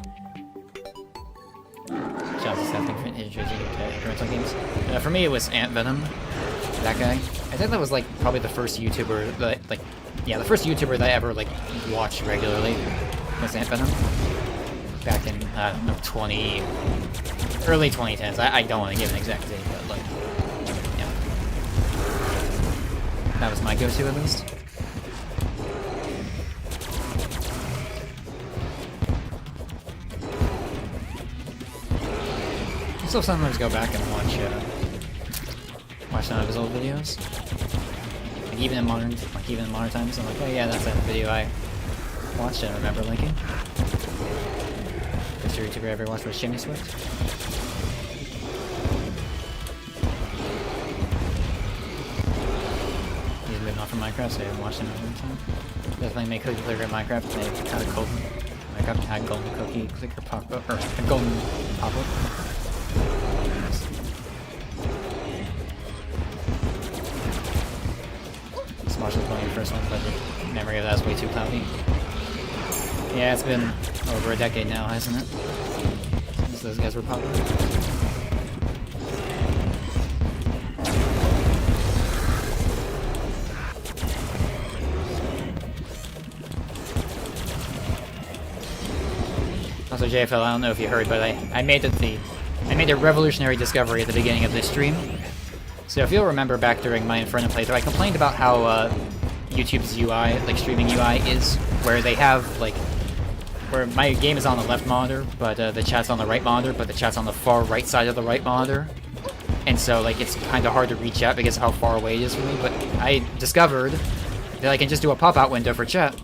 Shout out to Stephanie for introducing incremental games. For me, it was Ant Venom. That guy. I think that was like probably the first YouTuber that the first YouTuber that I ever like watched regularly was Ant Venom. Back in I don't know, early 2010s. I don't want to give an exact date, but like, yeah, that was my go-to at least. I still sometimes go back and watch some of his old videos. Like even in modern times, I'm like, oh yeah, that's that video I watched and remember liking. First YouTuber I ever watched was Jimmy Swift. He's moving on from Minecraft, so I haven't watched him in a long time. Definitely make cookie clicker in Minecraft. They kind of golden. Minecraft had golden cookie clicker pop up, or a golden pop up. Smosh was playing the first one, but the memory of that is way too cloudy. Yeah, it's been over a decade now, hasn't it? Since those guys were popular. Also, JFL, I don't know if you heard, but I made a revolutionary discovery at the beginning of this stream. So if you'll remember back during my Inferno playthrough, I complained about how YouTube's UI, like streaming UI, is where they have like where my game is on the left monitor, but the chat's on the right monitor, but the chat's on the far right side of the right monitor. And so, like, it's kind of hard to reach out because of how far away it is from me, but I discovered that I can just do a pop-out window for chat.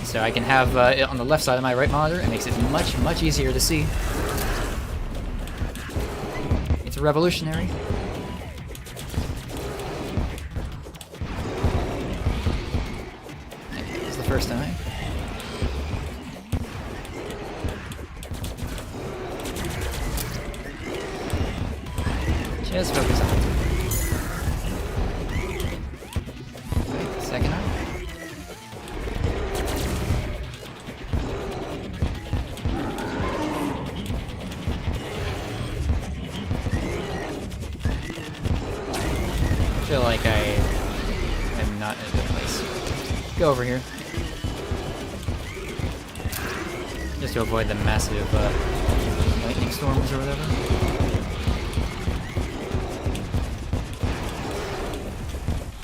So I can have it on the left side of my right monitor. It makes it much, much easier to see. It's revolutionary. This is the first time. Just focus on it. Right, second eye. I feel like I am not in a good place. Go over here. Just to avoid the massive lightning storms or whatever.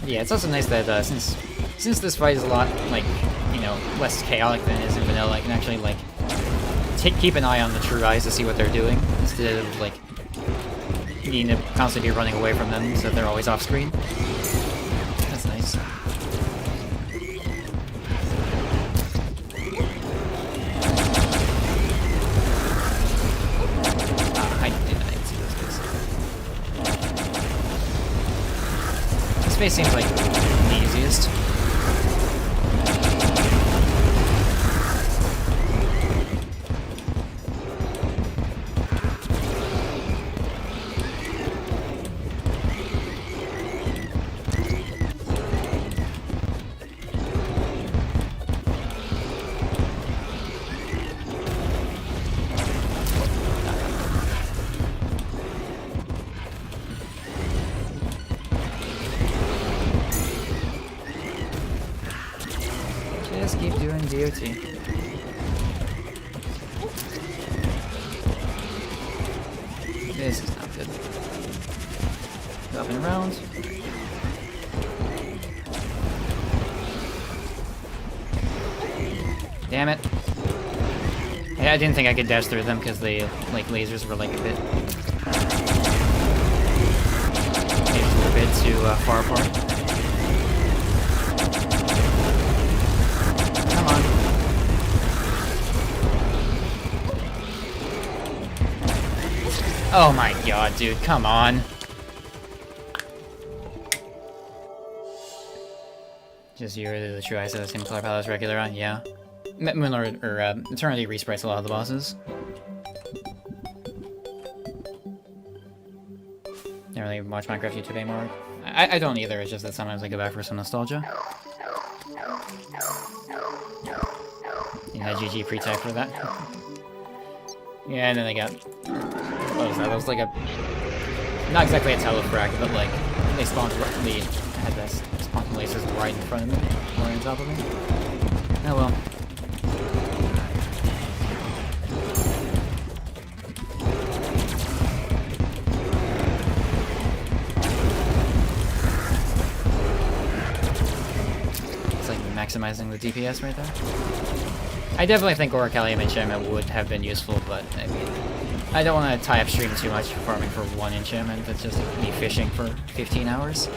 Yeah, it's also nice that since this fight is a lot like, you know, less chaotic than it is in vanilla, I can actually like keep an eye on the true eyes to see what they're doing instead of like needing to constantly be running away from them so they're always off screen. That's nice. I didn't see those guys. This space seems like the easiest. Just keep doing DOT. This is not good. Go up and around. Damn it. I didn't think I could dash through them because the like lasers were like a bit too far apart. Come on. Oh my god, dude, come on. Just you're the true eyes of the same color palette as regular on, yeah. Moonlord, or Eternity resprites a lot of the bosses. Don't really watch Minecraft YouTube anymore. I don't either, it's just that sometimes I go back for some nostalgia. You had GG pre-type for that. Yeah, and then I got... What was that? That was like a... Not exactly a telefrag, but like, they spawned... They had this spawned lasers right in front of me, right on top of me. Oh well. Maximizing the DPS right there. I definitely think Orichallium enchantment would have been useful, but I mean, I don't want to tie up stream too much farming for one enchantment. That's just me fishing for 15 hours.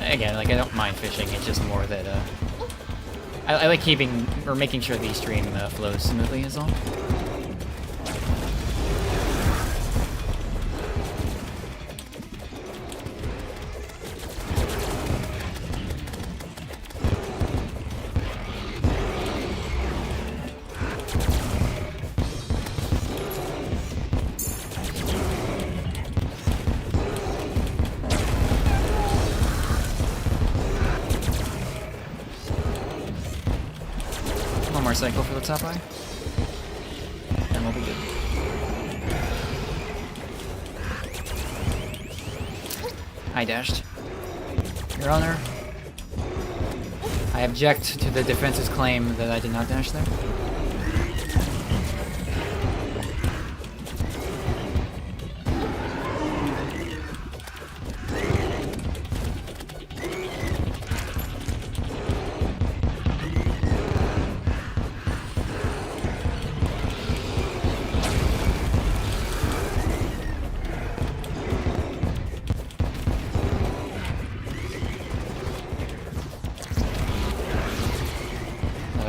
Again, like, I don't mind fishing, it's just more that, I like keeping, or making sure the stream flows smoothly is all. Cycle for the top eye, and we'll be good. I dashed. Your Honor, I object to the defense's claim that I did not dash there.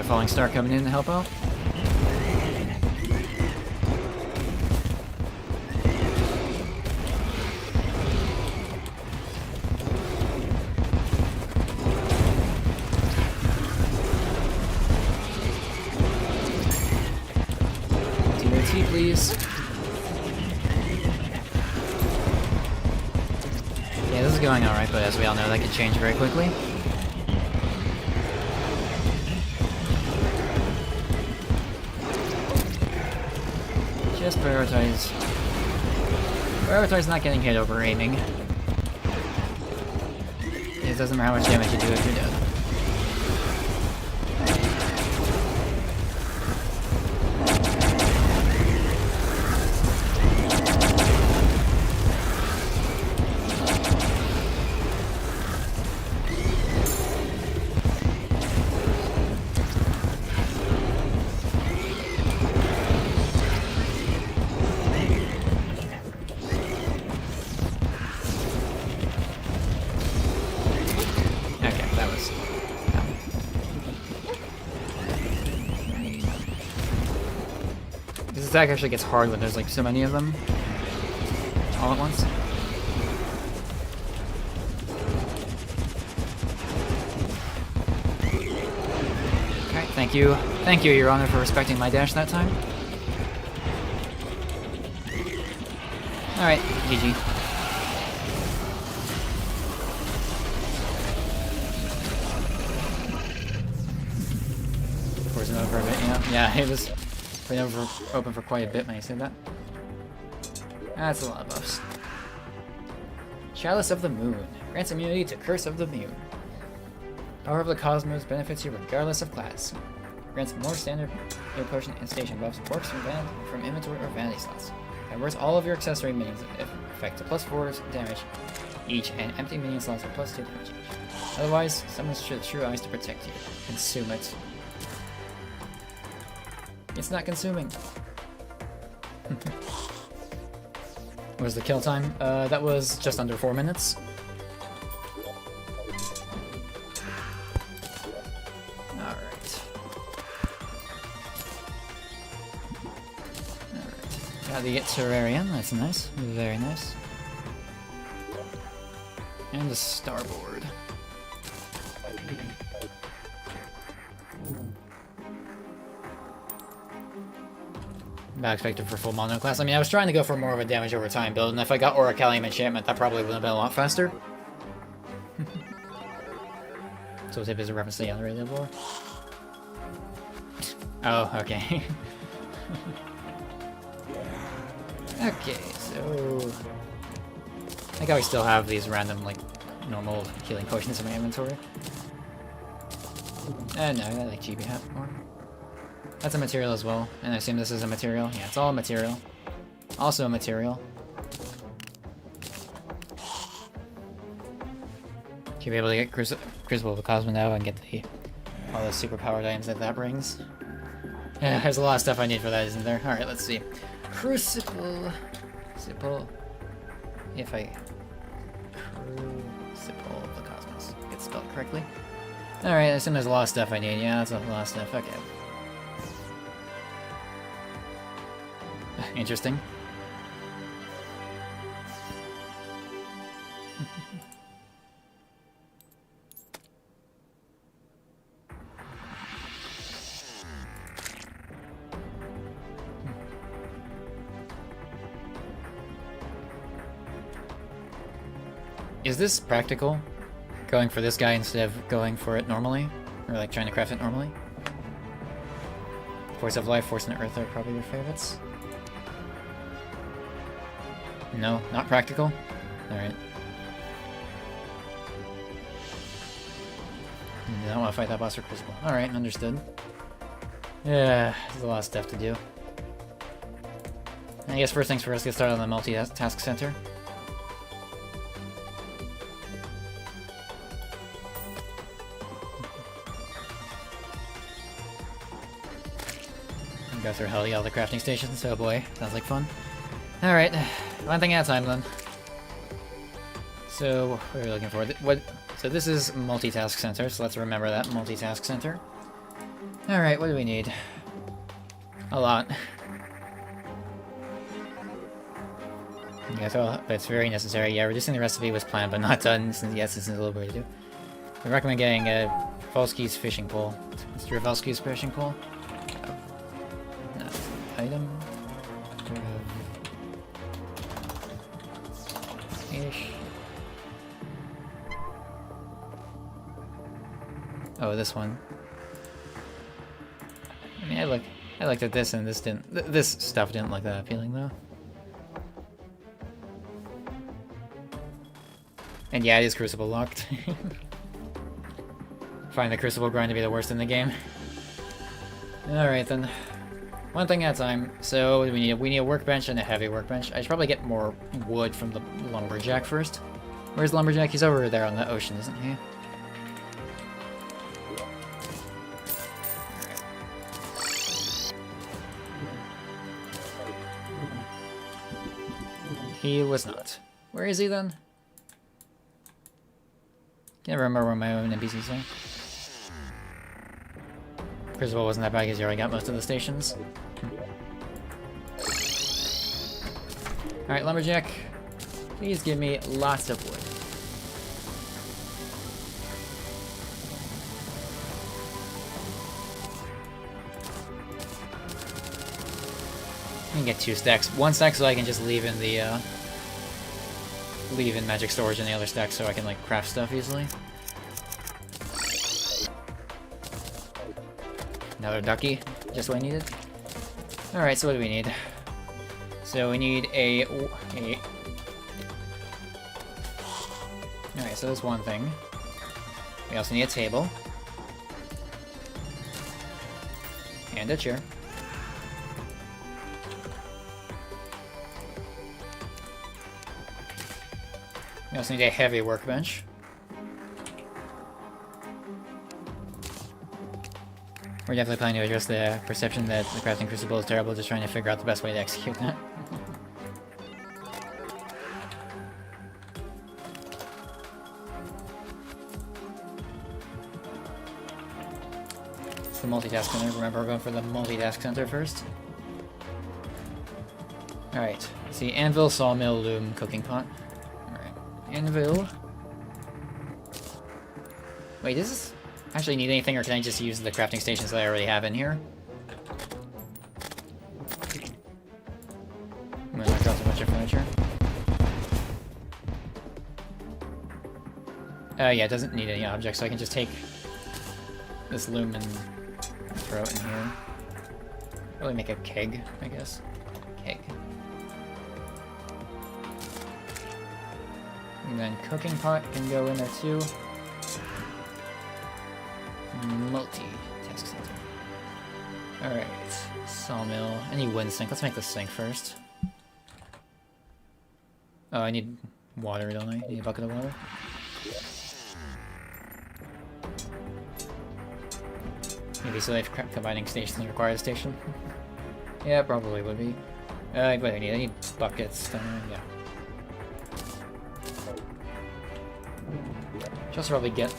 Falling Star coming in to help out. DOT, please. Yeah, this is going alright, but as we all know, that could change very quickly. Just prioritize. Prioritize not getting hit over aiming. It doesn't matter how much damage you do if you're dead. This attack actually gets hard when there's like so many of them all at once. Okay, thank you. Thank you, Your Honor, for respecting my dash that time. Alright, GG. Forcing over a bit, yeah. Yeah, it was... Been open for quite a bit when I said that. That's a lot of buffs. Chalice of the Moon. Grants immunity to Curse of the Moon. Power of the Cosmos benefits you regardless of class. Grants more standard heal potion and station buffs, works from inventory or vanity slots. Converts all of your accessory minions effect to +4 damage each, and empty minion slots are +2 damage each. Otherwise, summons True Eyes to protect you. Consume it. It's not consuming. What was the kill time? That was just under 4 minutes. Got the Terrarian, that's nice. Very nice. And the Starboard. Not expected for full mono class. I mean, I was trying to go for more of a damage over time build, and if I got Orichallium enchantment, that probably would have been a lot faster. So tip is a reference to the other radio lore. Oh, okay. Okay, so I think I still have these random, like, normal healing potions in my inventory. No, I like GB Hat more. That's a material as well, and I assume this is a material. Yeah, it's all a material. Also a material. Should be able to get Crucible of the Cosmos now and get all the super powered items that brings. Yeah, there's a lot of stuff I need for that, isn't there? Alright, let's see. Crucible. If I... Crucible of the Cosmos. Get spelled correctly. Alright, I assume there's a lot of stuff I need. Yeah, that's a lot of stuff. Okay. Interesting. Is this practical? Going for this guy instead of going for it normally? Or like trying to craft it normally? Force of Life, Force and Earth are probably your favorites. No, not practical? Alright. I don't want to fight that boss for Crucible. Alright, understood. Yeah, there's a lot of stuff to do. I guess first things first, get started on the multi-task center. Go through all the crafting stations. Oh boy, sounds like fun. Alright, one thing at a time then. So, what are we looking for? So this is multitask center, so let's remember that, multitask center. Alright, what do we need? A lot. Yeah, so it's very necessary. Yeah, reducing the recipe was planned but not done, since yes, this is a little bit to do. I recommend getting a Volsky's fishing pole. Mr. Volsky's fishing pole. Item. Ish. Oh, this one. I mean, I looked at this and this didn't. This stuff didn't look that appealing though. And yeah, it is Crucible locked. Find the Crucible grind to be the worst in the game. Alright then. One thing at a time. So what do we need? We need a workbench and a heavy workbench. I should probably get more wood from the lumberjack first. Where's lumberjack? He's over there on the ocean, isn't he? He was not. Where is he then? Can't remember where my own NPCs are. Crucible wasn't that bad because you already got most of the stations. Alright, lumberjack. Please give me lots of wood. I can get 2 stacks. 1 stack so I can just leave in the magic storage, and the other stack so I can like craft stuff easily. Another ducky, just what I needed. Alright, so what do we need? So we need a... Alright, so that's one thing. We also need a table. And a chair. We also need a heavy workbench. We're definitely planning to address the perception that the crafting crucible is terrible, just trying to figure out the best way to execute that. It's the multitask center. Remember, we're going for the multitask center first. Alright, see, anvil, sawmill, loom, cooking pot. Alright, anvil. Wait, does this actually need anything, or can I just use the crafting stations that I already have in here? I'm gonna knock out a bunch of furniture. Yeah, it doesn't need any objects, so I can just take this loom and throw it in here. Really make a keg, I guess. Keg. And then cooking pot can go in there too. Multi-task center. Alright, sawmill. I need wind sink. Let's make the sink first. Oh, I need water, don't I? Need a bucket of water? Maybe so if combining stations require a station? Yeah, probably would be. What do I need? I need buckets, don't I? Yeah. Should also probably get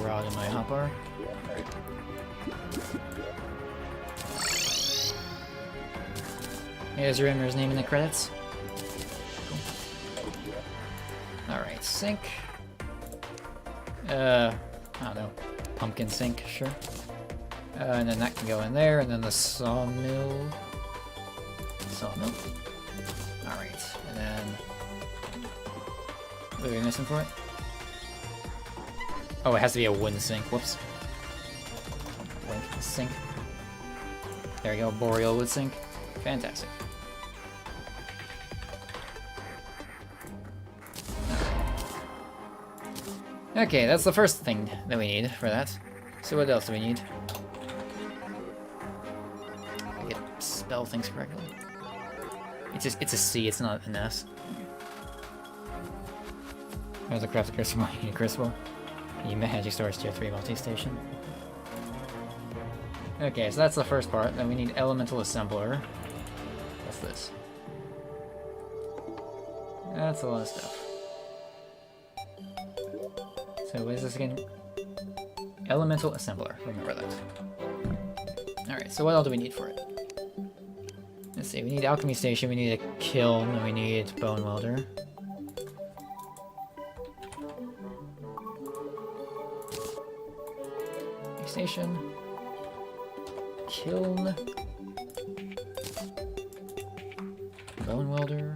rod in my hotbar. Here's Rimmer's name in the credits. Cool. Alright, sink. I don't know. Pumpkin sink, sure. And then that can go in there, and then the sawmill. Sawmill. Alright, and then... What are we missing for it? Oh, it has to be a wooden sink. Whoops. Wink, sink. There we go, boreal wood sink. Fantastic. Okay, that's the first thing that we need for that. So what else do we need? I can spell things correctly. It's a C, it's not an S. There's a crafted crucible. You need a crucible. You need magic storage tier 3 multi-station. Okay, so that's the first part. Then we need elemental assembler. What's this? That's a lot of stuff. So what is this again? Elemental assembler. Remember that. Alright, so what else do we need for it? Let's see, we need alchemy station, we need a kiln, and we need bone welder. Station. Kiln. Bone welder.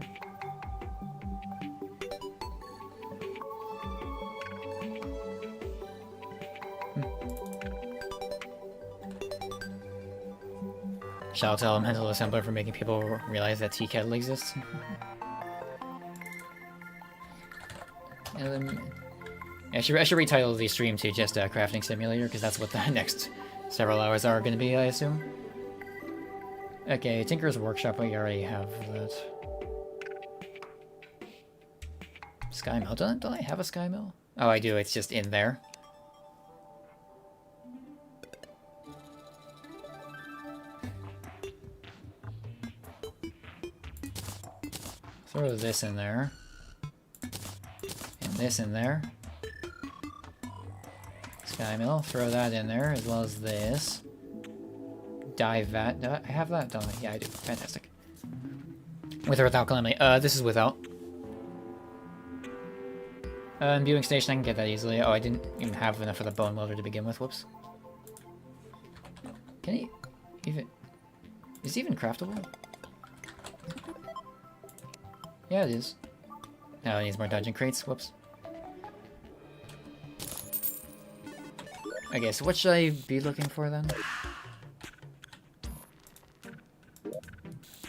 Shout out to Elemental Assembler for making people realize that tea kettle exists. I should retitle the stream to just Crafting Simulator, because that's what the next several hours are going to be, I assume. Okay, Tinker's Workshop, we already have that. Sky Mill, don't I have a Sky Mill? Oh, I do, it's just in there. Throw this in there. And this in there. Sky Mill, throw that in there, as well as this. Dye vat. Do I have that? Don't I? Yeah, I do. Fantastic. With or without Calamity? This is without. Imbuing station, I can get that easily. Oh, I didn't even have enough for the bone welder to begin with. Whoops. Can he even... Is he even craftable? Yeah, it is. Oh, it needs more dungeon crates. Whoops. Okay, so what should I be looking for then?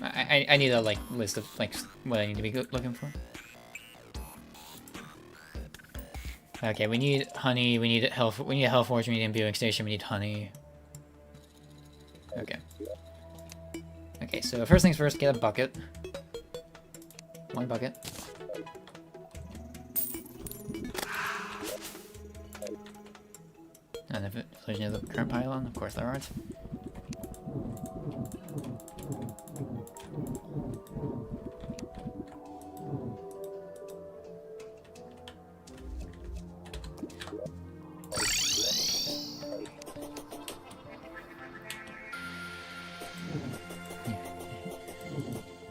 I I need a like list of like what I need to be looking for. Okay, we need honey. We need health. We need a health forge. We need a viewing station. We need honey. Okay. Okay, so first things first, get a bucket. One bucket. And if there's near the current pylon, of course there aren't.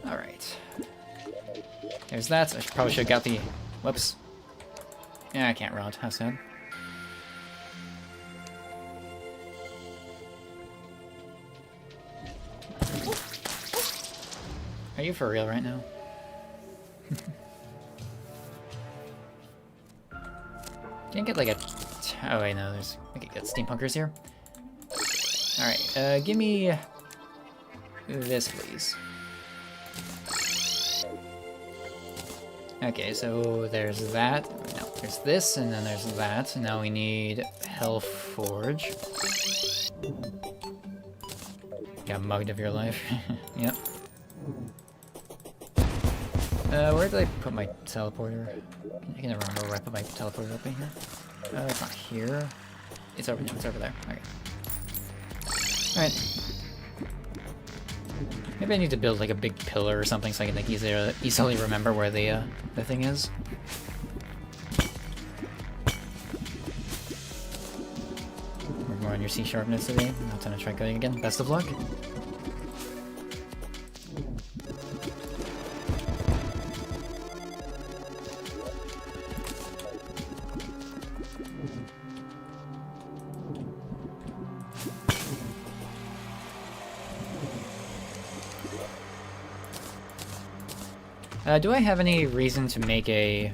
Alright. There's that. I probably should have got the... Whoops. Yeah, I can't rod. How sad. Are you for real right now? Can't get like a... Oh wait, no, there's... I could get steampunkers here. Alright, give me... this, please. Okay, so there's that. No, there's this, and then there's that. Now we need Health Forge. Got mugged of your life. Yep. Where did I put my teleporter? I can never remember where I put my teleporter up in here. It's not here. It's over there. Okay. Alright. Maybe I need to build like a big pillar or something so I can like easily remember where the thing is. We're more on your C sharpness today. Not time to try coding again. Best of luck. Do I have any reason to make a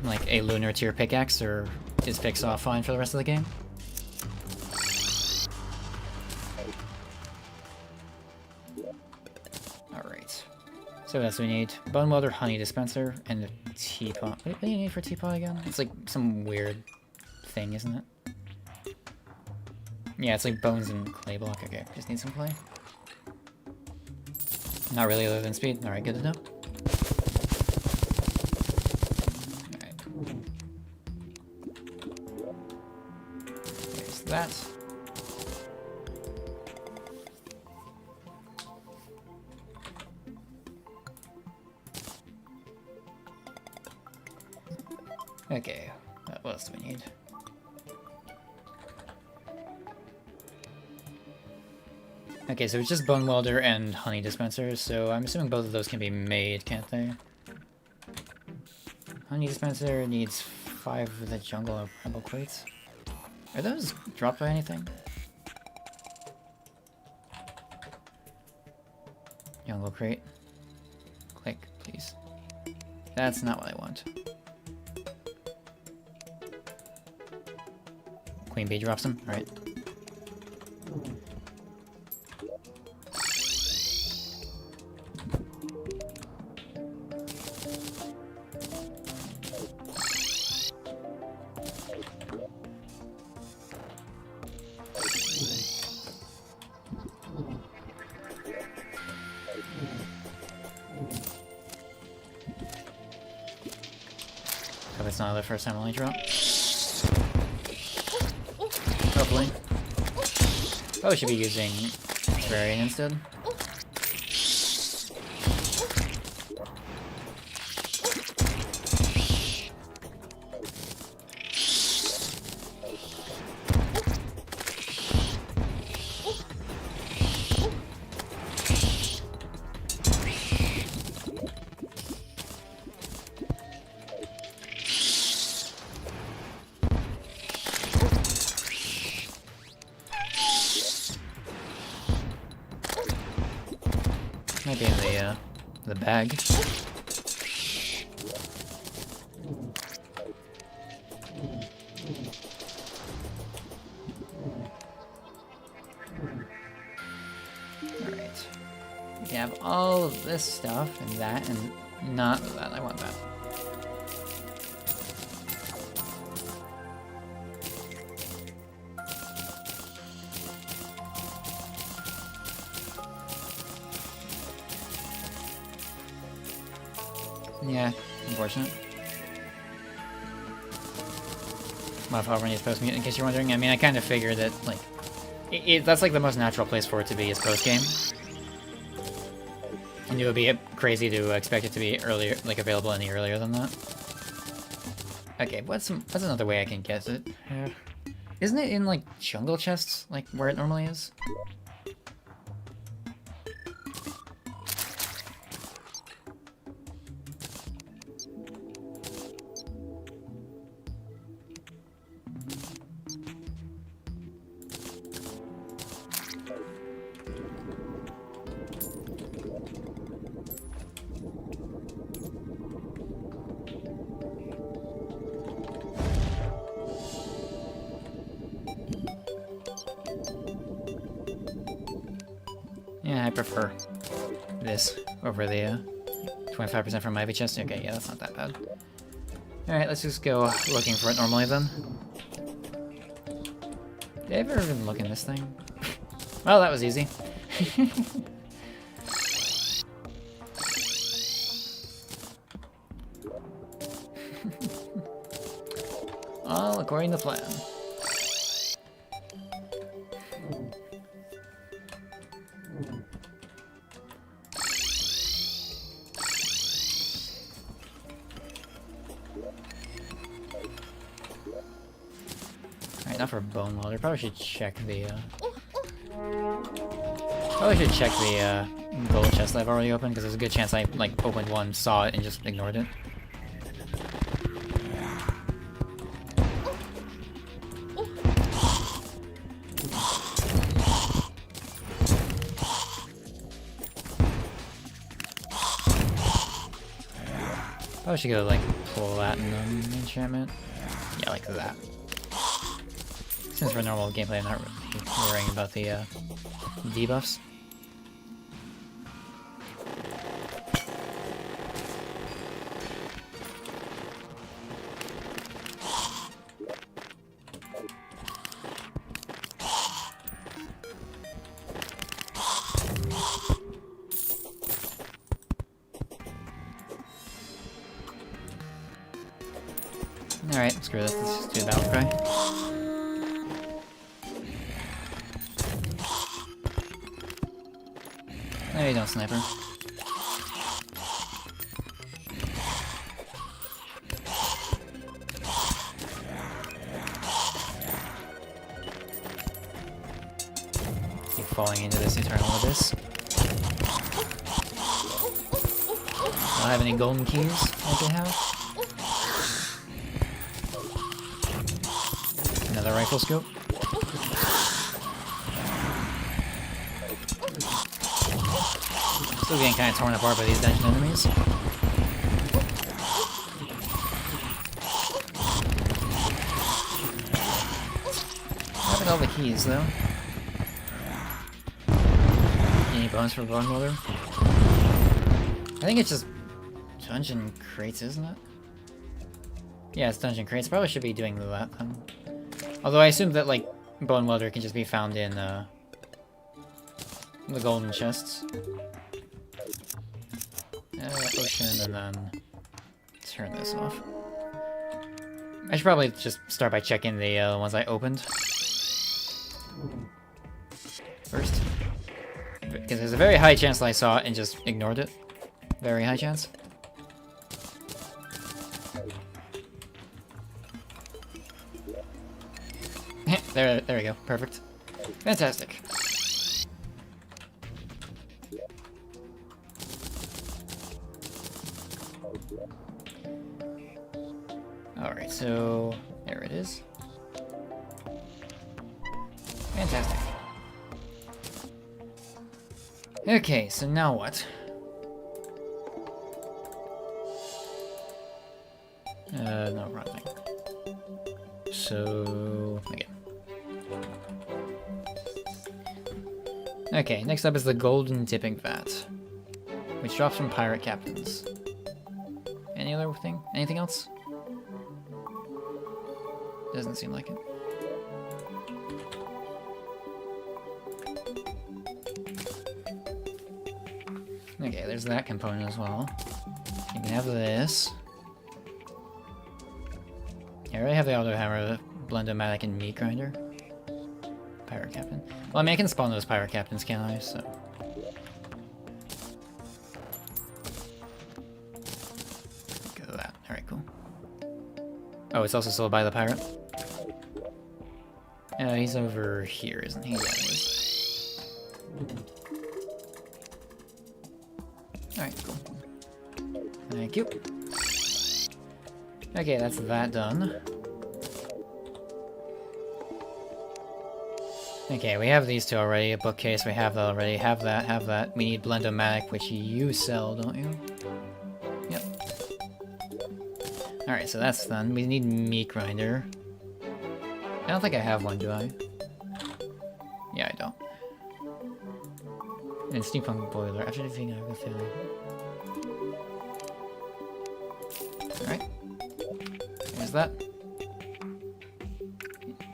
lunar tier pickaxe, or is fixed off fine for the rest of the game? Alright. So what else do we need? Bone welder, honey dispenser, and a teapot. What do you need for teapot again? It's like some weird thing, isn't it? Yeah, it's like bones and clay block. Okay, just need some clay. Not really other than speed. Alright, good to know. That. Okay, what else do we need? Okay, so it's just bone welder and honey dispensers, so I'm assuming both of those can be made, can't they? Honey dispenser needs 5 of the jungle of rebel crates. Are those dropped by anything? Jungle crate. Click, please. That's not what I want. Queen bee drops them? Alright. It's not the first time only drop. Hopefully. Probably should be using Antiquarian instead. Might be in the bag. Alright. We have all of this stuff and that and not that. I want that. Yeah, unfortunate. Modifier when you post Mutant, in case you're wondering. I mean, I kind of figured that, like, that's like the most natural place for it to be is post game. And it would be crazy to expect it to be earlier, like available any earlier than that. Okay, what's another way I can get it? Isn't it in like jungle chests, like where it normally is? Yeah, I prefer this over the 25% from Ivy chest. Okay, yeah, that's not that bad. Alright, let's just go looking for it normally then. Did I ever even look in this thing? Well, that was easy. All according to plan. Not for bone welder. Probably should check the gold chest I've already opened, because there's a good chance I like opened one, saw it, and just ignored it. Probably should go like pull that in the enchantment. Yeah, like that. Since for normal gameplay, I'm not really worrying about the debuffs. Alright, screw this. Let's just do the battle cry. No, you don't, sniper. Keep falling into this eternal abyss. Don't have any golden keys like they have. Another rifle scope. Still getting kind of torn apart by these dungeon enemies. Having all the keys though. Any bonus for bone welder? I think it's just dungeon crates, isn't it? Yeah, it's dungeon crates. Probably should be doing that then. Although I assume that like bone welder can just be found in the golden chests. Ocean, and then turn this off. I should probably just start by checking the ones I opened first, because there's a very high chance that I saw it and just ignored it. Very high chance. there we go. Perfect. Fantastic. Alright, so there it is. Fantastic. Okay, so now what? No, wrong thing. So, again. Okay, next up is the golden dipping vat. which drops from pirate captains. Any other thing? Anything else? Doesn't seem like it. Okay, there's that component as well. You can have this. I already have the auto hammer, Blendomatic, and meat grinder. Pirate captain. Well, I mean, I can spawn those pirate captains, can't I? So. Go to that. Alright, cool. Oh, it's also sold by the pirate? Yeah, he's over here, isn't he? Yeah, he is. Alright, cool. Thank you. Okay, that's that done. Okay, we have these two already. A bookcase, we have that already. Have that, have that. We need Blendomatic, which you sell, don't you? Yep. Alright, so that's done. We need meat grinder. I don't think I have one, do I? Yeah, I don't. And steampunk boiler. After defeating a failure. Alright. There's that.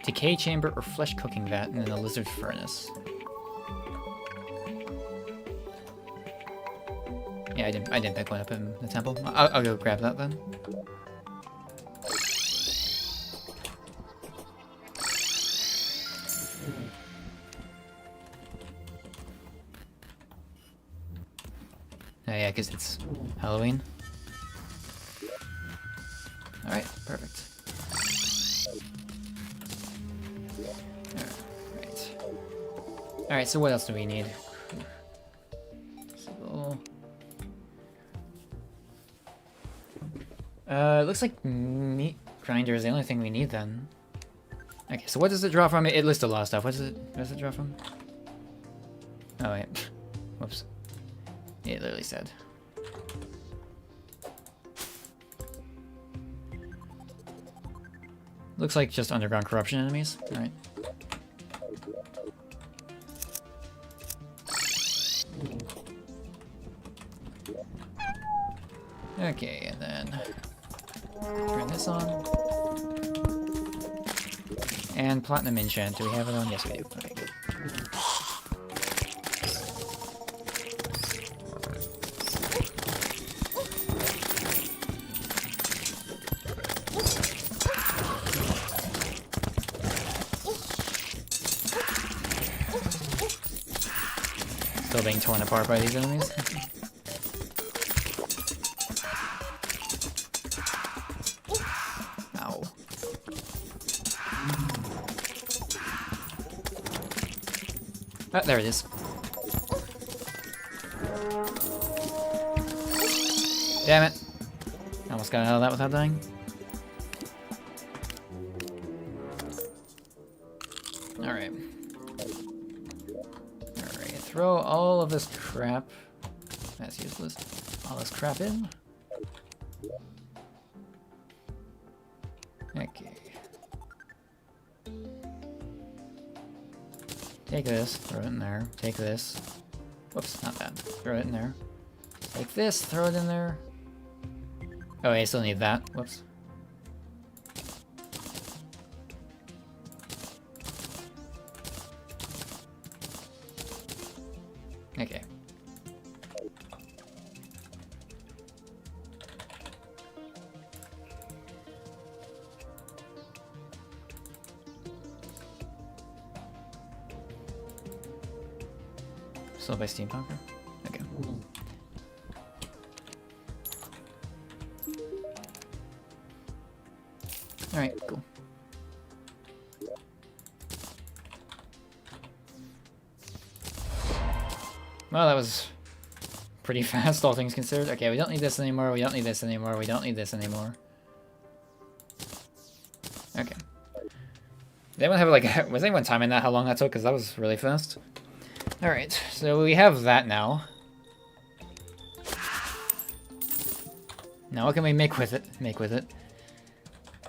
Decay chamber or flesh cooking vat, and then a lizard furnace. Yeah, I didn't pick one up in the temple. I'll go grab that then. Oh yeah, because it's Halloween. Alright, perfect. Alright, so what else do we need? So, it looks like meat grinder is the only thing we need then. Okay, so what does it draw from? It lists a lot of stuff. What does it draw from? Oh wait. Whoops. It literally said. Looks like just underground corruption enemies. Alright. Okay, and then turn this on. And platinum enchant. Do we have it on? Yes, we do. Okay, good. Still being torn apart by these enemies. Ow. Ah, there it is. Damn it. Almost got out of that without dying. Alright. Alright, throw all of this crap. That's useless. All this crap in. Okay. Take this, throw it in there. Take this. Whoops, not that. Throw it in there. Take this, throw it in there. Oh, I still need that. Whoops. Okay. Sold by Steampunker? Okay. Alright, cool. Well, that was pretty fast, all things considered. Okay, we don't need this anymore, we don't need this anymore, we don't need this anymore. Okay. Did anyone have like, was anyone timing that, how long that took? Because that was really fast. Alright, so we have that now. Now what can we make with it?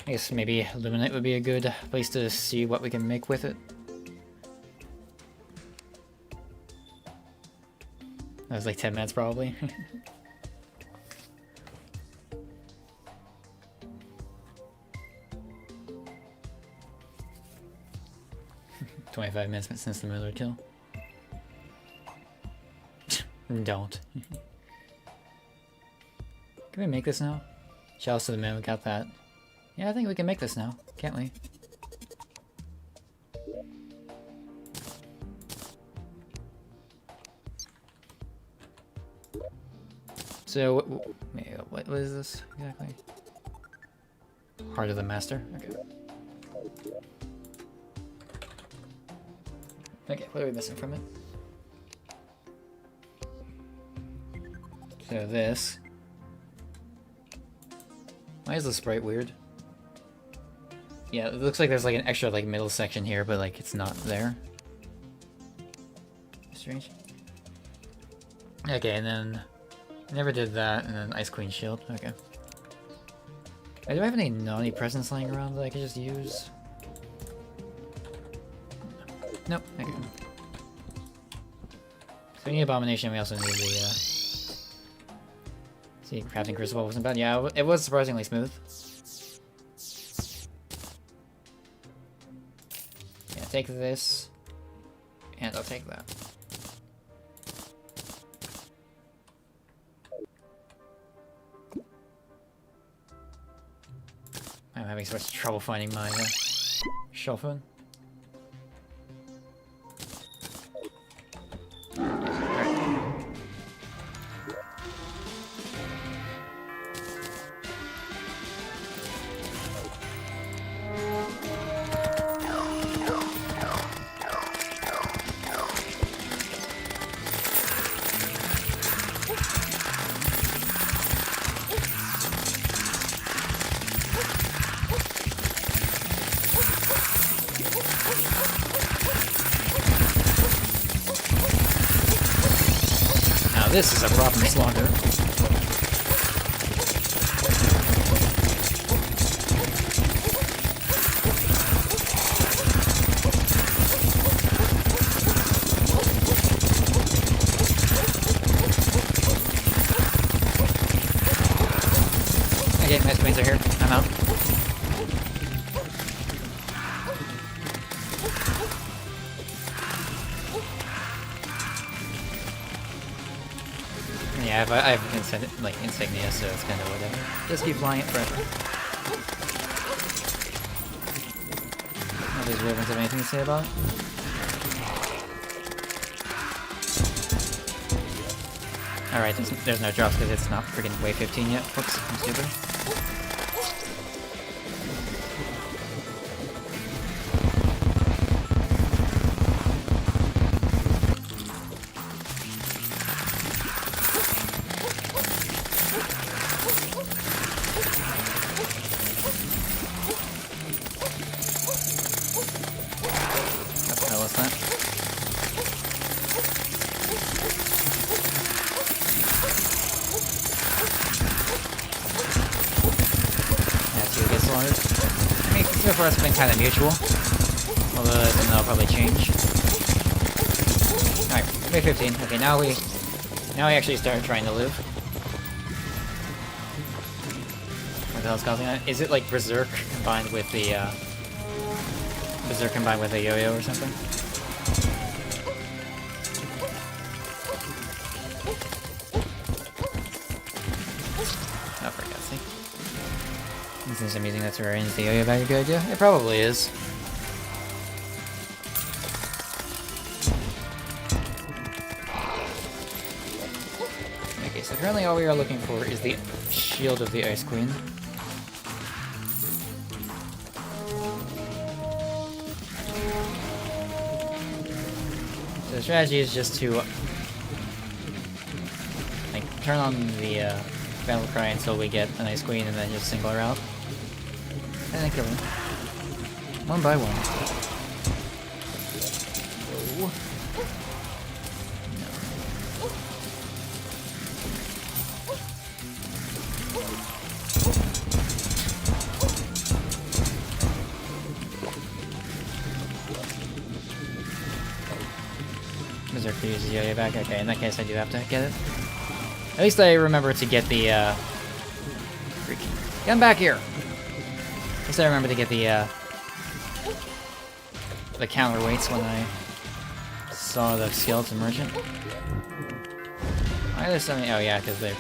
I guess maybe Luminite would be a good place to see what we can make with it. That was like 10 minutes probably. 25 minutes since the Miller kill. Don't. Can we make this now? Shouts to the man, we got that. Yeah, I think we can make this now, can't we? So, what is this exactly? Heart of the Master? Okay. Okay, what are we missing from it? So this. Why is the sprite weird? Yeah, it looks like there's like an extra like middle section here, but like it's not there. Strange. Okay, and then never did that, and then Ice Queen Shield. Okay. Do I have any naughty presents lying around that I could just use? Nope. Okay. So we need Abomination. We also need the. See, crafting Crucible wasn't bad. Yeah, it was surprisingly smooth. Yeah, take this, and I'll take that. I'm having so much trouble finding my shell phone. This is a proper slaughter. Okay, Ice Queens are here. I'm out. Yeah, I have like insignia, so it's kind of whatever. Just keep flying it forever. These ravens have anything to say about it? Alright, there's no drops because it's not freaking wave 15 yet. Whoops, I'm stupid. So far it's been kind of mutual, although then that'll probably change. Alright, wave 15. Okay, now we actually start trying to live. What the hell's causing that? Is it like Berserk combined with the yo-yo or something? Oh, for God's sake. Since I'm using that to arrange the yo-yo bag a good idea? It probably is. Okay, so currently all we are looking for is the shield of the Ice Queen. So the strategy is just to like turn on the battle cry until we get an Ice Queen and then just single her out. And then kill them. One by one. Oh. No. Berserk to use his yo-yo back. Okay, in that case I do have to get it. At least I remember to get the, freaking... Come back here! At least I remember to get the counterweights when I saw the skeleton merchant. Why are there so many? Oh yeah, because they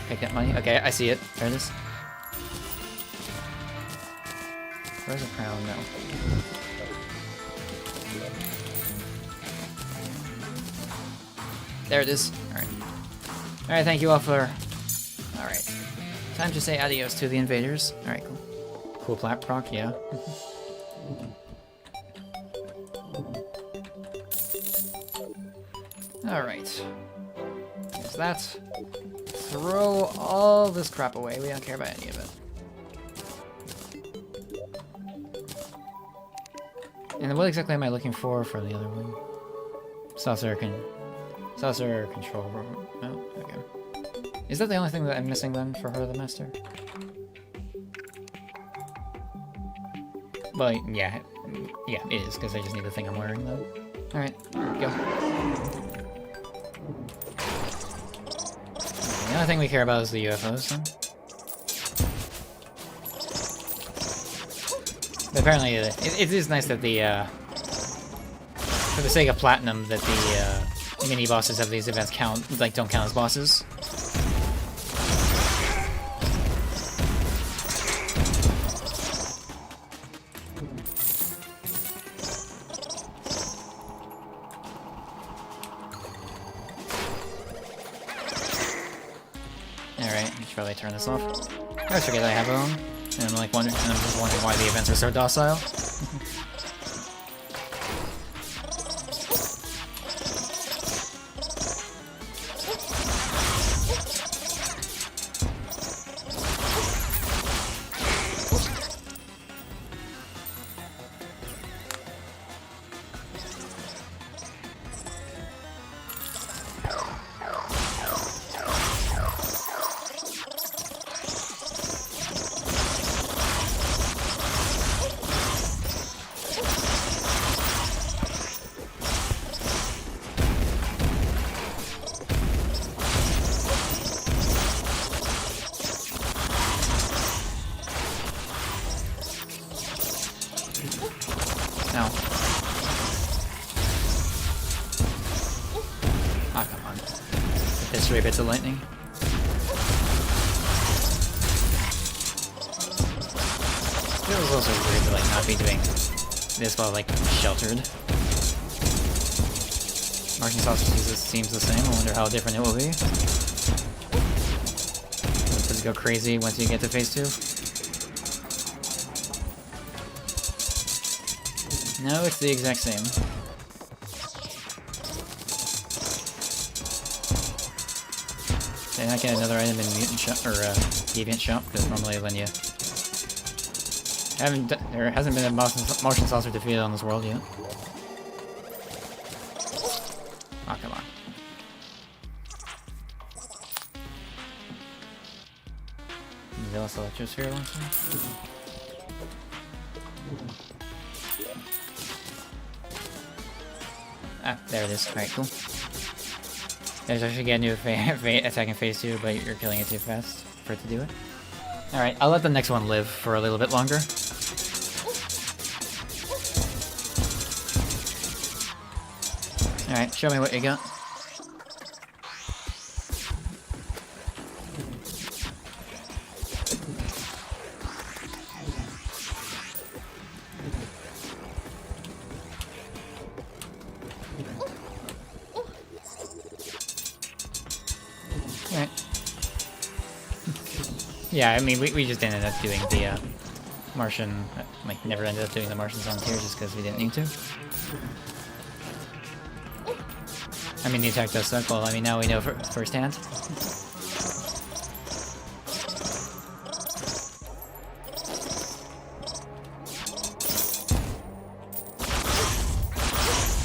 picked up money. Okay, I see it. There it is. Where's the crown? No. There it is. Alright. Alright, thank you all for... Alright. Time to say adios to the invaders. Alright, cool. Cool plat proc, yeah. Alright. There's that. Throw all this crap away. We don't care about any of it. And what exactly am I looking for the other one? Saucer control room. Oh, okay. Is that the only thing that I'm missing then for her, the master? Well, yeah. Yeah, it is, because I just need the thing I'm wearing though. Alright, go. The only thing we care about is the UFOs then. But apparently, it is nice that the, for the sake of platinum, that the, mini-bosses of these events don't count as bosses. Alright, I should probably turn this off. I always forget I have own. And I'm just wondering why the events are so docile. Bits of lightning. Feels also weird to like not be doing this while like sheltered. Martian sausage seems the same. I wonder how different it will be. Does it go crazy once you get to phase 2? No, it's the exact same. Did I not get another item in Mutant Shop, or Deviant Shop? Because normally when you... there hasn't been a motion saucer defeated on this world yet. Oh, come on. Zealous Electrosphere launcher? Ah, there it is. Alright, cool. There's actually get a new attack in phase 2, but you're killing it too fast for it to do it. Alright, I'll let the next one live for a little bit longer. Alright, show me what you got. Yeah, I mean, we just ended up doing the Martian, like, never ended up doing the Martian zones here just because we didn't need to. I mean, the attack does suck. Well, I mean, now we know firsthand.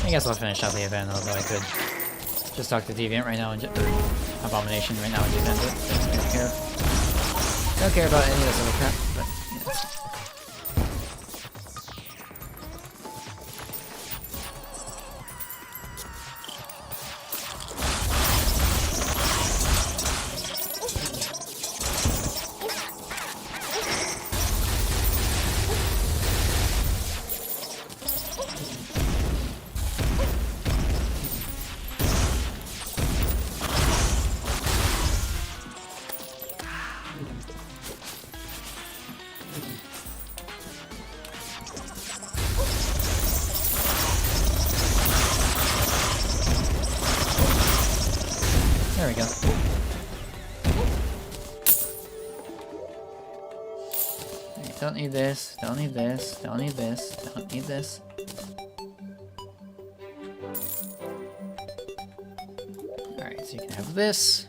I guess I'll finish out the event, although I could just talk to Deviant right now and Abomination right now and just end it. I don't care. Don't care about any of this other crap, but There we go. Right, don't need this, don't need this, don't need this, don't need this. Alright, so you can have this,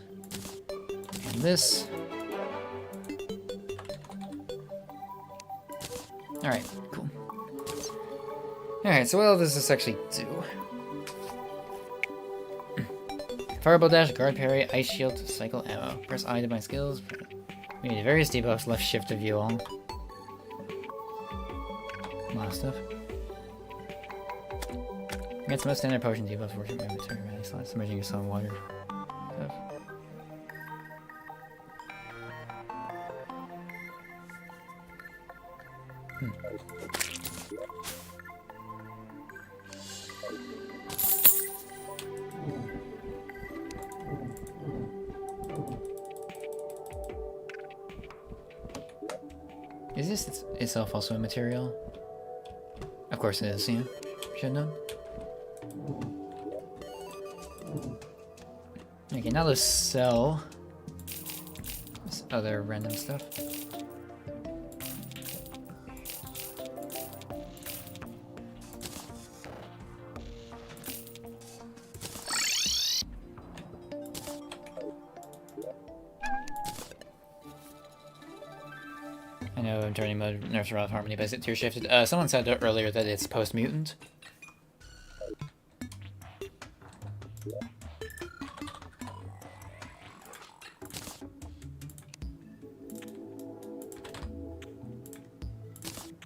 and this. Alright, cool. Alright, so what does this actually do? Fireball dash, guard parry, ice shield, cycle ammo. Press I to bind skills. We need various debuffs, left shift to view all. A lot of stuff. Get some standard potion debuffs, worship inventory, ready slots, submerging yourself in water. Stuff. Is this itself also a material? Of course it is, yeah. Should know. Okay, now let's sell this other random stuff. I know Journey mode nerfs around harmony, but is it tier shifted? Someone said earlier that it's post-mutant.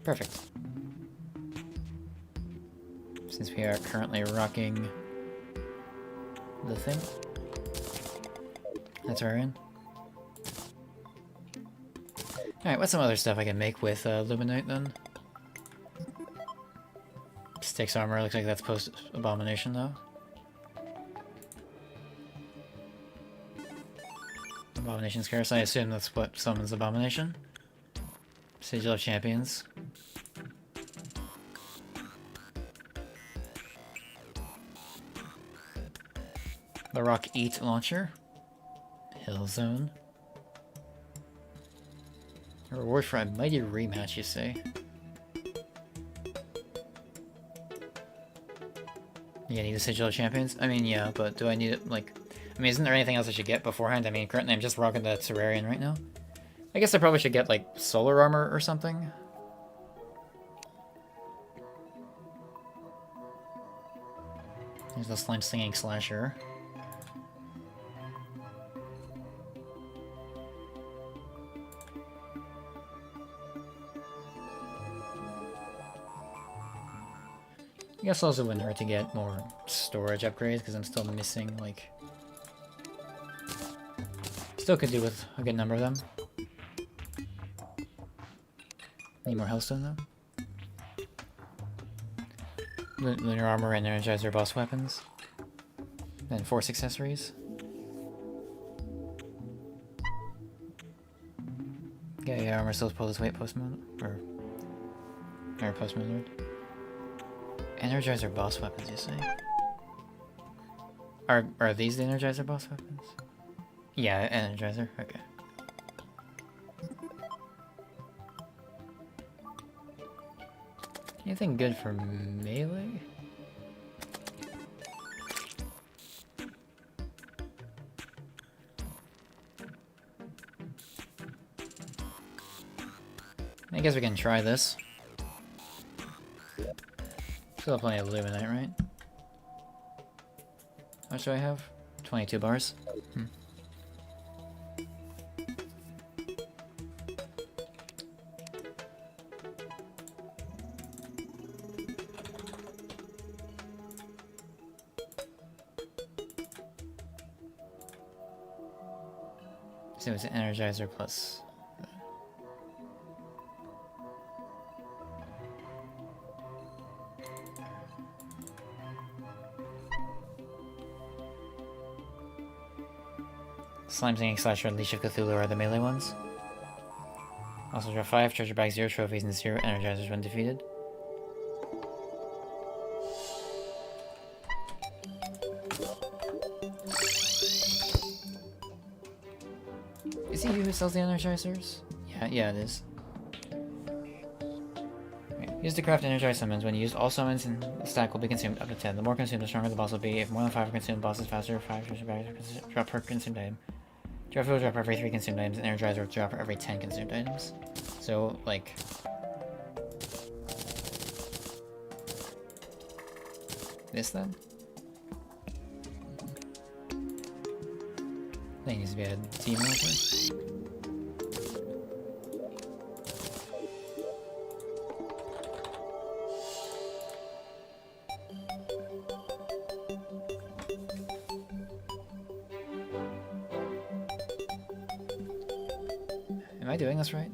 Perfect. Since we are currently rocking the thing. That's where we're in. Alright, what's some other stuff I can make with Luminite then? Sticks armor, looks like that's post-abomination though. Abomination's curse, I assume that's what summons Abomination. Sigil of Champions. The Rock Eat launcher. Hill Zone. A reward for a mighty rematch, you say? Yeah, need the Sigil of Champions? I mean, yeah, but do I need it, like... I mean, isn't there anything else I should get beforehand? I mean, currently I'm just rocking the Terrarian right now. I guess I probably should get, like, solar armor or something. There's the Slime Slinging Slasher. I guess also wouldn't hurt to get more storage upgrades, because I'm still missing, like... Still could do with a good number of them. Need more Hellstone, though. Lunar Armor and Energizer boss weapons. Then Force accessories. Yeah, armor still pull this weight post-mode, or post-mode. Energizer boss weapons, you say? Are these the Energizer boss weapons? Yeah, Energizer, okay. Anything good for melee? I guess we can try this. Still have plenty of Luminite, right? How much do I have? 22 bars. So it's an Energizer plus. Slime Singing Slasher and Leash of Cthulhu are the melee ones. Also draw 5, treasure bag 0 trophies and 0 energizers when defeated. Is it you who sells the energizers? Yeah, it is. Okay. Use to craft energized summons. When used, all summons in the stack will be consumed up to 10. The more consumed, the stronger the boss will be. If more than 5 are consumed, the boss is faster. 5 drop per consumed item. Drop will drop every 3 consumed items, and energizer will drop for every 10 consumed items. So, like... this then? I think it needs to be a team real quick. Am I doing this right?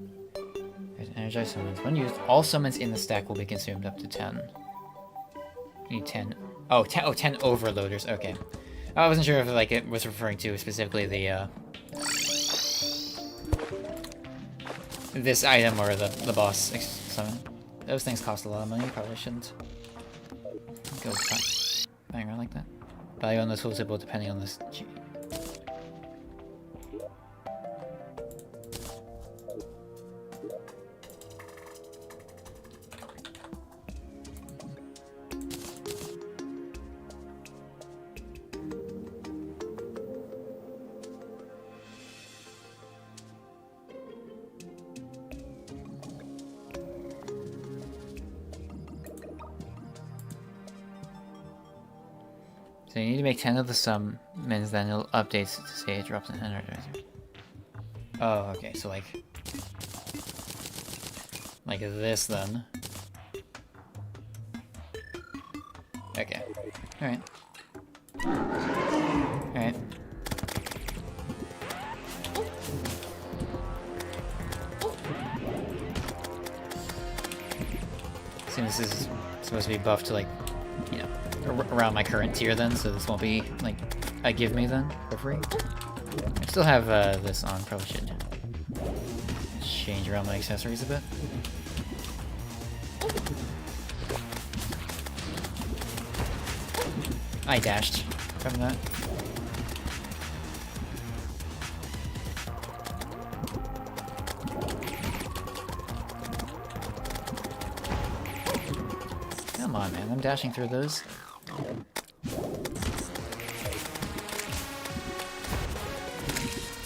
Energized summons. When used, all summons in the stack will be consumed up to 10. I need 10. Oh, 10 overloaders. Okay. I wasn't sure if like it was referring to specifically the this item or the boss summon. Those things cost a lot of money. Probably shouldn't go bang around like that. Value on the tool table depending on this. So you need to make 10 of the summons, then it'll update to say it drops an energizer. Oh, okay, so like this then. Okay. Alright. Alright. Assume this is supposed to be buffed to like, you know, around my current tier then, so this won't be like a give me then for free. I still have this on, probably should change around my accessories a bit. I dashed from that. Come on, man, I'm dashing through those.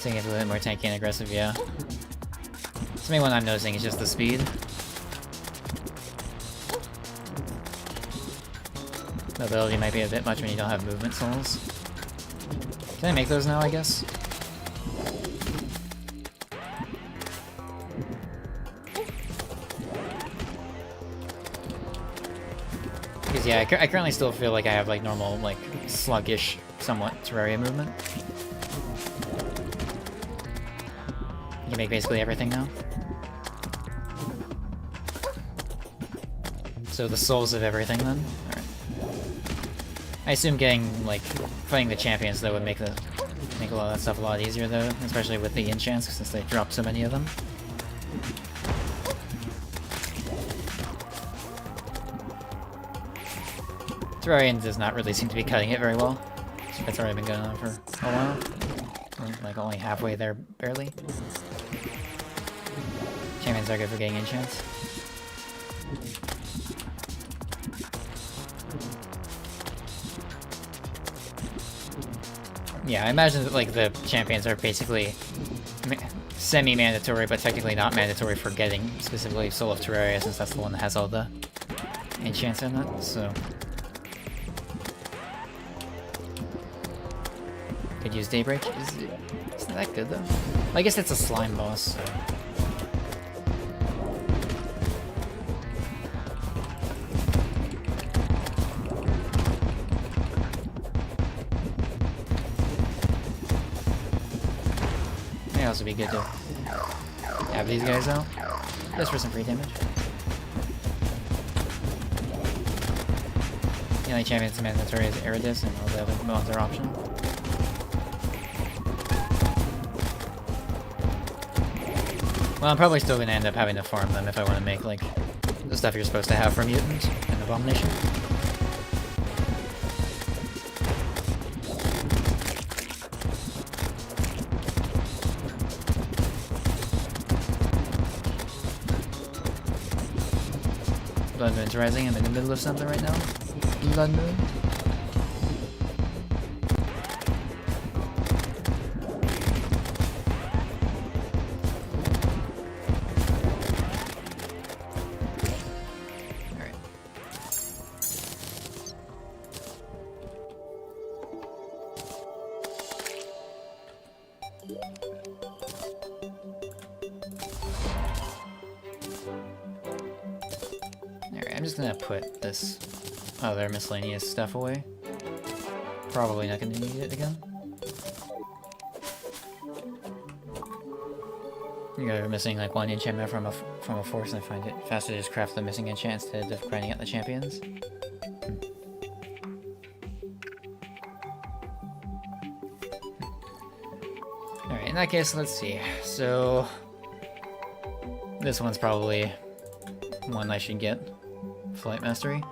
Taking it a little bit more tanky and aggressive, yeah. The main one I'm noticing is just the speed. Mobility might be a bit much when you don't have movement souls. Can I make those now, I guess? Because yeah, I currently still feel like I have like normal, like sluggish, somewhat Terraria movement. You can make basically everything now. So the souls of everything then? Alright. I assume getting, like, fighting the champions though would make a lot of that stuff a lot easier though, especially with the enchants since they drop so many of them. Terrarian does not really seem to be cutting it very well. It's already been going on for a while. Like only halfway there, barely. Champions are good for getting enchants. Yeah, I imagine that like the champions are basically semi-mandatory, but technically not mandatory for getting specifically Soul of Terraria, since that's the one that has all the enchants in it. So could use Daybreak. Isn't that good though? I guess it's a slime boss. So. May also be good to have these guys out, just for some free damage. The only champion that's mandatory is Eridus, and all the other mods are optional. Well, I'm probably still gonna end up having to farm them if I want to make, like, the stuff you're supposed to have for Mutant and Abomination. Blood Moon's rising. I'm in the middle of something right now. Blood Moon. I'm just gonna put this other miscellaneous stuff away. Probably not gonna need it again. You're missing like one enchantment from a force, and I find it faster to just craft the missing enchant instead of grinding out the champions. Alright, in that case, let's see. So this one's probably one I should get. Flight Mastery.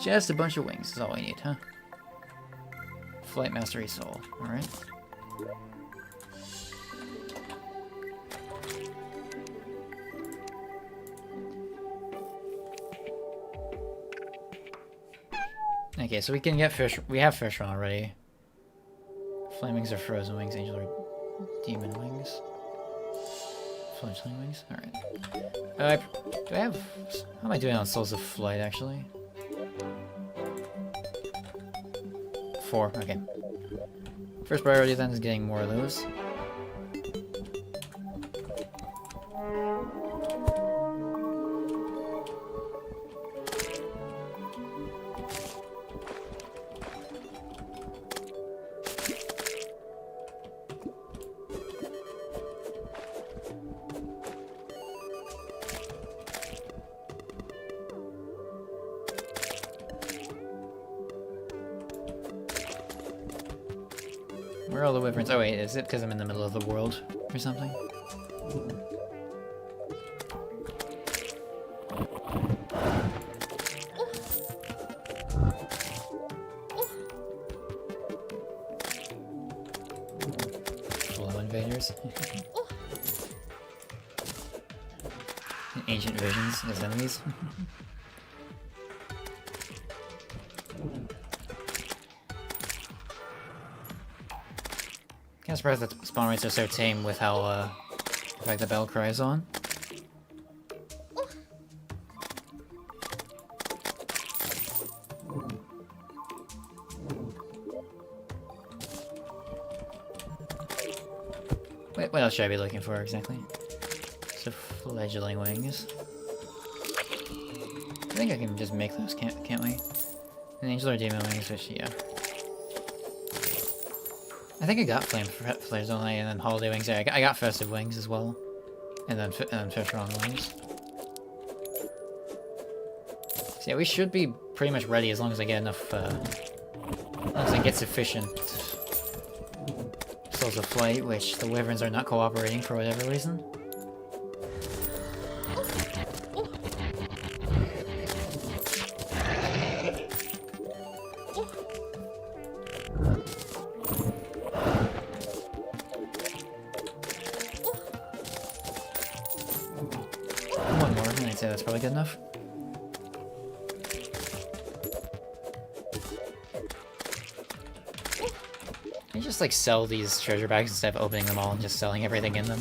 Just a bunch of wings is all we need, huh? Flight Mastery Soul, alright. Okay, so we can get fish. We have fish already. Flame wings are frozen wings, angel or demon wings. Fledgling wings? Alright. Do I have... How am I doing on Souls of Flight, actually? 4, okay. First priority then is getting more of those. Where are all the wyverns? Oh wait, is it because I'm in the middle of the world or something? Flow invaders. Ancient visions as enemies. I'm surprised that the spawn rates are so tame with how, the fact the bell cry is on. Wait, what else should I be looking for exactly? So, fledgling wings. I think I can just make those, can't we? An angel or demon wings, which, yeah. I think I got flame flares only, and then holiday wings. Yeah, I got festive wings as well, and then Fisheron wings. So yeah, we should be pretty much ready as long as I get enough. As long as I get sufficient Souls of Flight, which the wyverns are not cooperating for whatever reason. That's probably good enough. Can you just like sell these treasure bags instead of opening them all and just selling everything in them?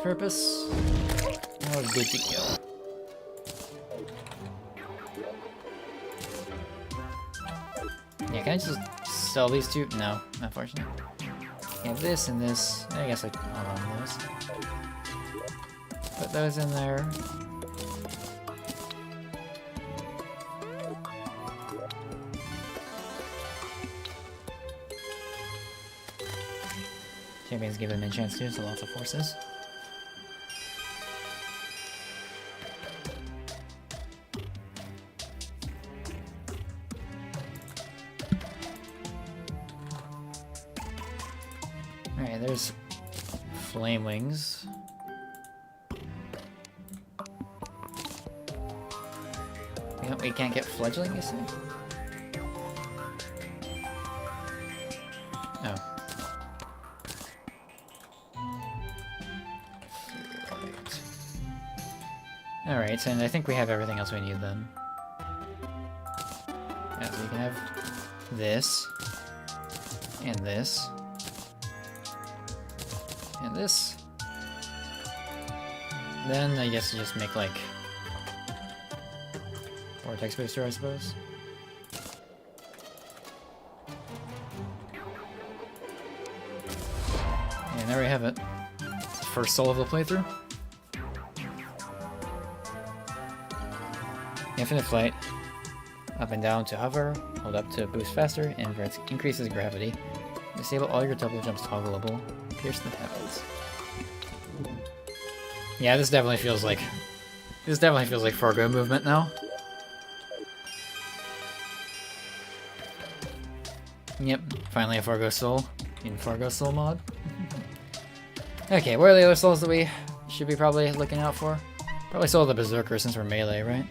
Purpose. Now we're good to go. Yeah, can I just sell these two? No, unfortunately. Yeah, this and this. I guess I can hold on those. Put those in there. Champions give them a chance too, so lots of forces. Alright, there's Flame Wings. We can't get Fledgling, you say? Oh. Alright, and I think we have everything else we need then. Yeah, so we can have this, and this, and this. Then I guess you just make like Vortex Booster, I suppose. And there we have it. First soul of the playthrough. Infinite Flight. Up and down to hover, hold up to boost faster, invert increases gravity. Disable all your double jumps toggleable. Pierce the heavens. Yeah, this definitely feels like Fargo movement now. Yep, finally a Fargo Soul in Fargo Soul mod. Okay, where are the other souls that we should be probably looking out for? Probably Soul of the Berserker since we're melee, right?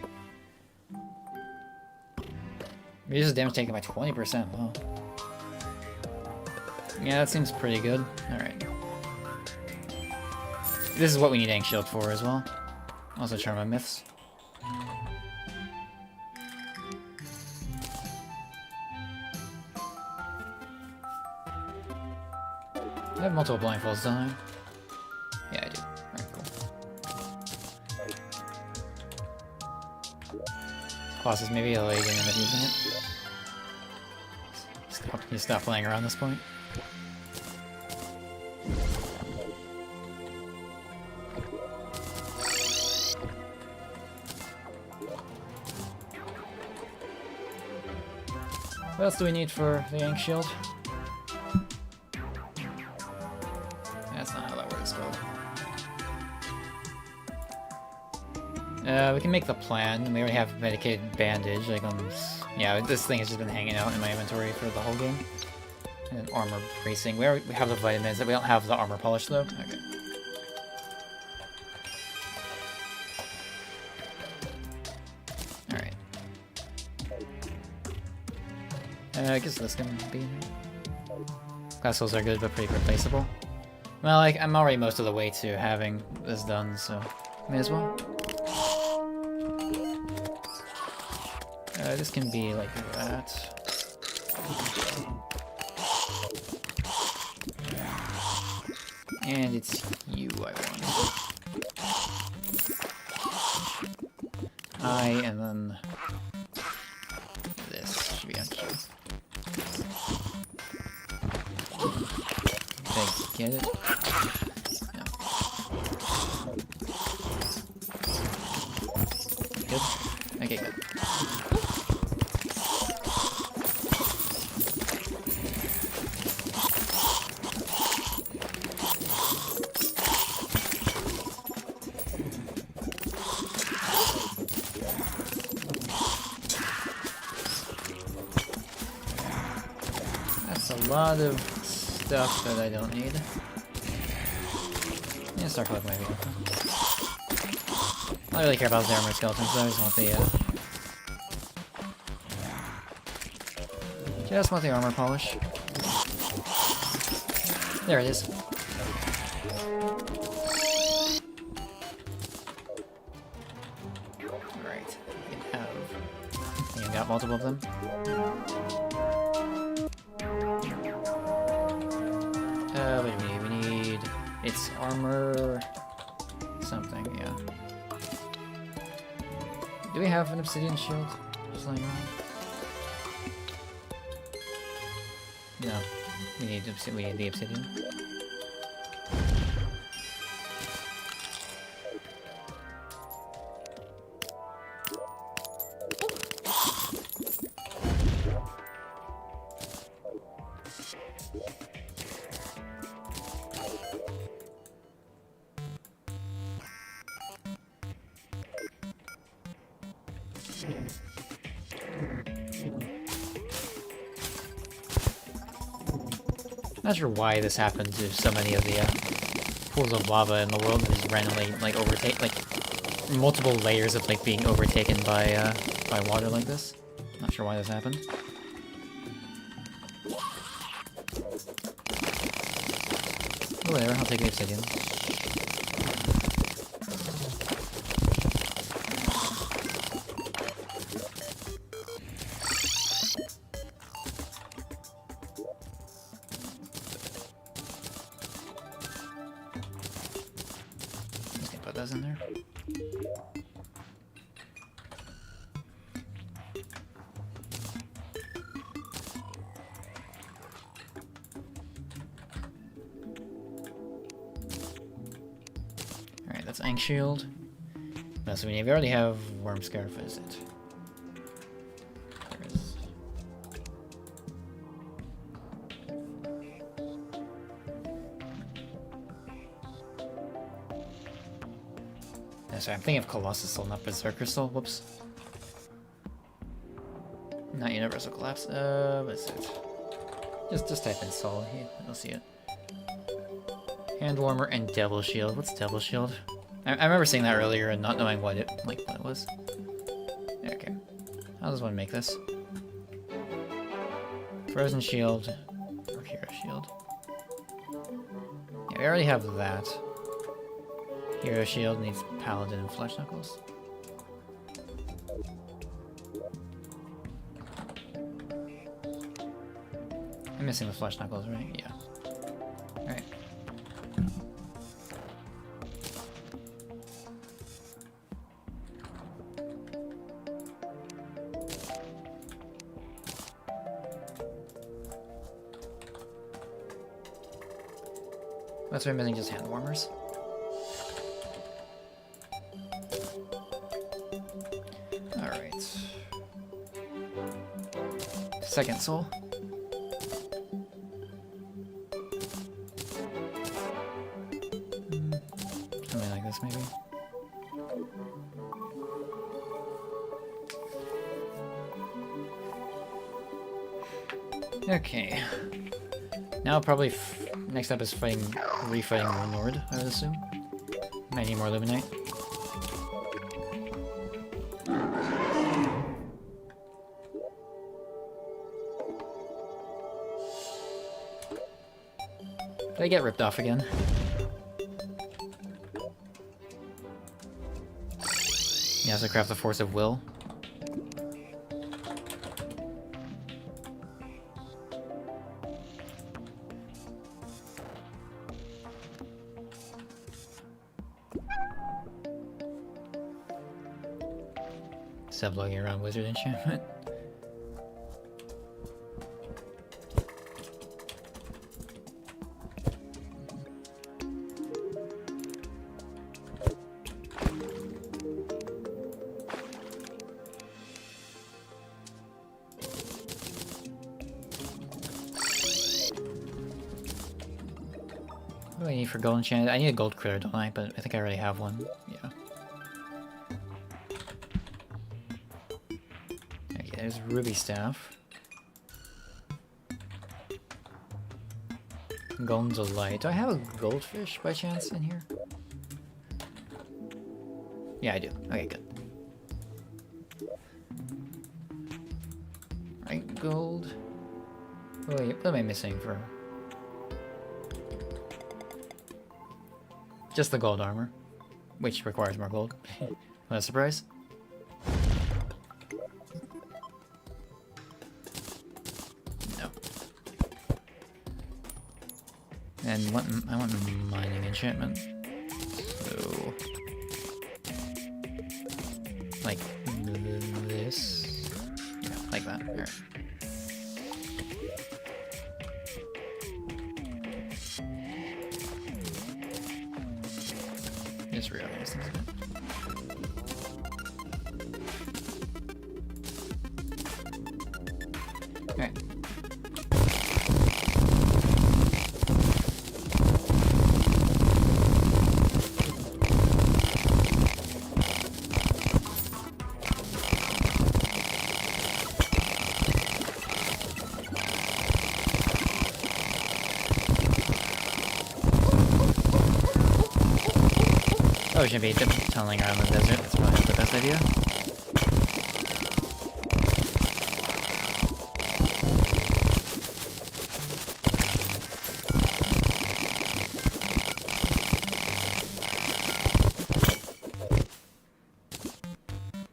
Reduces damage taken by 20%, wow. Yeah, that seems pretty good. Alright. This is what we need Ink Shield for as well. Also Charm of Myths. I have multiple blindfolds, don't I? Yeah, I do. Alright, cool. Colossus, maybe I'll end up using it. You stop playing around this point. What else do we need for the Ink Shield? That's not how that word is spelled. We can make the plan. We already have medicated bandage. Like yeah, this thing has just been hanging out in my inventory for the whole game. And armor bracing. We have the vitamins. We don't have the armor polish though. Okay. Alright. I guess this can be in here. Class souls are good, but pretty replaceable. Well, like, I'm already most of the way to having this done, so may as well. This can be like that. And it's you I want. And then this should be on Q. Did I get it? No. Good? Okay, good. A lot of stuff that I don't need. Yeah, start collecting my vehicle. I don't really care about the armor skeletons, though. I just want the armor polish. There it is. Alright, we can have... I think I've got multiple of them. What do we need? We need... It's armor... something, yeah. Do we have an obsidian shield? Just lying around? No. We need the obsidian. Not sure why this happened to so many of the pools of lava in the world that just randomly like overtake, like multiple layers of like being overtaken by water like this. Not sure why this happened. Whatever, I'll take the obsidian. Just gonna put those in there. That's Ink Shield. That's when we already have Worm Scarf, is it? There is. Yeah, sorry, I'm thinking of Colossus Soul, not Berserker Soul. Whoops. Not Universal Collapse. What is it? Just type in Soul here. You'll see it. Hand Warmer and Devil Shield. What's Devil Shield? I remember saying that earlier and not knowing what it was. Okay. How does one make this? Frozen Shield or Hero Shield. Yeah, we already have that. Hero Shield needs Paladin and Flesh Knuckles. I'm missing the Flesh Knuckles, right? Yeah. Alright. That's why I'm missing just hand warmers. Alright. Second soul. Something like this, maybe. Okay. Now probably next up is refighting Moon Lord, I would assume. Might need more Luminite. Did I get ripped off again? Yeah, so craft the Force of Will. Sublogging around Wizard enchantment. What do I need for gold enchanted? I need a gold critter, don't I? But I think I already have one. Yeah. Okay, there's Ruby Staff. Golden Light. Do I have a goldfish by chance in here? Yeah, I do. Okay, good. Right, gold. Oh, wait, what am I missing for? Just the gold armor, which requires more gold. What a surprise. No. And I want mining enchantment. So, like this. Yeah, like that. Alright. Just reorganize things a bit. Alright. Probably shouldn't be tunneling around the desert. That's probably not the best idea.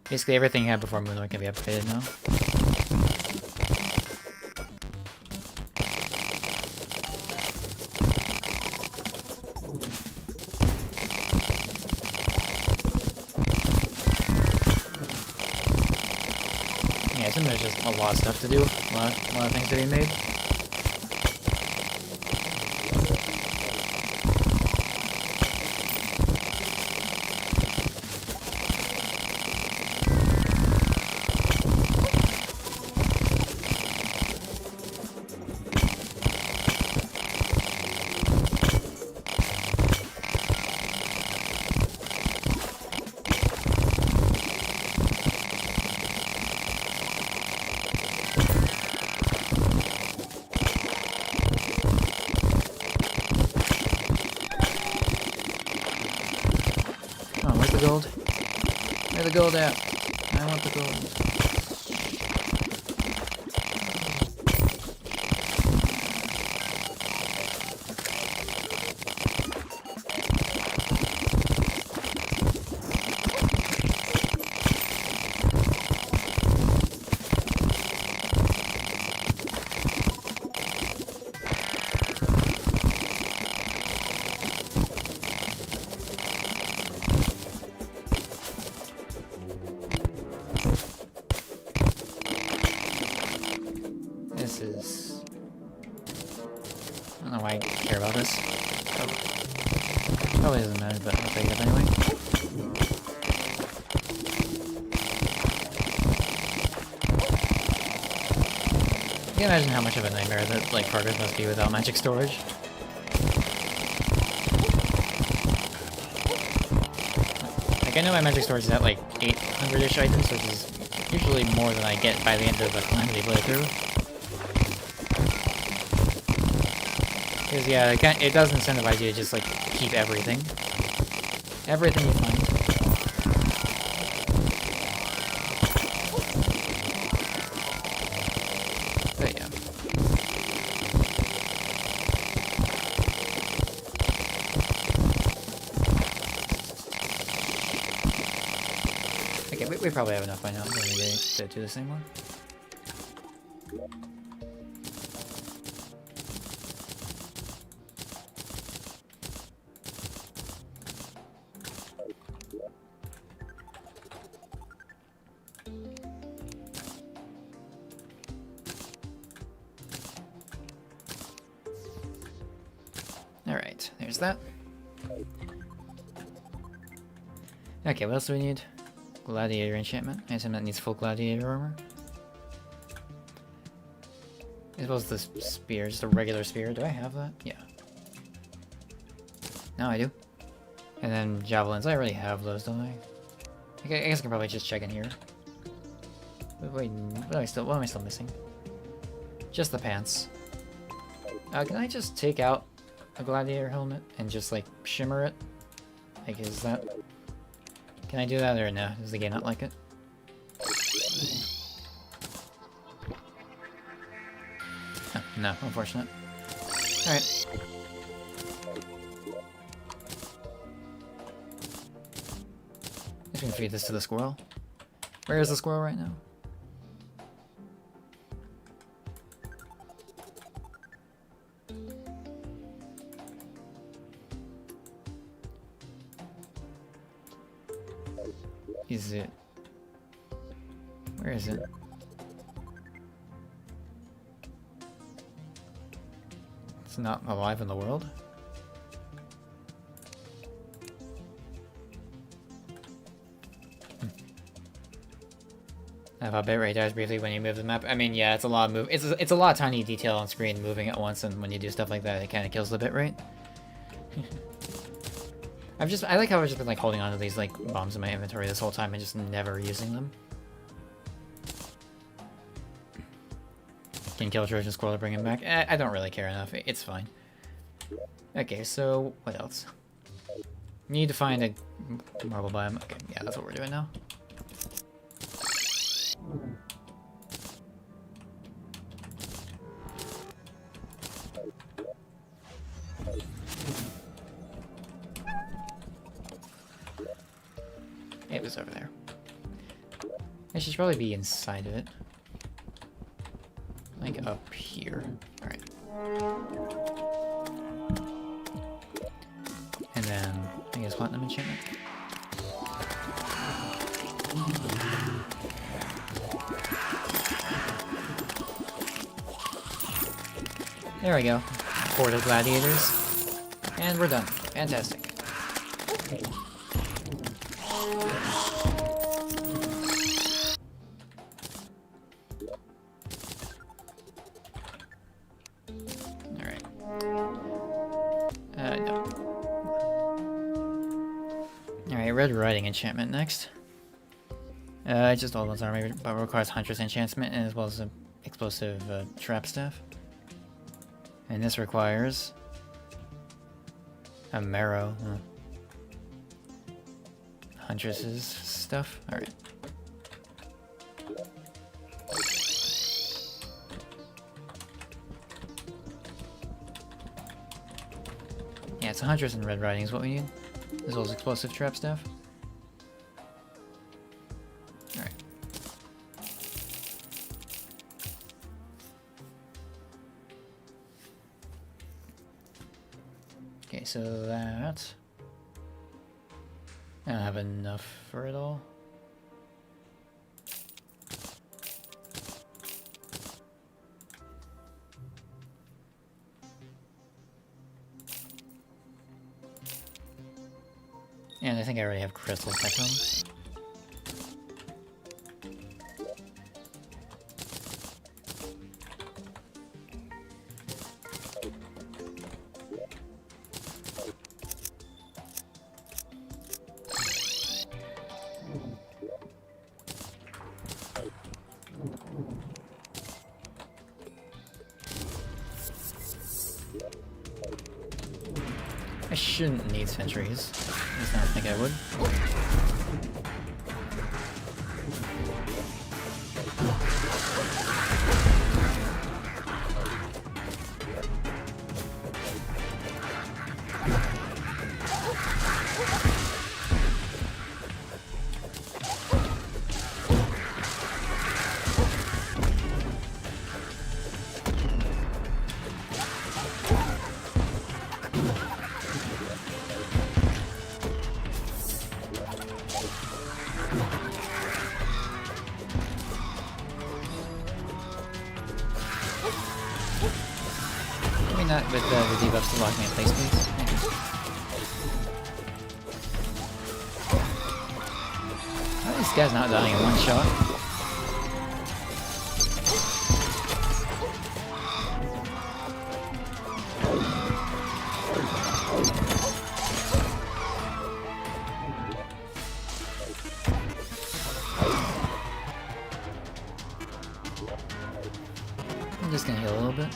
Basically everything you had before Moonlight can be upgraded now. Yeah, I assume there's just a lot of stuff to do, a lot of things to be made. Gold? Where the gold at? I want the gold. Probably doesn't matter, but I'll take it up anyway. You can imagine how much of a nightmare that like Fargo must be without magic storage. Like I know my magic storage is at like 800-ish items, which is usually more than I get by the end of the Calamity playthrough. Because yeah, it does incentivize you to just like keep everything. Everything you find. But yeah. Okay, we probably have enough by now. We need to do the same one. Alright, there's that. Okay, what else do we need? Gladiator enchantment. I assume that needs full gladiator armor. I suppose the spear, just a regular spear. Do I have that? Yeah. No, I do. And then javelins. I already have those, don't I? I guess I can probably just check in here. Wait, what am I still missing? Just the pants. Can I just take out a gladiator helmet and just like shimmer it? Like, is that... Can I do that or no? Does the game not like it? Oh, no, unfortunate. Alright. I'm just gonna feed this to the squirrel. Where is the squirrel right now? Is it? Where is it? It's not alive in the world? I thought bitrate dies briefly when you move the map. I mean, yeah, it's a lot of move. It's a lot of tiny detail on screen moving at once, and when you do stuff like that, it kind of kills the bitrate. I like how I've just been like holding on to these like bombs in my inventory this whole time and just never using them. Can kill Trojan Squirrel to bring him back? I don't really care enough. It's fine. Okay, so what else? Need to find a marble biome. Okay, yeah, that's what we're doing now. It was over there. It should probably be inside of it. Like up here. Alright. And then, I guess platinum enchantment. There we go. Horde of gladiators. And we're done. Fantastic. Red Riding enchantment next. It's just all one's army, but requires Huntress enchantment as well as an explosive trap staff. And this requires a marrow. Huntress's stuff. Alright. Yeah, it's a Huntress and Red Riding is what we need. As well as explosive trap staff. Alright. Okay, so that... I don't have enough for it all. And I think I already have crystals back home. I shouldn't need sentries. At least I don't think I would. Not with the debuffs to lock me in place, please. Thank you. How are these guys not dying in one shot? I'm just gonna heal a little bit.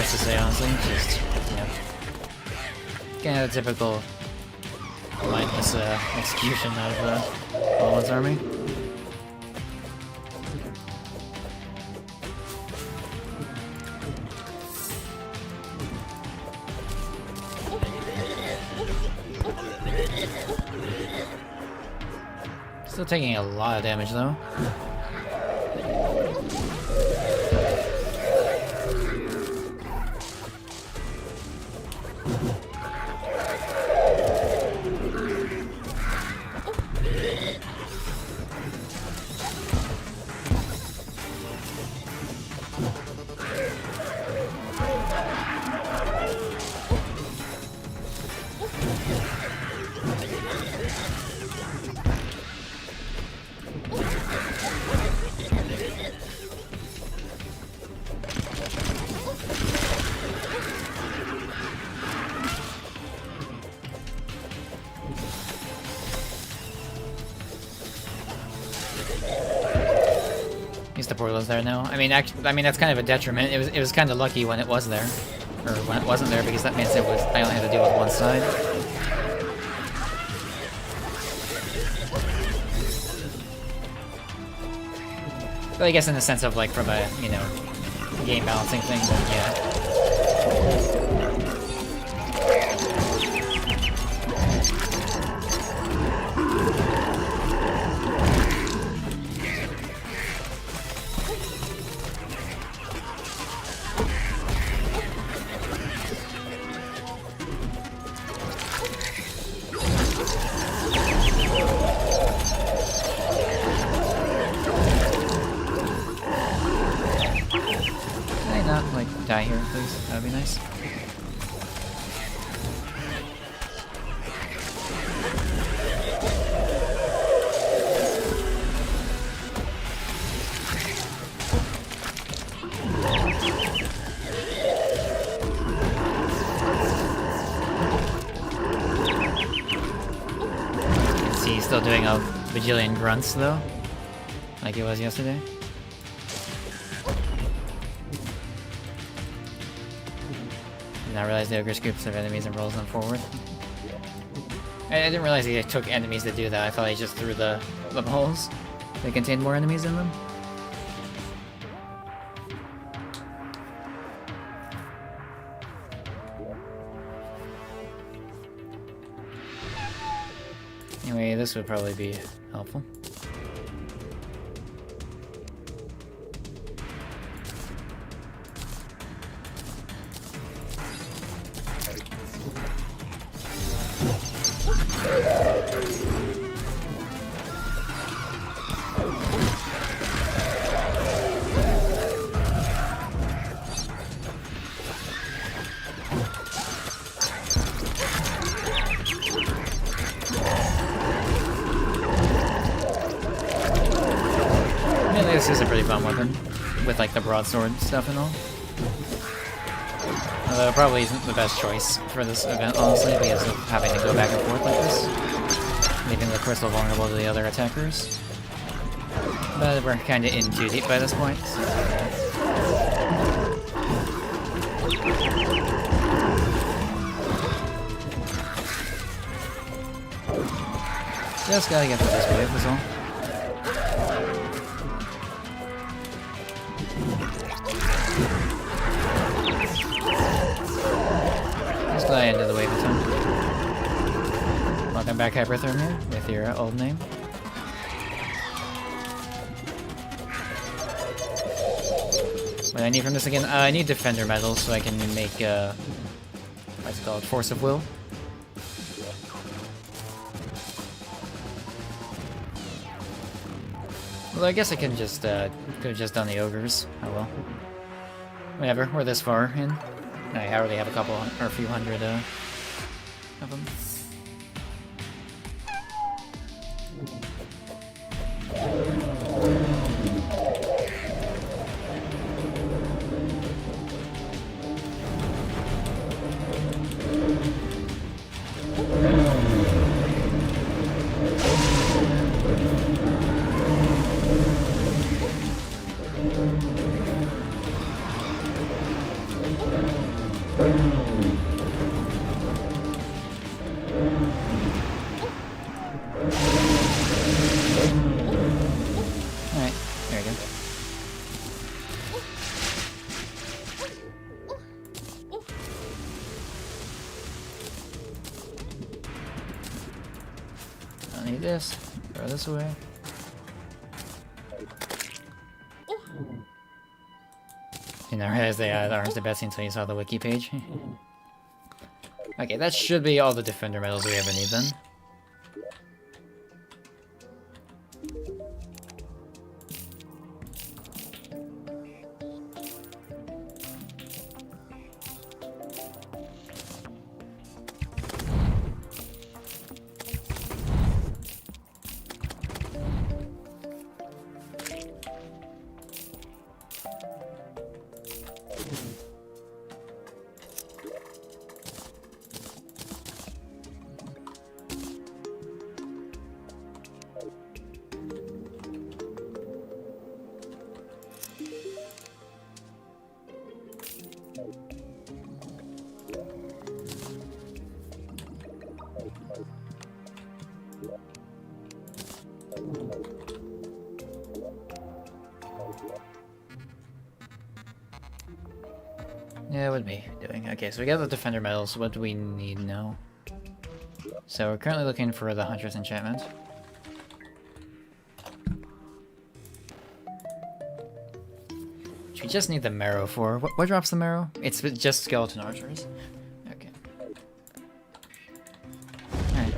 To say honestly, just kind of a typical mindless execution of Owen's army. Still taking a lot of damage though. portal's there now. I mean, that's kind of a detriment. It was kind of lucky when it was there, or when it wasn't there, because that means I only had to deal with one side. But I guess in the sense of like from a game balancing thing, then yeah. Die here, please. That would be nice. You can see he's still doing a bajillion grunts though, like he was yesterday. I realized the ogre scoops of enemies and rolls them forward. I didn't realize he took enemies to do that. I thought he just threw the balls. They contained more enemies in them. Anyway, this would probably be helpful. This is a pretty fun weapon, with like the broadsword stuff and all. Although it probably isn't the best choice for this event, honestly, because of having to go back and forth like this, leaving the crystal vulnerable to the other attackers. But we're kinda in too deep by this point, so... Just gotta get through this wave, is all. Just glad I ended the wave this time. Welcome back, Hyperthermia, with your old name. What do I need from this again? I need Defender medals so I can make, what's it called? Force of Will. Well, I guess I can just, could have just done the ogres. Oh well. Whatever, we're this far in. I already have a couple, or a few hundred, of them. This, throw this away. You never realized they aren't the best until you saw the wiki page. Okay, that should be all the defender medals we ever need then. Yeah, what me doing? Okay, so we got the Defender medals. What do we need now? So we're currently looking for the Huntress enchantment. Which we just need the marrow for. What drops the marrow? It's just skeleton archers. Okay. Alright.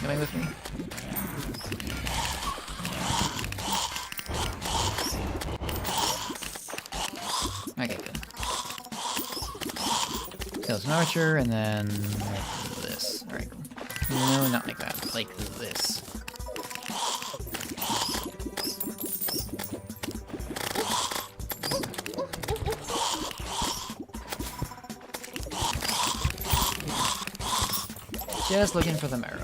Coming with me? Okay, good. Skeleton archer, and then like this. Alright, cool. No, not like that. Like this. Just looking for the marrow.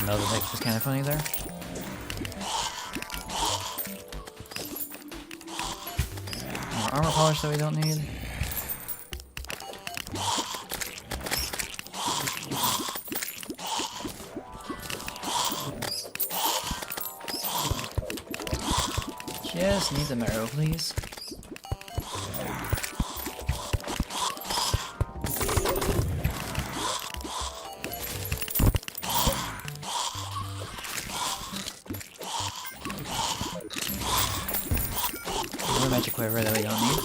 Another thing was kind of funny there. More armor polish that we don't need. Just need the marrow, please. More magic quiver that we don't need.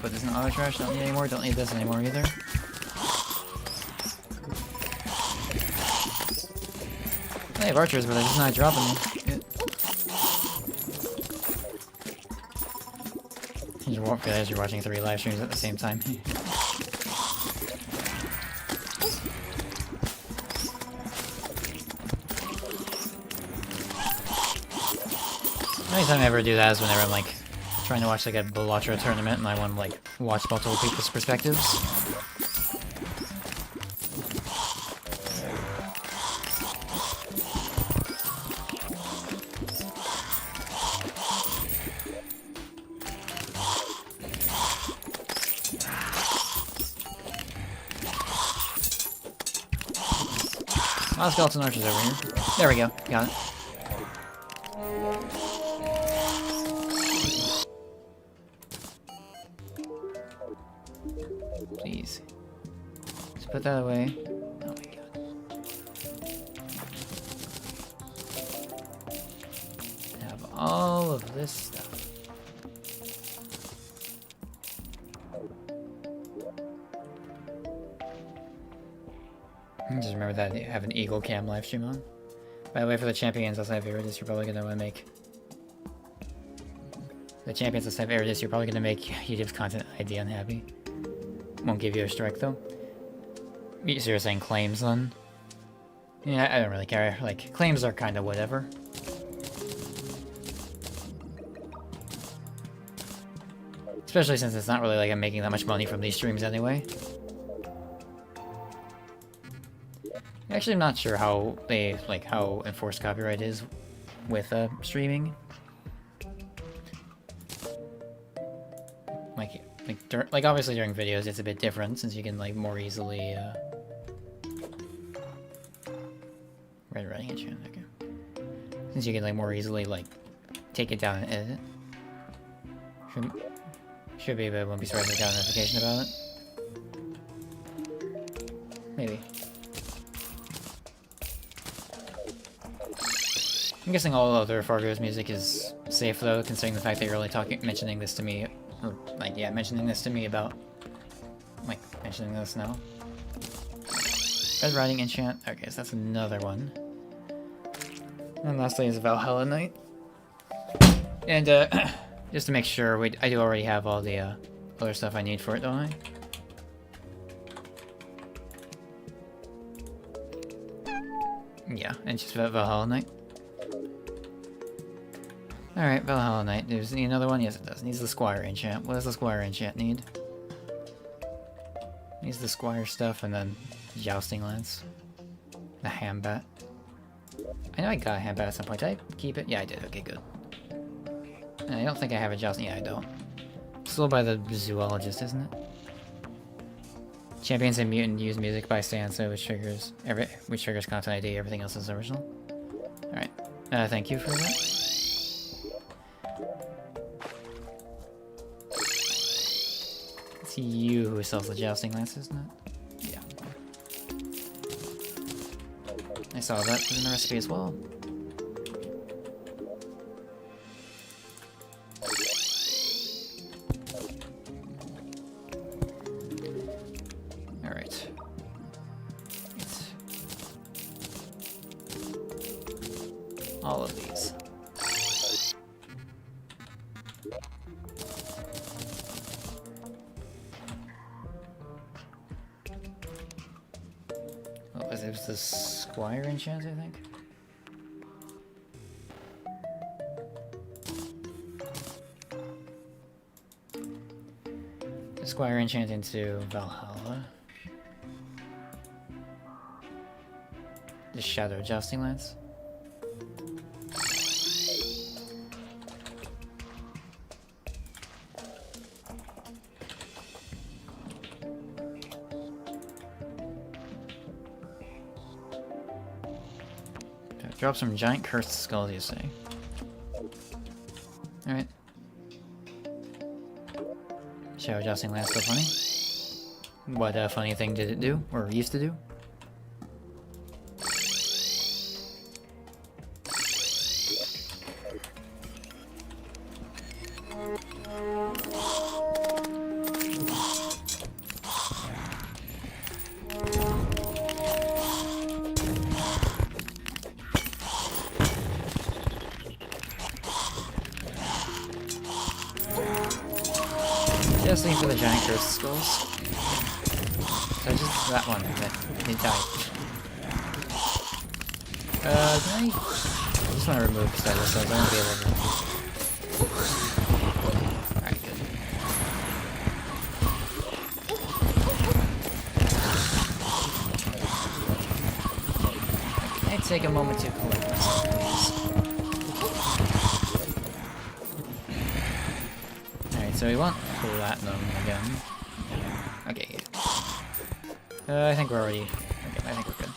Put this in Autotrash, don't need anymore, don't need this anymore either. I have archers, but they're just not dropping them. You won't realize you're watching 3 live streams at the same time. The only time I ever do that is whenever I'm like trying to watch like a Belatra tournament and I want to like watch multiple people's perspectives. A lot of skeleton archers over here. There we go, got it. Please. Let's put that away. Oh my god. Have all of this stuff. Just remember that you have an Eagle Cam livestream on. By the way, for the champions outside of Iridis, you're probably gonna want to make... The champions outside of Iridis, you're probably gonna make YouTube's content ID unhappy. Won't give you a strike though. So you're saying claims then? Yeah, I don't really care. Like, claims are kinda whatever. Especially since it's not really like I'm making that much money from these streams anyway. Actually, I'm not sure how they, like, how enforced copyright is with streaming. Like obviously during videos it's a bit different since you can like more easily Red Running Enchant, okay. Since you can like more easily like take it down and edit it. Should be, but it won't be sorry if I got a notification about it. Maybe. I'm guessing all other Fargo's music is safe though, considering the fact that you're only mentioning this to me, or, like, yeah, mentioning this to me about, like, mentioning this now. Red Riding Enchant, okay, so that's another one. And lastly is Valhalla Knight. And, just to make sure, I do already have all the, other stuff I need for it, don't I? Yeah, and just Valhalla Knight. Alright, Valhalla Knight. Does it need another one? Yes, it does. Needs the Squire enchant. What does the Squire enchant need? Needs the Squire stuff and then Jousting Lance. The Hambat. I know I got a Hambat at some point. Did I keep it? Yeah, I did. Okay, good. And I don't think I have a Jousting. Yeah, I don't. Still by the Zoologist, isn't it? Champions and Mutant use music by Sansa, which triggers content ID. Everything else is original. Alright. Thank you for that. It's you who sells the Jousting Lance, isn't it? Yeah. I saw that in the recipe as well. Alright. All of these. What was it? It was the Squire enchant, I think? The Squire enchant into Valhalla. The Shadow Jousting Lance. Drop some giant cursed skulls, you say. Alright. Shadow Jousting Lance so funny. What funny thing did it do? Or used to do? Just looking for the giant cursed skulls. So just that one that it died. Can I just want to remove Shadow Cells? I won't be able to. Alright, good. Can I take a moment to collect myself, please? So we want platinum again. Okay. I think we're already. Okay, I think we're good.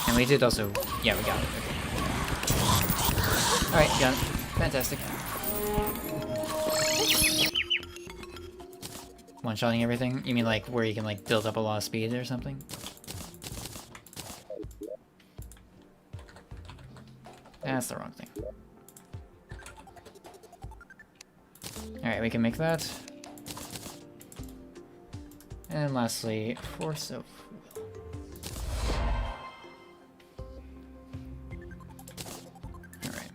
And we did also. Yeah, we got it. Okay. Alright, got it. Fantastic. One-shotting everything? You mean like where you can like build up a lot of speed or something? That's the wrong thing. Alright, we can make that. And lastly, Force of Will. Alright.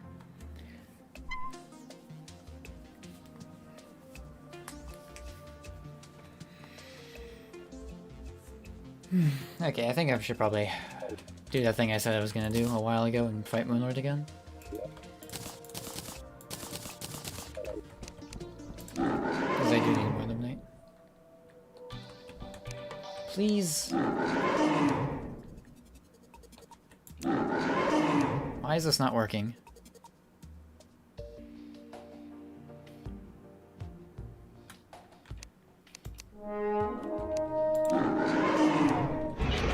Okay, I think I should probably do that thing I said I was gonna do a while ago and fight Moonlord again. Because I do need more than night. Please. Why is this not working?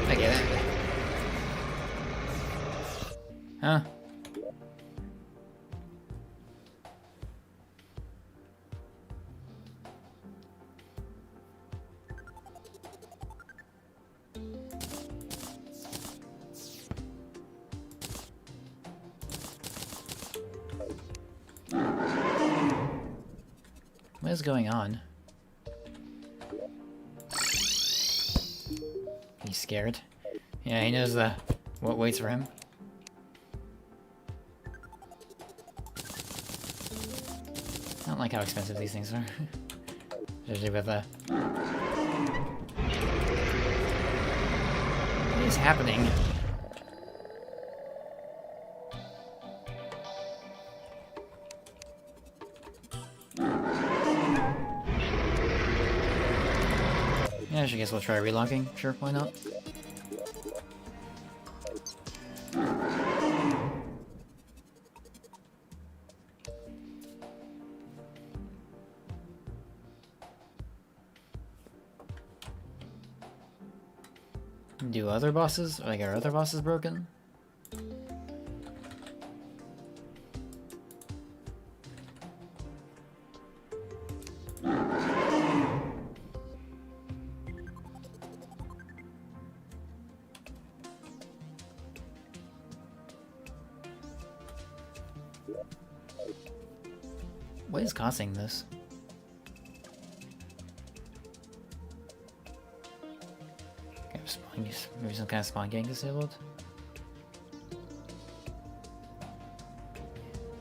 I get it. Huh? is going on? He's scared. Yeah, he knows what waits for him. I don't like how expensive these things are. Especially with what is happening? Yeah, I guess we'll try relogging. Sure, why not? Do other bosses? Like, are other bosses broken? What is causing this? Maybe some kind of spawn getting disabled?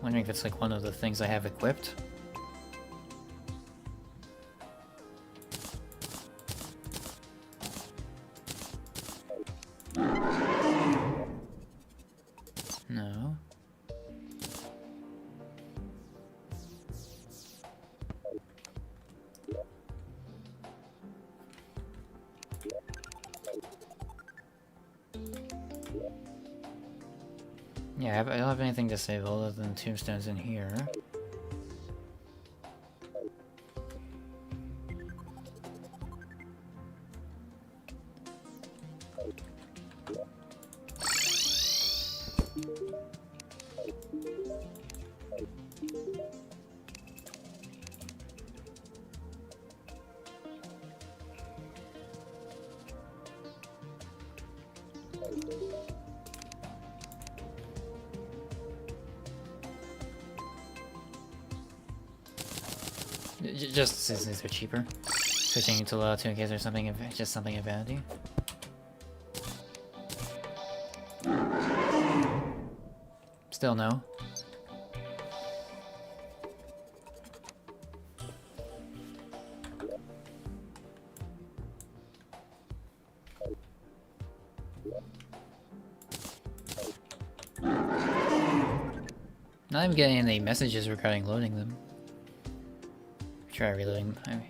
Wondering if it's like one of the things I have equipped. No. Yeah, I don't have anything disabled other than tombstones in here. Just since these are cheaper. Switching to low 2 in case there's something, just something of vanity. Still no. Not even getting any messages regarding loading them. Try reloading. I mean,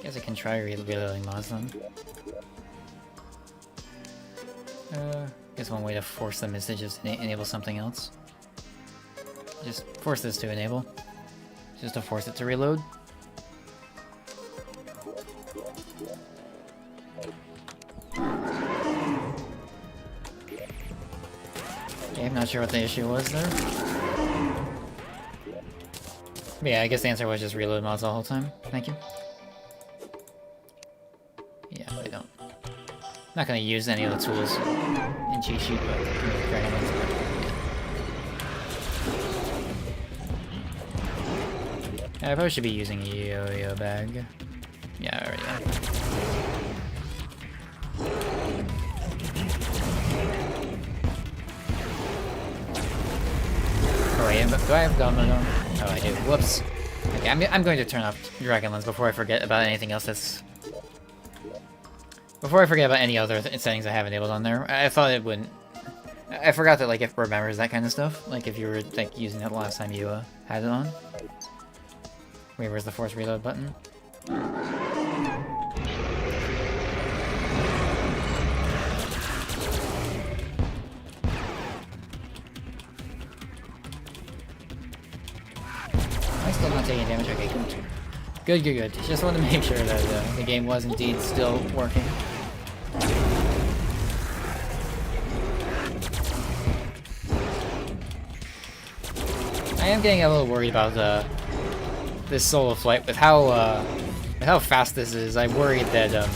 guess I can try reloading mods then. Guess one way to force them is to just enable something else. Just force this to enable. Just to force it to reload. Okay, I'm not sure what the issue was there. But yeah, I guess the answer was just reload mods the whole time. Thank you. Yeah, I don't. I'm not gonna use any of the tools in cheat sheet, but yeah, I probably should be using a yo-yo bag. Yeah, I already have. Oh wait, do I have Domino? Oh, I do. Whoops. Okay, I'm going to turn off Dragon Lens before I forget about anything else that's... Before I forget about any other settings I have enabled on there. I thought it wouldn't... I forgot that, like, it remembers that kind of stuff. Like, if you were, like, using it the last time you, had it on. Wait, where's the force reload button? Still not taking damage. Okay, good. Good. Just wanted to make sure that the game was indeed still working. I am getting a little worried about this solo flight with how fast this is. I'm worried that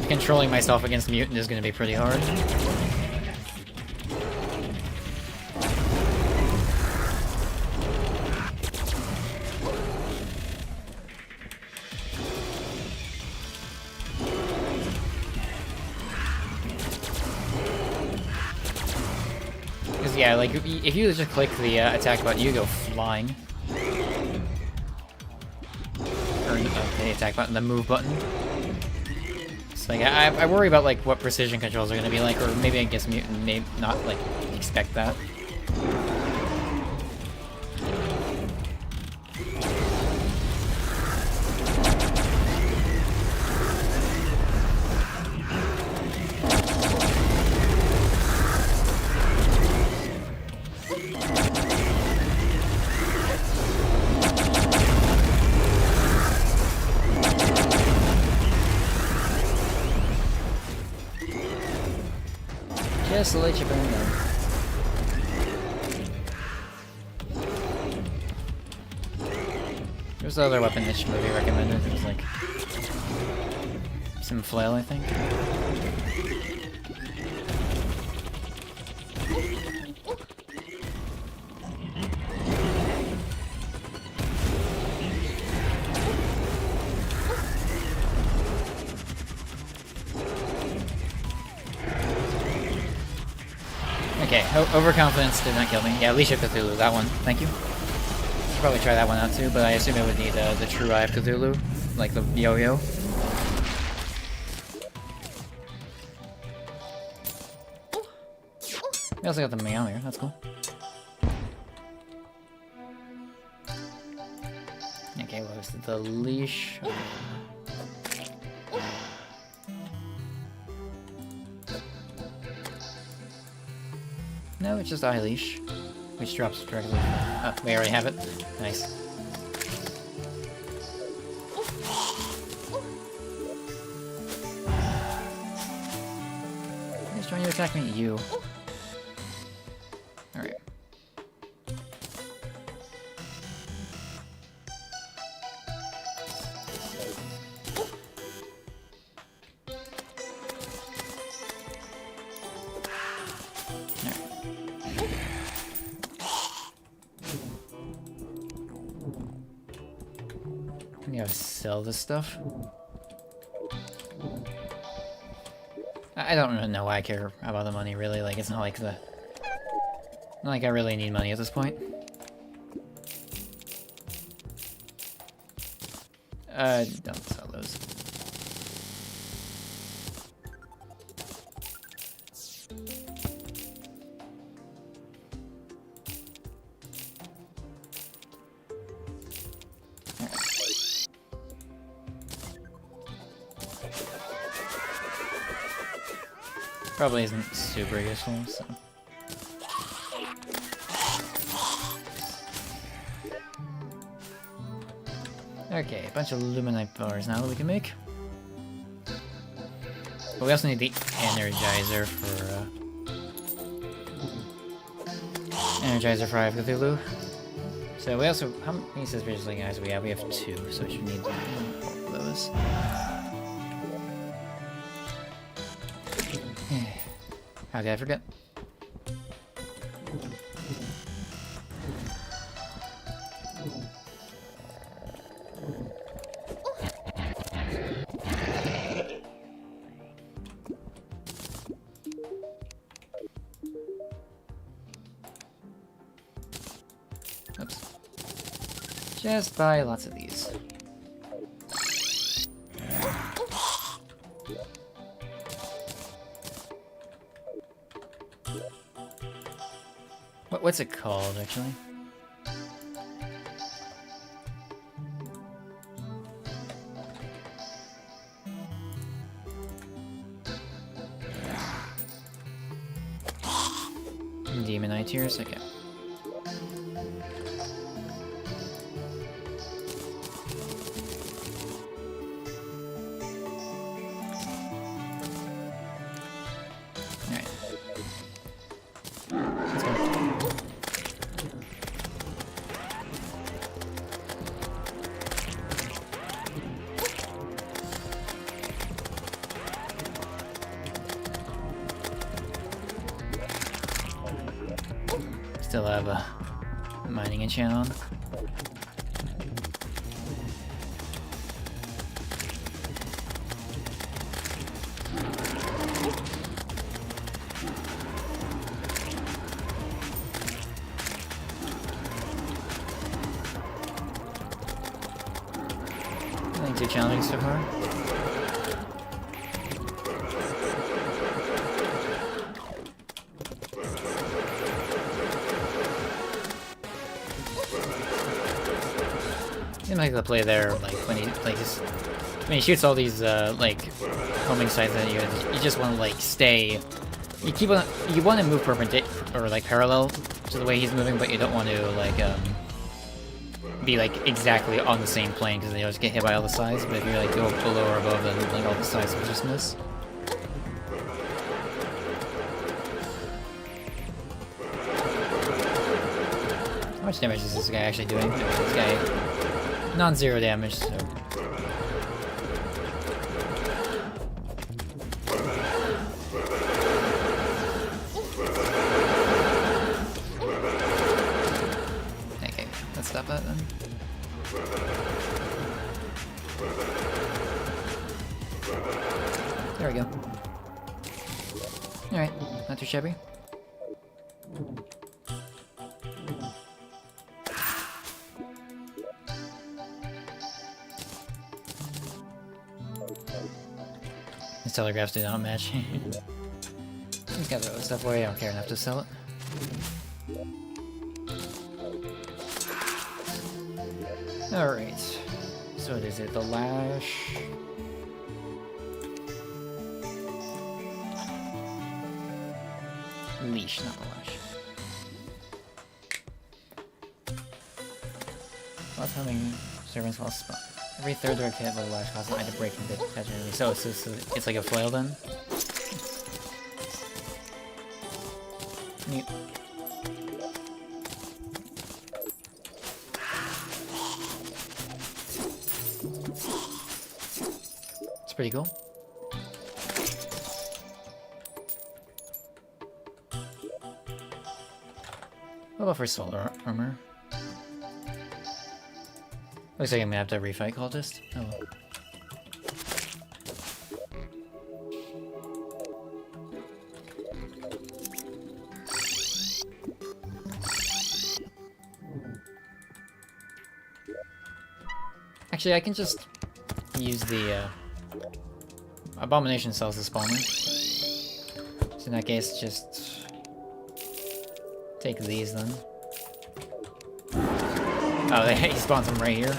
controlling myself against Mutant is going to be pretty hard. Because, yeah, like, if you just click the attack button, you go flying. Or the attack button, the move button. So, like, I worry about, like, what precision controls are gonna be like, or maybe I guess Mutant may not, like, expect that. Just let you burn down. There's the other weapon that should be recommended. It was like some flail, I think. Okay, overconfidence did not kill me. Yeah, Leash of Cthulhu, that one. Thank you. Should probably try that one out too, but I assume it would need the true Eye of Cthulhu, like the yo-yo. We also got the Meowmere, that's cool. Okay, what was the Leash? No, it's just Eye Leash, which drops directly. Oh, we already have it. Nice. He's trying to attack me, you. Alright. You gotta sell this stuff. I don't really know why I care about the money, really. Like, it's not like not like I really need money at this point. Don't sell those. Probably isn't super useful, so. Okay, a bunch of Luminite bars now that we can make. But we also need the Energizer for, Energizer for Eye of Cthulhu. So we also, how many Suspicious guys do we have? We have 2, so we should need both of those. How did I forget? Oops. Just buy lots of these. What's it called, actually? Demonite tears? Okay. Still have a mining enchant on. Nothing too challenging so far. I like the play there, like when he shoots all these like homing sights at you, you just want to like stay. You want to move perpendicular or like parallel to the way he's moving, but you don't want to like be like exactly on the same plane because they always get hit by all the sides. But if you like go below or above, then like all the sides will just miss. How much damage is this guy actually doing? This guy. Non-zero damage, so... Okay, let's stop that then. There we go. Alright, not too shabby. Telegraphs do not match. Just gotta throw this stuff away, I don't care enough to sell it. Alright. So what is it? The lash. Leash, not the lash. While having servants while spot. Every third direct hit by the lash causes an item breaking bit catch enemy. So it's like a flail then? Neat. It's pretty cool. What about for solar armor? Looks like I'm gonna have to refight cultist. Oh well. Actually, I can just use the abomination sells the spawner. So in that case, just take these then. Oh, he spawns them right here.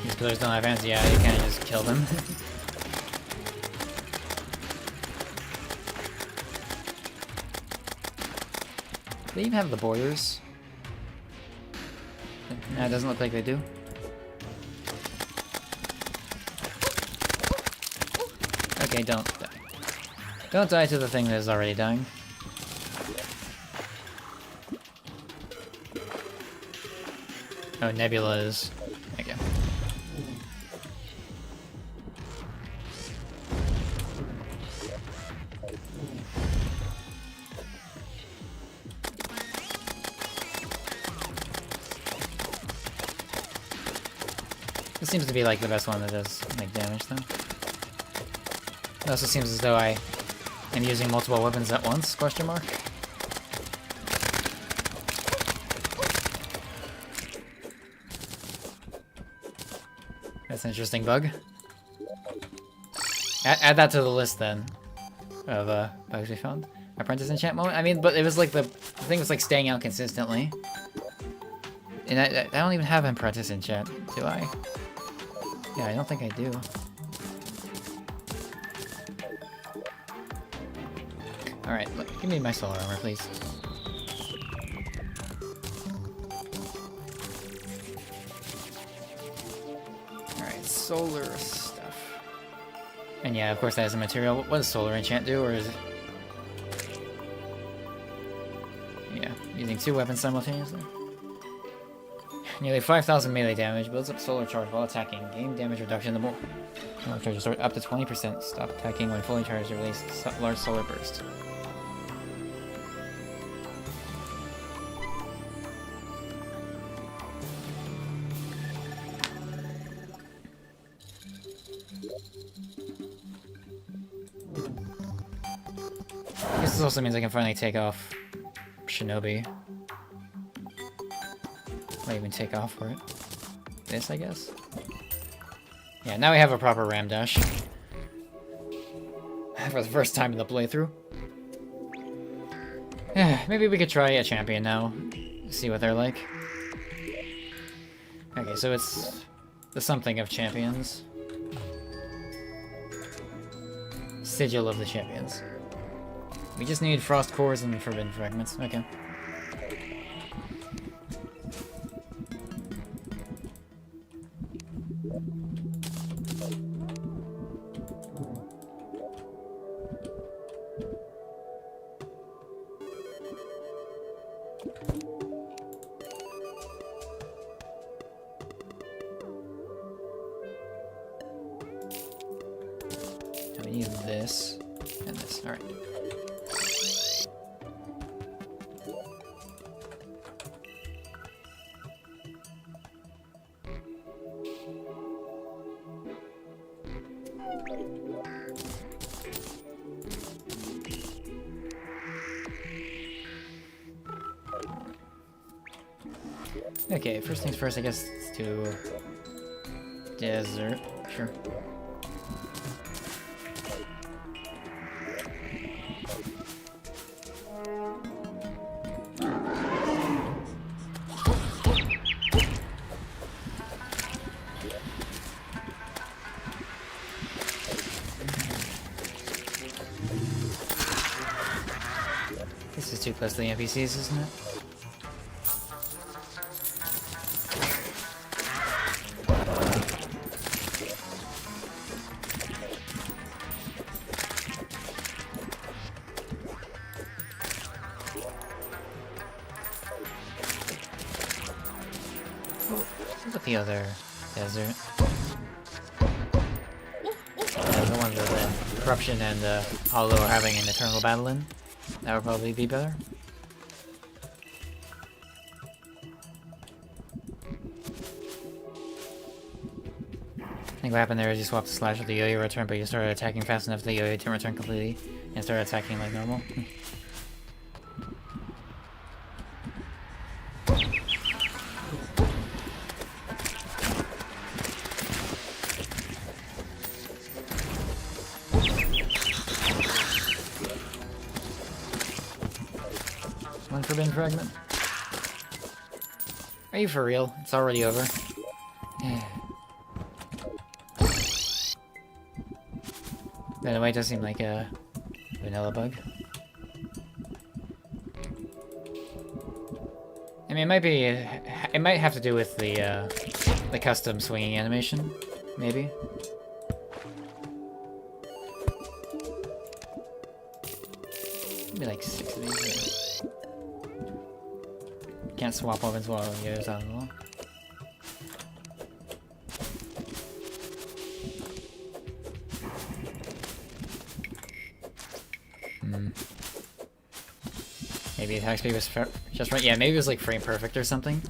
These pillars don't have hands, yeah, you can't just kill them. Do they even have the borders? No, it doesn't look like they do. Okay, don't die. Don't die to the thing that is already dying. Oh, Nebula is... Okay. This seems to be like the best one that does make damage though. It also seems as though I am using multiple weapons at once, question mark. That's an interesting bug. Add that to the list then of bugs we found. Apprentice enchant moment? I mean, but it was like the thing was like staying out consistently. And I don't even have apprentice enchant, do I? Yeah, I don't think I do. Alright, give me my solar armor, please. Alright, solar stuff. And yeah, of course that is a material. What does solar enchant do, or is it... Yeah, using 2 weapons simultaneously. Nearly 5,000 melee damage, builds up solar charge while attacking. Game damage reduction the more. Solar charge restore up to 20%. Stop attacking when fully charged to release large solar burst. This also means I can finally take off Shinobi. Might even take off for it. This, I guess? Yeah, now we have a proper ram dash. For the first time in the playthrough. Maybe we could try a champion now. See what they're like. Okay, so it's the something of champions. Sigil of the champions. We just need frost cores and forbidden fragments. Okay. We need this and this. All right. Okay, first things first, I guess let's do desert. Sure. This is too close to the NPCs, isn't it? Look at the other desert. The one that the Corruption and Hollow are having an eternal battle in. That would probably be better. I think what happened there is you swapped the slash with the yo-yo return, but you started attacking fast enough that the yo-yo didn't return completely, and started attacking like normal. One forbidden fragment. Are you for real? It's already over. By the way, it does seem like a vanilla bug. I mean, it might be. It might have to do with the custom swinging animation, maybe. Maybe like 6 of these. Yeah. Can't swap weapons while yo's out of the wall. Maybe attack speed was just right. Yeah, maybe it was like frame perfect or something.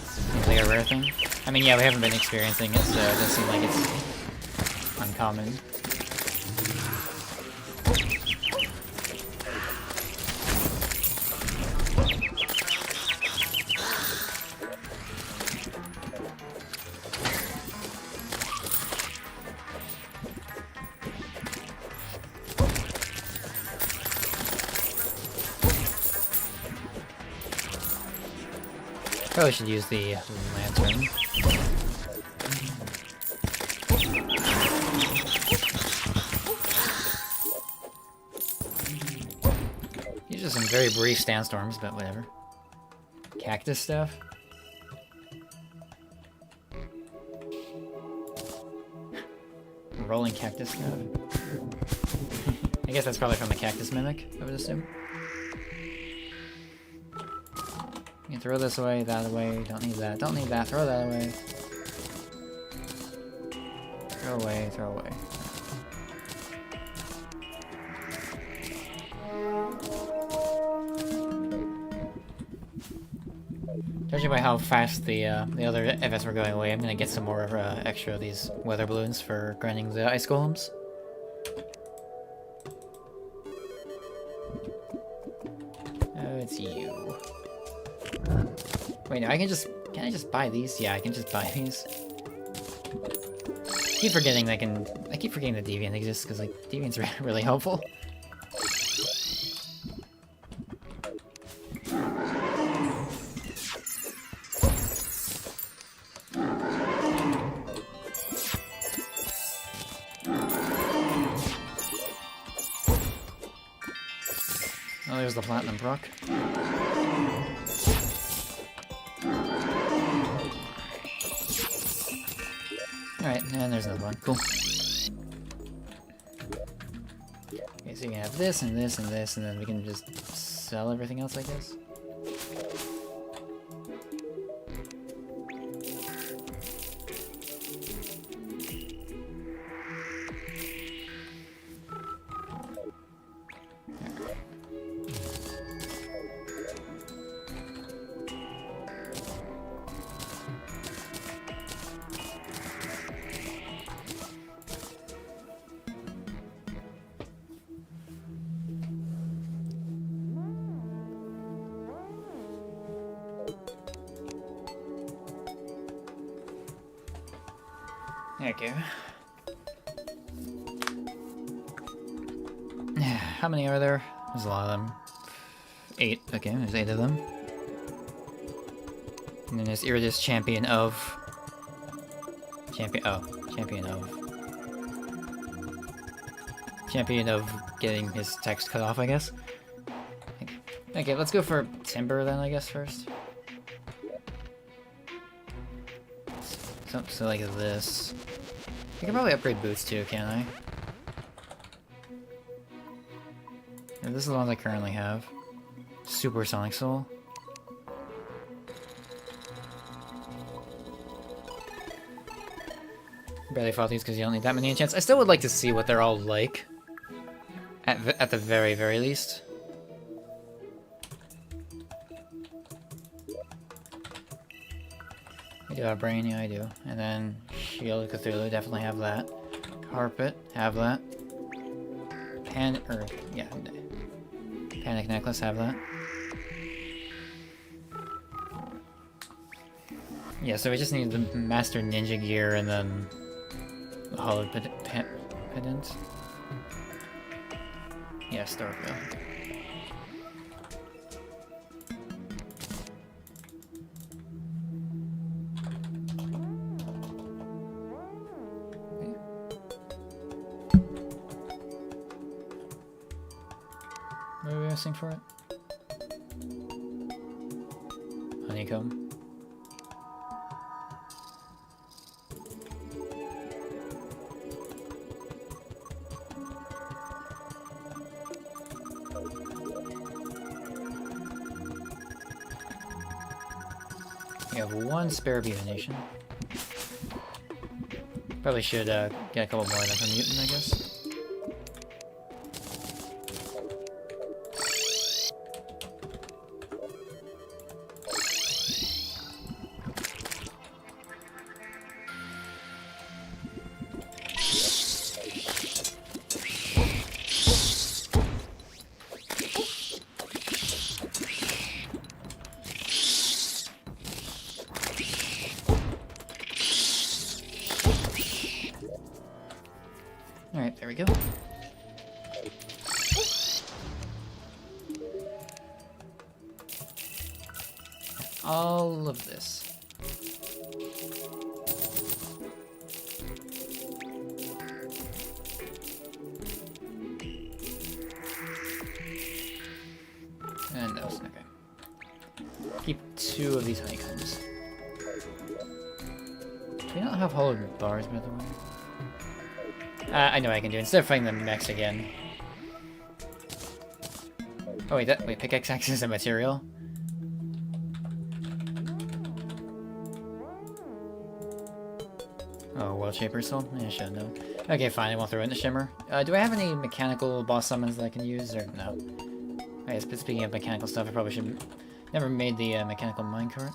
Seems like a rare thing. I mean, yeah, we haven't been experiencing it, so it doesn't seem like it's uncommon. Probably should use the lantern. These are some very brief sandstorms, but whatever. Cactus stuff. Rolling cactus stuff. I guess that's probably from the cactus mimic, I would assume. You throw this away, that away, don't need that, don't need that, throw that away. Throw away, throw away. Judging by how fast the other FS were going away, I'm gonna get some more extra of these weather balloons for grinding the ice golems. Oh, it's you. Wait, no, can I just buy these? Yeah, I can just buy these. I keep forgetting that I keep forgetting that Deviant exists, because, like, Deviant's really helpful. Oh, there's the platinum proc. Alright, and there's another one. Cool. Okay, so you can have this and this and this, and then we can just sell everything else, I guess. There we go. How many are there? There's a lot of them. 8. Okay, there's 8 of them. And then there's Iridus, champion of... Champion of getting his text cut off, I guess. Okay, let's go for Timber then, I guess, first. So like this. I can probably upgrade boots too, can't I? Yeah, this is the ones I currently have. Super Sonic Soul. Barely fought these because you don't need that many enchants. I still would like to see what they're all like. At the very, very least. I do have Brain, yeah I do. And then Shield of Cthulhu, definitely have that. Carpet, have that. Panic Necklace, have that. Yeah, so we just need the Master Ninja Gear and then the Hollowed Pendant. Yeah, Starfield. What are we missing for it? Honeycomb. We have 1 spare Nation. Probably should get a couple more of them from Mutant, I guess. Alright, there we go. All of this. And those, okay. Keep 2 of these honeycombs. Do we not have hollowed bars, by the way? I know what I can do. Instead of fighting the mechs again. Oh wait, pickaxe axe is a material? Oh, World Shaper Soul? I should know. Okay, fine, I won't throw in the Shimmer. Do I have any mechanical boss summons that I can use, or no? I guess, but speaking of mechanical stuff, I probably should... Never made the mechanical minecart.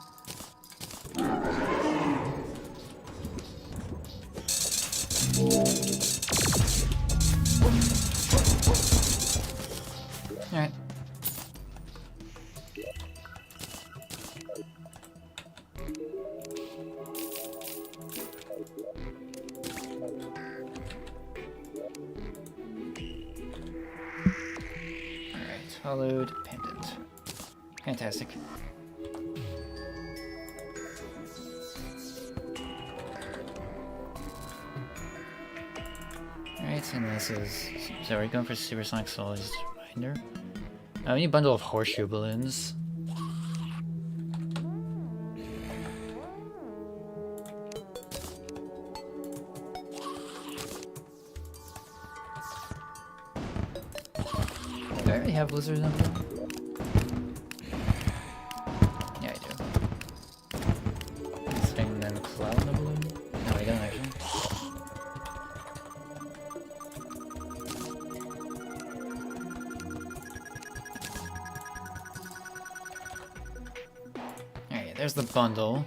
Alright. Hollowed pendant. Fantastic. Alright, and this is... So we're going for Supersonic Soul, just a reminder. We need a bundle of horseshoe balloons. Do I already have blizzards on there? Yeah, I do. This thing then cloud in the balloon? No, I don't actually. Alright, there's the bundle.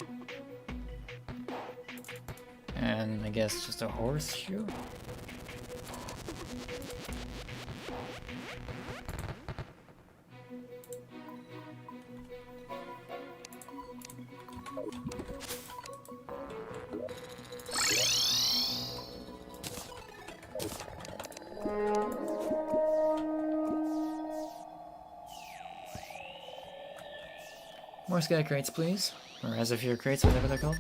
And I guess just a horseshoe? More sky crates, please. Or as if your crates, whatever they're called.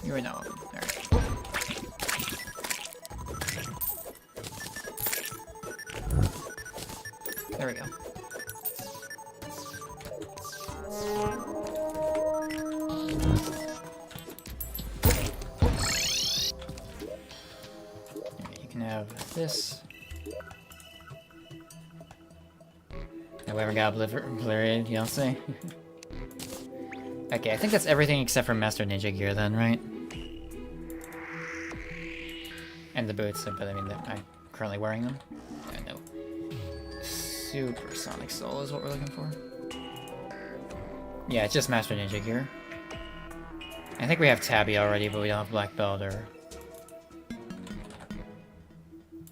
You are now open. Alright. There we go. You can have this. Whoever got obliterated, you don't say? Okay, I think that's everything except for Master Ninja gear then, right? And the boots, but I mean, I'm currently wearing them. No. Supersonic Soul is what we're looking for. Yeah, it's just Master Ninja gear. I think we have Tabby already, but we don't have Black Belt or...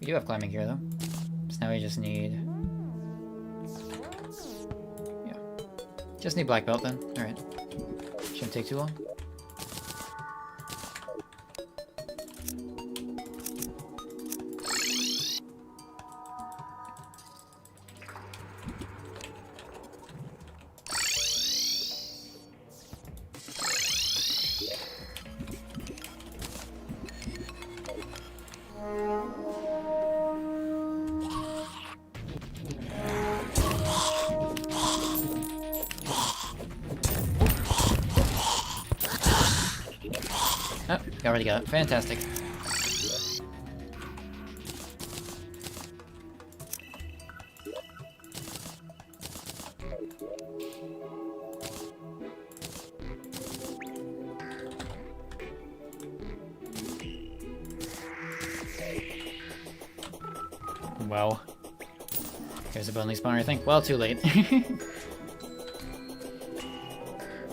We do have climbing gear though. So now we just need... Just need Black Belt then. Alright. Shouldn't take too long. Oh, already got it. Fantastic. Wow. Here's a bone spawner, I think. Well, too late.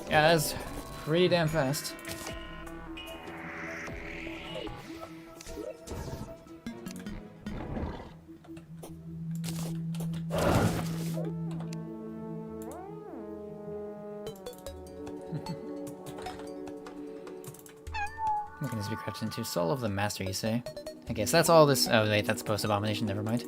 Yeah, that's pretty damn fast. What can this be crept into? Soul of the Master, you say? I guess that's all this. Oh, wait, that's post-abomination, never mind.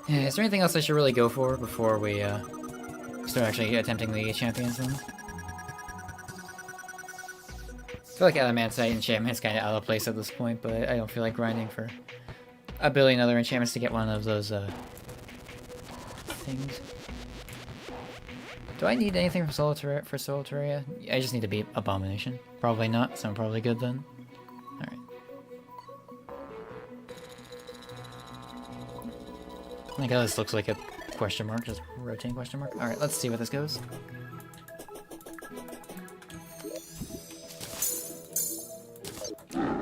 Is there anything else I should really go for before we start actually attempting the champions then? I feel like Adamantite enchantment's kind of out of place at this point, but I don't feel like grinding for a billion other enchantments to get one of those things. Do I need anything from Solitaria? I just need to beat Abomination. Probably not, so I'm probably good then. Alright. I think this looks like a question mark, just rotating question mark. Alright, let's see where this goes. Alright.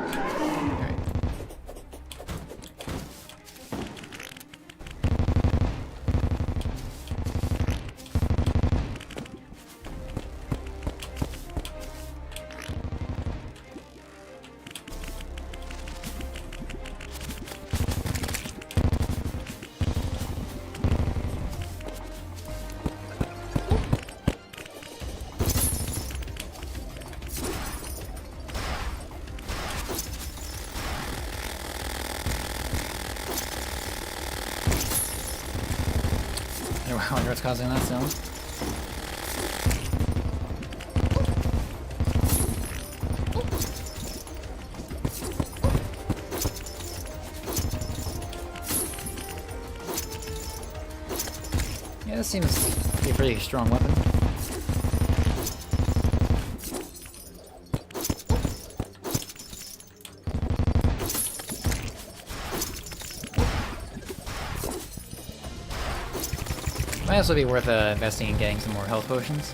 I wonder what's causing that sound. Yeah, this seems to be a pretty strong weapon. Might also be worth investing in getting some more health potions.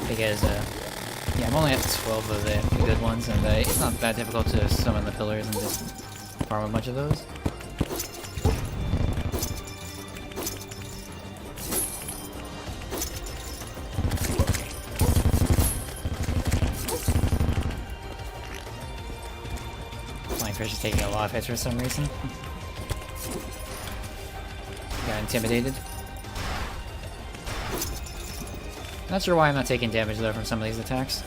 Because, yeah, I'm only at 12 of the good ones, and it's not that difficult to summon the pillars and just farm a bunch of those. Flying Fish is taking a lot of hits for some reason. Got intimidated. Not sure why I'm not taking damage though from some of these attacks.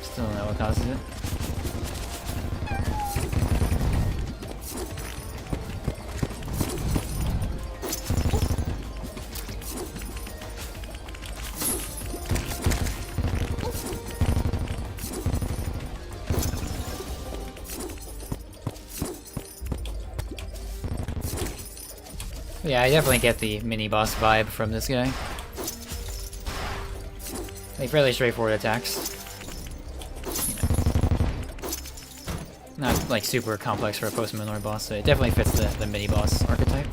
Still don't know what causes it. Yeah, I definitely get the mini-boss vibe from this guy. Like, fairly straightforward attacks. You know. Not, like, super complex for a post-Minor boss, so it definitely fits the mini-boss archetype.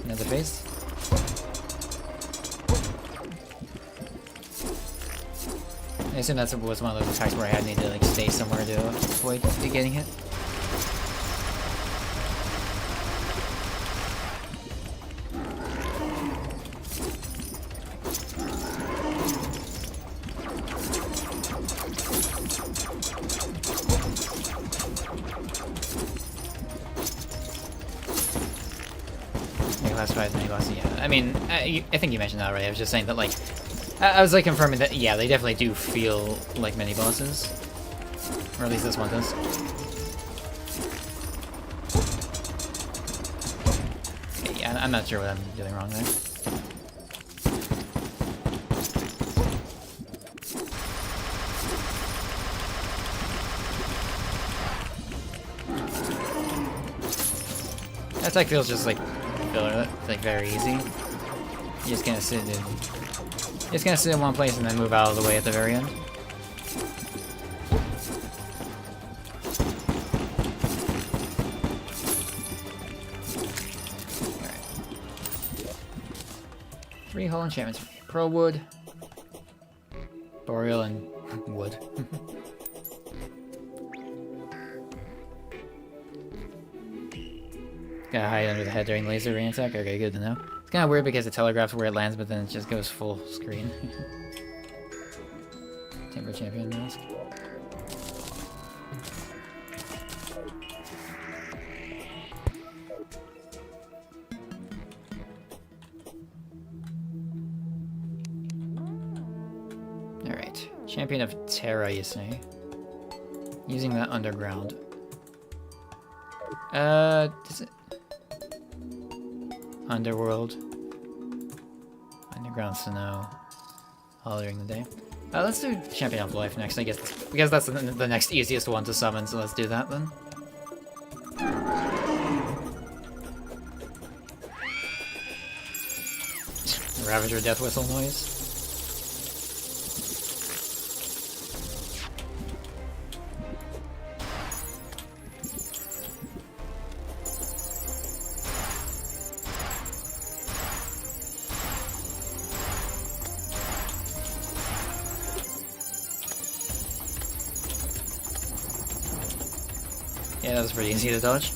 Another phase. I assume that was one of those attacks where I had need to, like, stay somewhere to avoid getting hit. Yeah, I mean, I think you mentioned that already. I was just saying that, like, I was like confirming that, yeah, they definitely do feel like mini bosses, or at least this one does. Okay, yeah, I'm not sure what I'm doing wrong there. That attack feels just like filler, like very easy. You're just gonna sit in one place and then move out of the way at the very end. Alright. 3 hull enchantments. Pro wood, boreal, and wood. Gotta hide under the head during laser rain attack? Okay, good to know. It's kinda weird because it telegraphs where it lands, but then it just goes full screen. Timber Champion mask. Alright. Champion of Terra, you say? Using that underground. Does it... Underworld. Underground snow. All during the day. Let's do Champion of Life next, I guess. Because that's the next easiest one to summon, so let's do that then. Ravager death whistle noise. Yeah, that was pretty easy to dodge.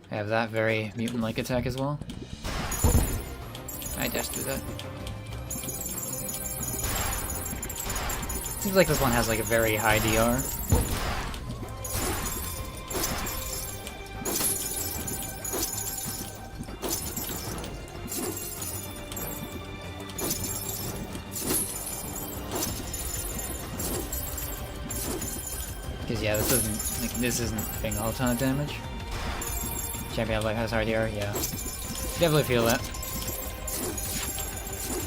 I have that very mutant-like attack as well. I dashed through that. Seems like this one has like a very high DR. Because yeah, this isn't doing a whole ton of damage. Champion like has hard DR, yeah. Definitely feel that.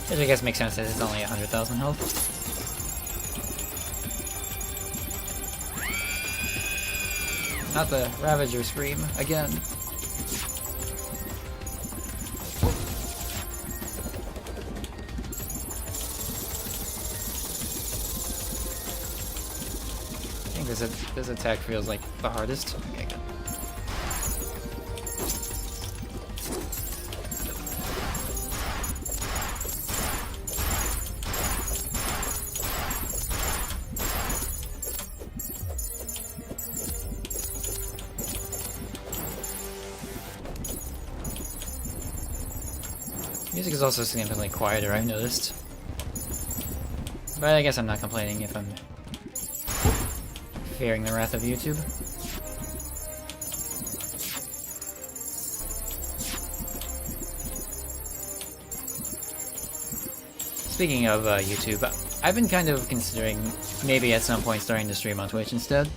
Which I guess makes sense that it's only 100,000 health. Not the Ravager Scream, again. I think this attack feels like the hardest. Okay, good. Music is also significantly quieter, I've noticed. But I guess I'm not complaining if I'm fearing the wrath of YouTube. Speaking of YouTube, I've been kind of considering maybe at some point starting to stream on Twitch instead.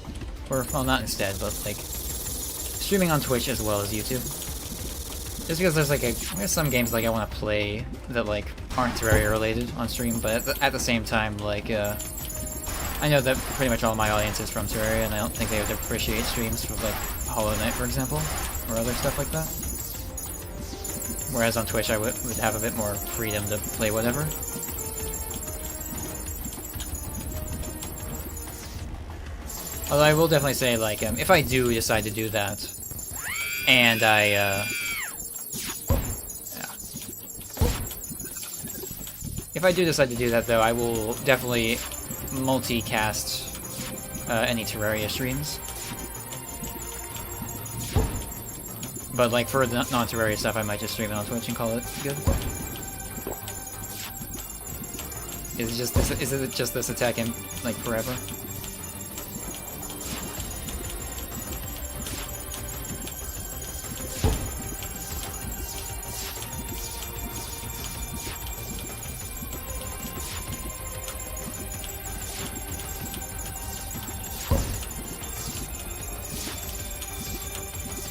Or, well, not instead, but like streaming on Twitch as well as YouTube. Just because there's some games like I want to play that like aren't Terraria related on stream, but at the same time, like I know that pretty much all my audience is from Terraria, and I don't think they would appreciate streams for like Hollow Knight, for example, or other stuff like that. Whereas on Twitch, I would have a bit more freedom to play whatever. Although I will definitely say, like, if I do decide to do that, and if I do decide to do that, though, I will definitely multicast any Terraria streams. But like for the non-Terraria stuff, I might just stream it on Twitch and call it good. Is it just this attack in like forever?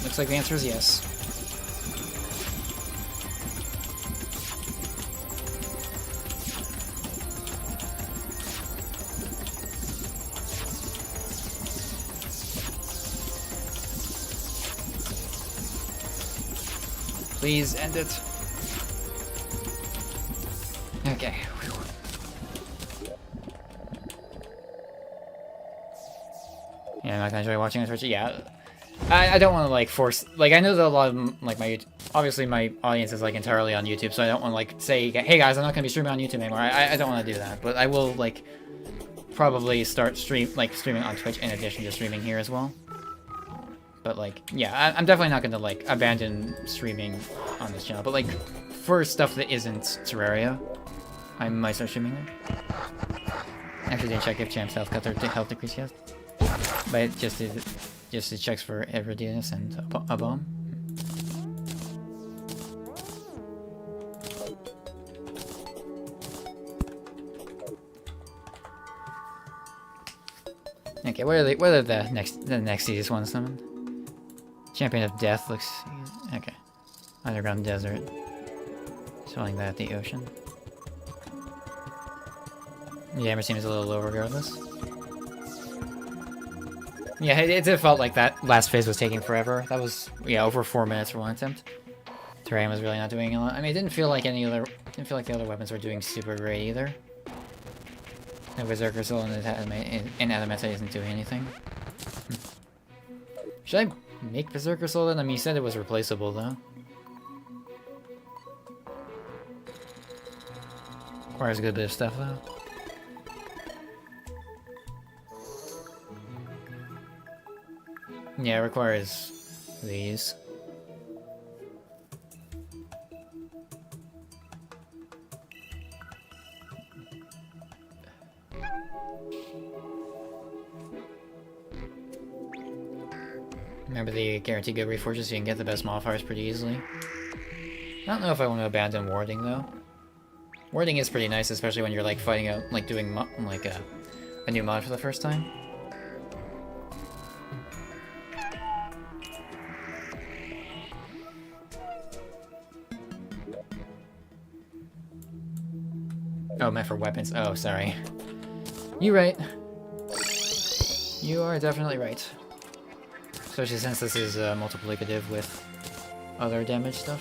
Looks like the answer is yes. Please end it. Okay. Yeah, I'm not gonna enjoy watching on Twitch. Yeah. I don't want to like force, like I know that a lot of like my obviously my audience is like entirely on YouTube, so I don't want to like say, hey guys, I'm not gonna be streaming on YouTube anymore. I don't want to do that, but I will like probably start streaming on Twitch in addition to streaming here as well. But like yeah, I'm definitely not gonna like abandon streaming on this channel, but like for stuff that isn't Terraria, I might start streaming there. Actually didn't check if Champ's health cut their health decrease yet, but it just checks for everydiness and a bomb. Okay, what are the next easiest ones summoned? Champion of Death looks easy. Okay. Underground Desert. Spelling that at the ocean. The hammer seems a little low regardless. Yeah, it felt like that last phase was taking forever. That was, yeah, over 4 minutes for one attempt. Terrain was really not doing a lot. I mean, it didn't feel like the other weapons were doing super great either. The Berserker Soul and Adamantite isn't doing anything. Should I make Berserker Soul then? I mean, you said it was replaceable though. Requires a good bit of stuff though. Yeah, it requires these. Remember the guaranteed good reforges, so you can get the best modifiers pretty easily. I don't know if I want to abandon warding though. Warding is pretty nice, especially when you're like fighting out, like doing like a new mod for the first time. Oh, meant for weapons. Oh, sorry. You're right. You are definitely right. Especially since this is multiplicative with other damage stuff.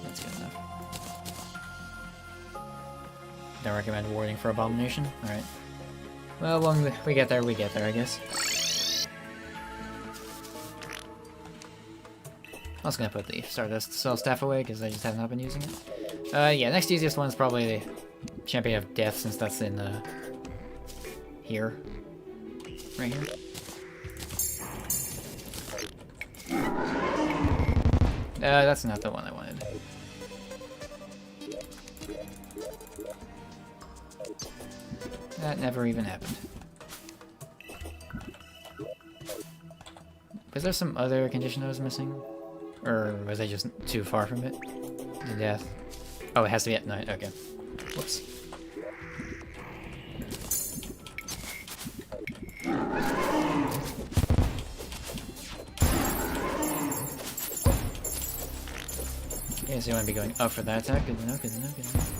That's good enough. Don't recommend warding for Abomination? Alright. Well, when we get there, I guess. I was gonna put the Stardust Cell Staff away because I just have not been using it. Yeah, next easiest one is probably the Champion of Death, since that's in here. Right here. That's not the one I wanted. That never even happened. Was there some other condition I was missing? Or was I just too far from it? The death. Oh, it has to be at night. Okay. Whoops. Okay, so you want to be going up for that attack. Good enough, good enough, good enough.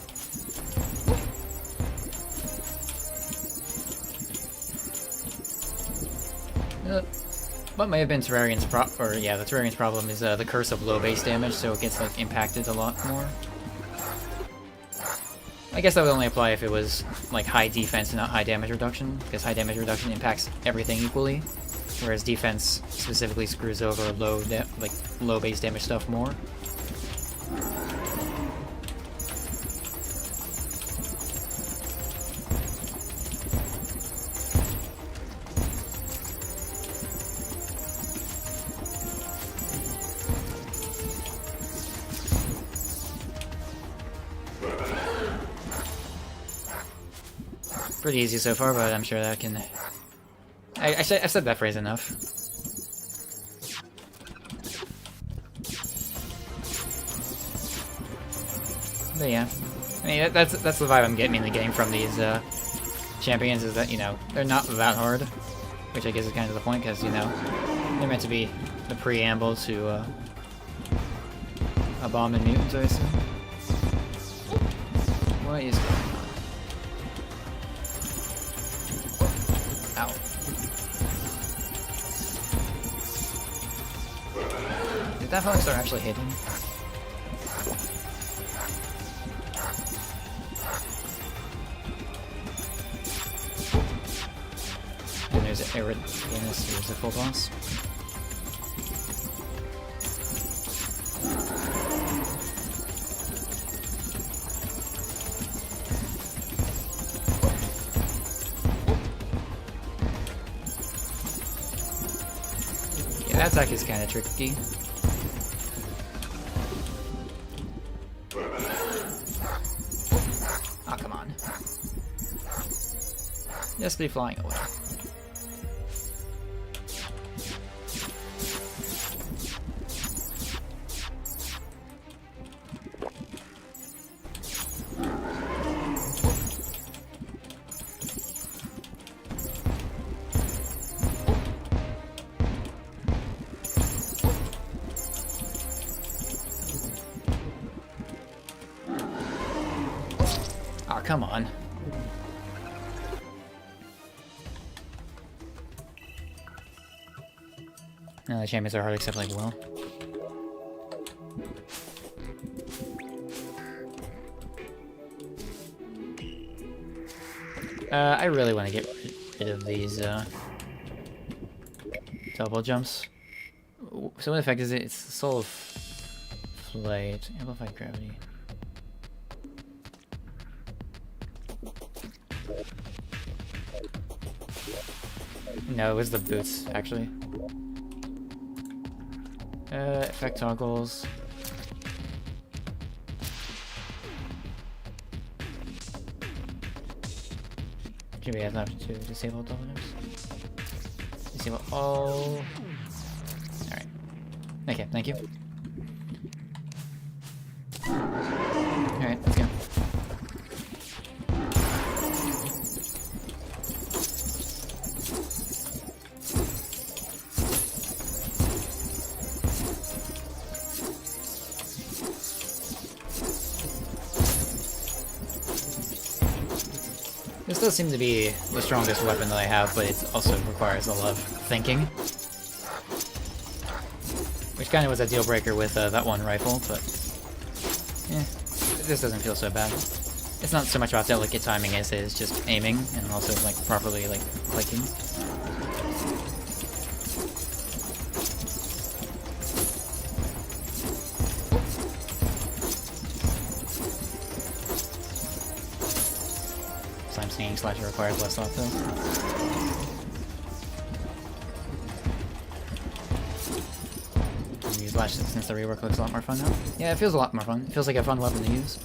What may have been Terrarian's the Terrarian's problem is the curse of low base damage, so it gets like impacted a lot more. I guess that would only apply if it was like high defense and not high damage reduction, because high damage reduction impacts everything equally, whereas defense specifically screws over low base damage stuff more. Pretty easy so far, but I'm sure that can... I've said that phrase enough. But yeah, I mean that's the vibe I'm mainly getting from these champions, is that, you know, they're not that hard, which I guess is kind of the point, because, you know, they're meant to be the preamble to a bomb and mutants, I assume. What is going on? Ow. Did that Vulcan start actually hitting? And there's there's a full boss. That attack is kind of tricky. Oh, come on. Just be flying away. come on. No, the champions are hard except like Will. I really want to get rid of these double jumps. So what effect is it? It's Soul of Flight, Amplified Gravity. No, it was the boots, actually. Effect toggles. Should we have enough to disable double jumps? Disable all. Alright. Okay, thank you. Alright, let's go. This does seem to be the strongest weapon that I have, but it also requires a lot of thinking. Which kind of was a deal breaker with that one rifle, but yeah, this doesn't feel so bad. It's not so much about delicate timing as it is just aiming and also like properly like clicking. Slime singing slasher requires less thought though. Slash since the rework looks a lot more fun now. Yeah, it feels a lot more fun. It feels like a fun weapon to use.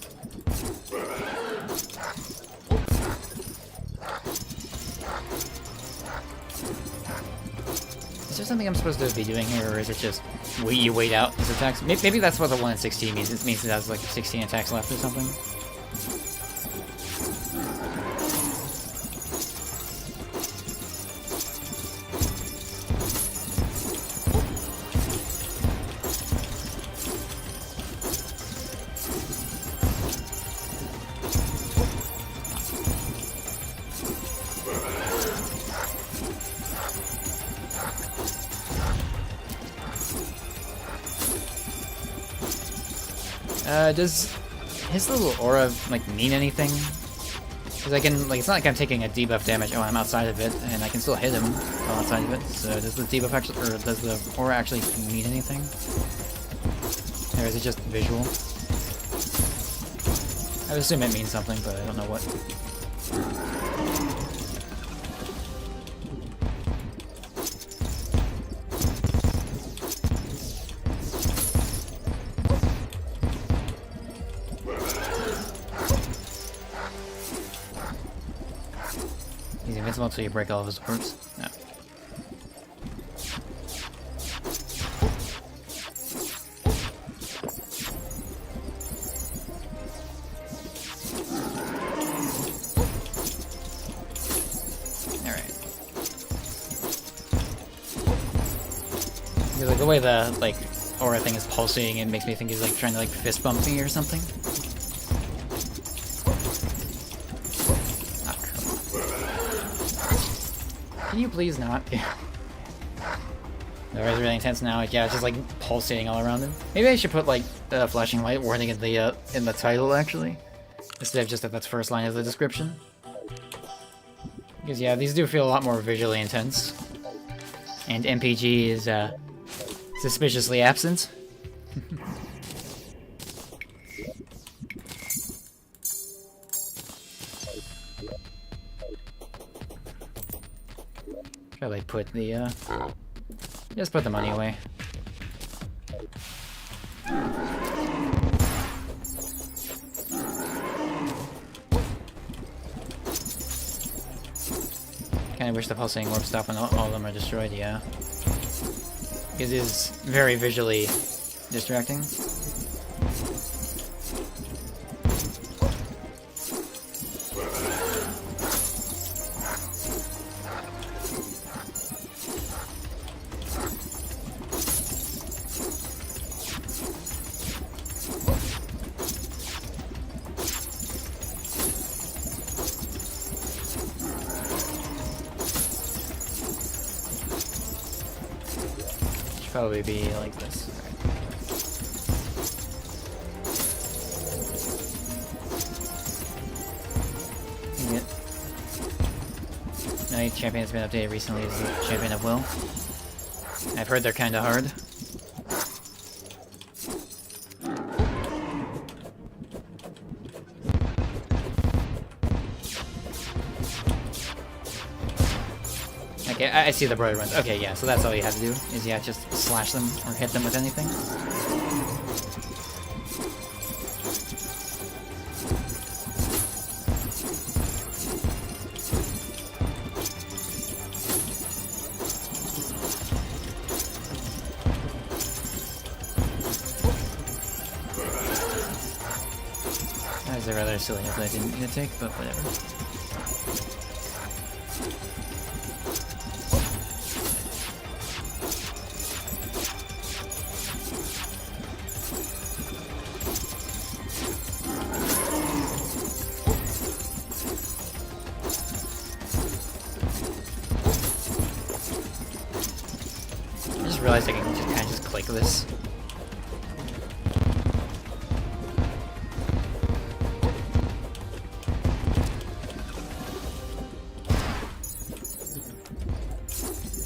Is there something I'm supposed to be doing here, or is it just you wait out his attacks? Maybe that's what the 1-in-16 means. It means it has like 16 attacks left or something. Does his little aura, like, mean anything? Because I can, like, it's not like I'm taking a debuff damage. Oh, I'm outside of it, and I can still hit him while outside of it. So does the debuff actually, or does the aura actually mean anything? Or is it just visual? I would assume it means something, but I don't know what. So you break all of his orbs? No. Alright. Because like the way the like aura thing is pulsating, it makes me think he's like trying to like fist bump me or something. Can you please not? The res is really intense now. Yeah, it's just like pulsating all around him. Maybe I should put like the flashing light warning in the title actually, instead of just at that first line of the description. Because yeah, these do feel a lot more visually intense, and MPG is suspiciously absent. Probably put the, just put the money away. Kinda wish the pulsating orb stopped when all of them are destroyed, yeah. It is very visually distracting. Probably be like this. Right. Now each champion has been updated recently as the champion of Will. I've heard they're kinda hard. Okay, I see the broader ones. Okay, yeah, so that's all you have to do, is yeah, just slash them or hit them with anything. That was a rather silly hit that I didn't need to take, but whatever. I just realized I can just kind of just click this.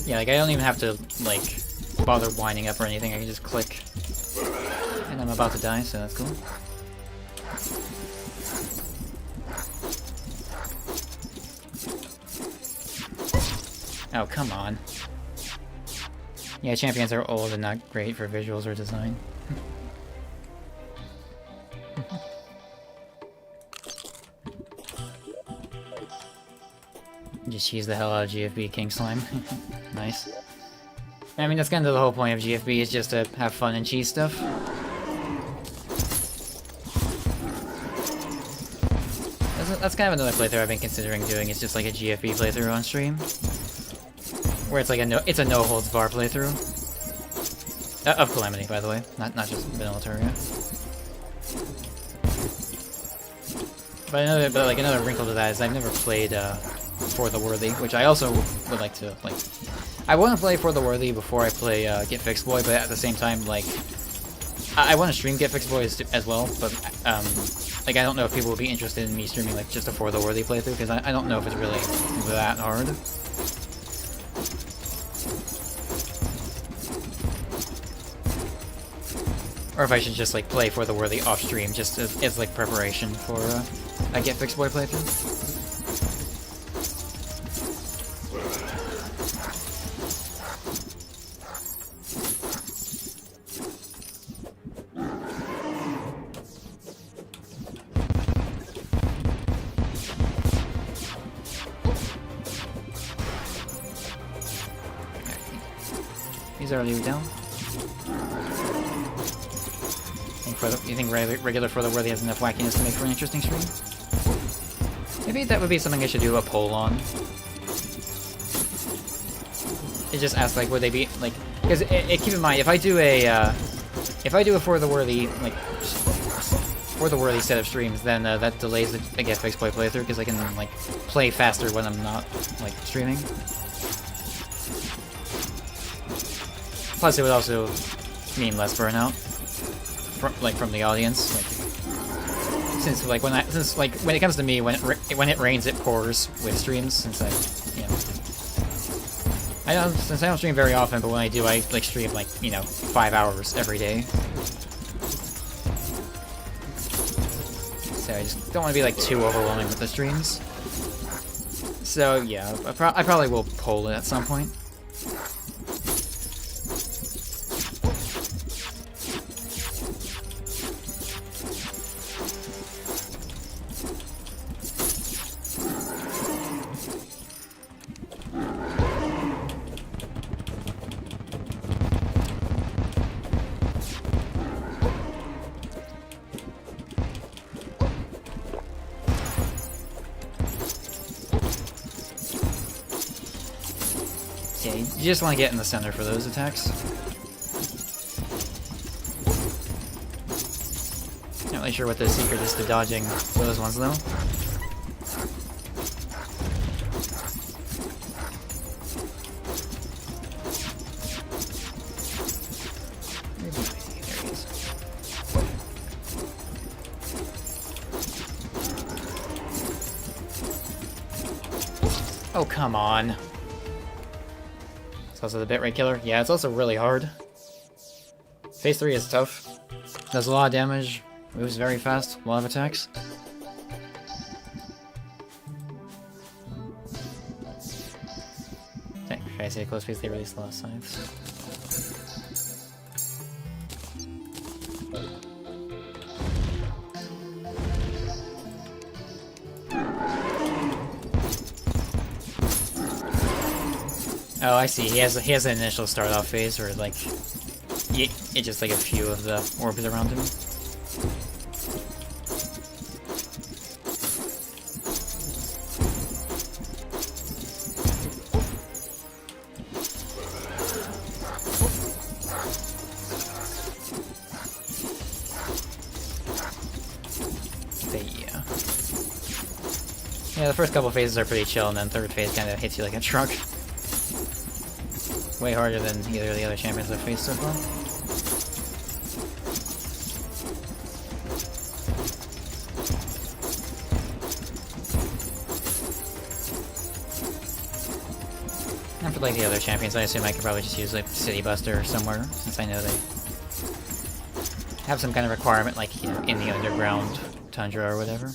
Yeah, like I don't even have to like bother winding up or anything. I can just click, and I'm about to die, so that's cool. Oh, come on. Yeah, champions are old and not great for visuals or design. Just cheese the hell out of GFB King Slime. Nice. I mean, that's kind of the whole point of GFB, is just to have fun and cheese stuff. That's kind of another playthrough I've been considering doing, is just like a GFB playthrough on stream. Where it's like a no holds bar playthrough. Of Calamity, by the way, not just vanilla Terraria. But another wrinkle to that is I've never played For the Worthy, which I also would like to like. I want to play For the Worthy before I play Get Fixed Boy, but at the same time, like, I want to stream Get Fixed Boy as well, but like I don't know if people will be interested in me streaming like just a For the Worthy playthrough, because I don't know if it's really that hard. Or if I should just like play For the Worthy off stream, just as like preparation for a Get Fixed Boy playthrough. These are already down. You think regular For the Worthy has enough wackiness to make for an interesting stream? Maybe that would be something I should do a poll on. It just asks like, would they be like? Because keep in mind, if I do a For the Worthy like For the Worthy set of streams, then that delays the Get Fixed Boy playthrough, because I can like play faster when I'm not like streaming. Plus, it would also mean less burnout. From the audience, like, since when it comes to me, when it rains it pours with streams, since since I don't stream very often, but when I do, I like stream like 5 hours every day. So I just don't want to be like too overwhelming with the streams. So yeah, I probably will poll it at some point. You just want to get in the center for those attacks. Not really sure what the secret is to dodging those ones though. Oh, come on. It's also the bit rate killer. Yeah, it's also really hard. Phase 3 is tough. Does a lot of damage, moves very fast, a lot of attacks. Should I say close phase they released a lot of scythes? Oh, I see. He has an initial start off phase where like it's just like a few of the orbs around him. Yeah, the first couple phases are pretty chill, and then third phase kind of hits you like a truck. Way harder than either of the other champions I've faced so far. And for like the other champions, I assume I could probably just use like City Buster somewhere, since I know they have some kind of requirement, like, you know, in the underground tundra or whatever.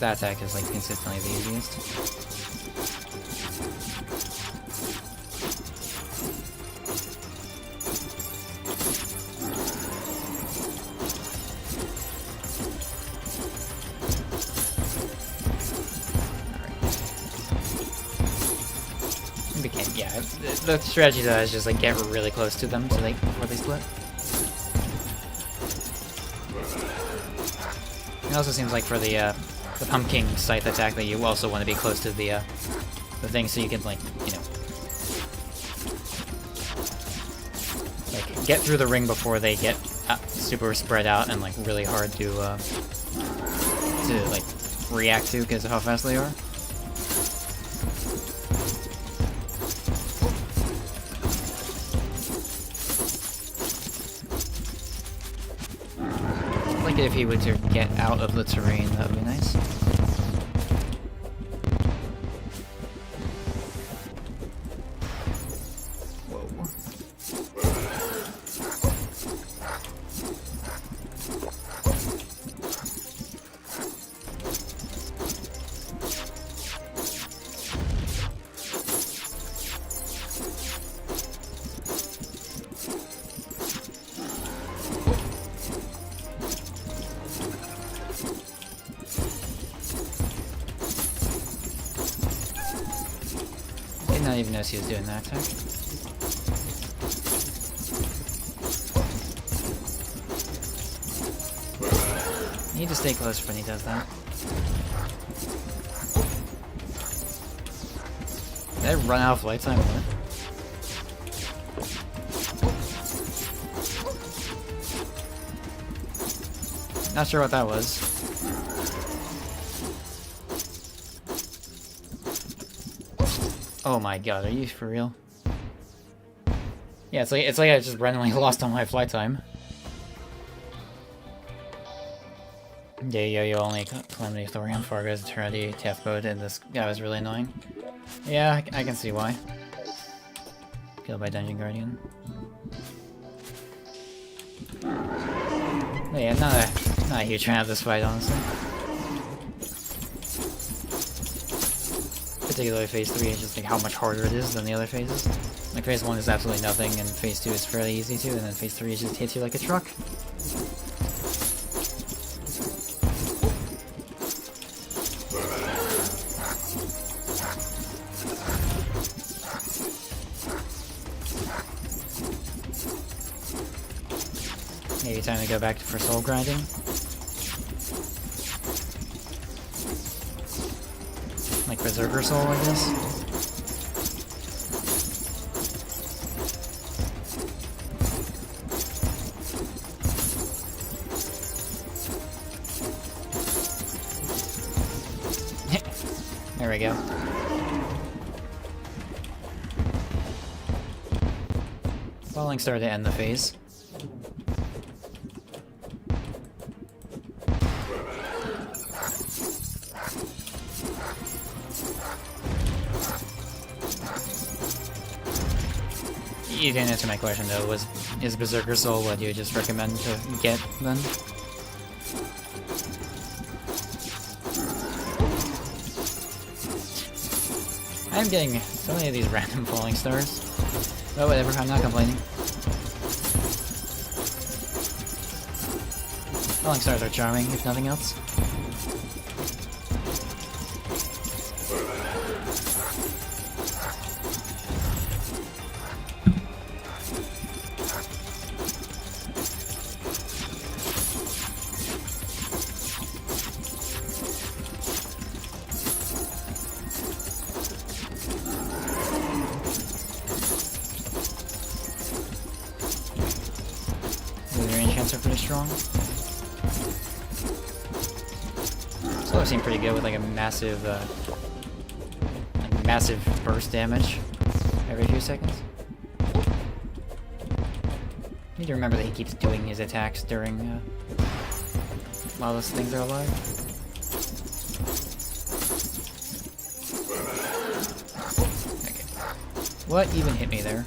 That attack is like consistently the easiest. Yeah, the strategy though is just like get really close to them so before they split. It also seems like for the pumpkin scythe attack that you also want to be close to the thing so you can, like, you know, like get through the ring before they get super spread out and like really hard to like react to because of how fast they are. Like if he were to get out of the terrain, that would be nice. Whoa. I didn't even notice he was doing that attack. You need to stay close when he does that. Did I run out of lifetime? Not sure what that was. Oh my god, are you for real? Yeah, it's like I just randomly lost on my flight time. Yeah, you only Calamity Thorium, Fargo's Eternity, TF mode, and this guy was really annoying. Yeah, I can see why. Killed by Dungeon Guardian. But yeah, not a huge fan of this fight, honestly. Particularly phase 3 is just like how much harder it is than the other phases. Like phase 1 is absolutely nothing, and phase 2 is fairly easy too, and then phase 3 just hits you like a truck. Maybe time to go back for soul grinding. Like Berserker Soul, I guess. There we go. Falling star to end the phase. You didn't answer my question though. Is Berserker Soul what you just recommend to get then? I'm getting so many of these random falling stars. But whatever, I'm not complaining. Falling stars are charming, if nothing else. Are pretty strong. Solar seem pretty good with like a massive burst damage every few seconds. Need to remember that he keeps doing his attacks during while those things are alive. Okay. What even hit me there?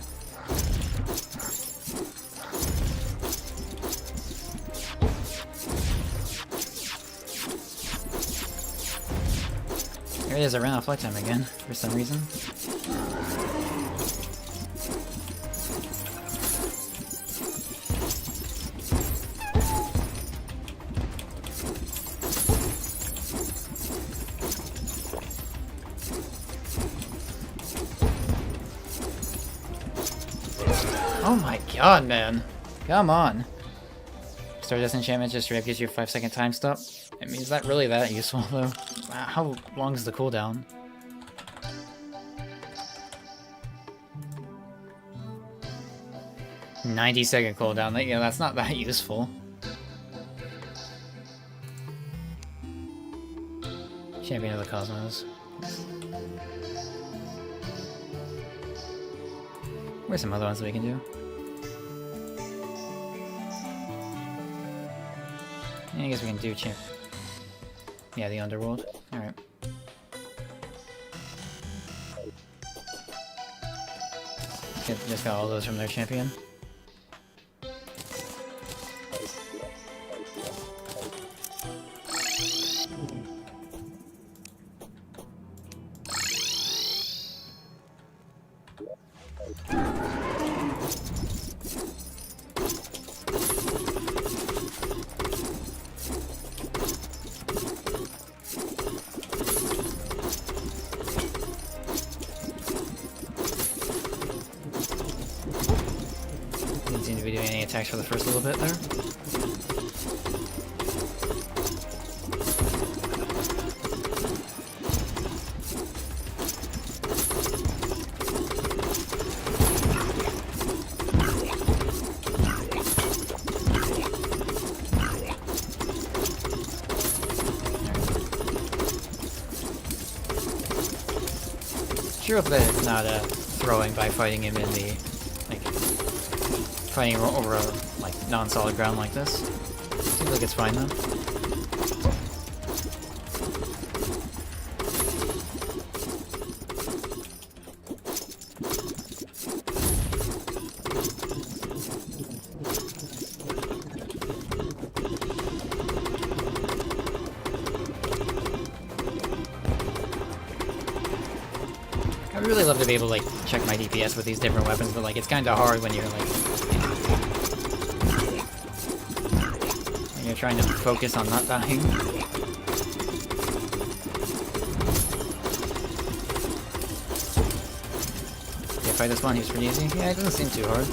There it is, I ran out of flight time again, for some reason. Oh my god, man. Come on. Stardust Enchantment just straight up gives you a 5-second time stop. I mean, is that really that useful, though? How long is the cooldown? "90-second cooldown." Yeah, that's not that useful. Champion of the Cosmos. Where's some other ones that we can do? I guess we can do yeah, the Underworld. Alright. Just got all those from their champion. For the first little bit there. Sure that it's not throwing by fighting him in the fighting over a non-solid ground like this. Seems like it's fine though. I would really love to be able to check my DPS with these different weapons, but it's kind of hard when you're trying to focus on not dying. Okay, fight this one, he's pretty easy. Yeah, it doesn't seem too hard.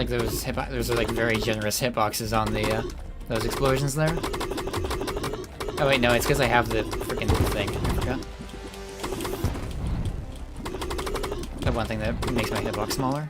like those are like very generous hitboxes on the those explosions there. Oh wait, no, it's because I have the freaking thing. I forgot. The one thing that makes my hitbox smaller.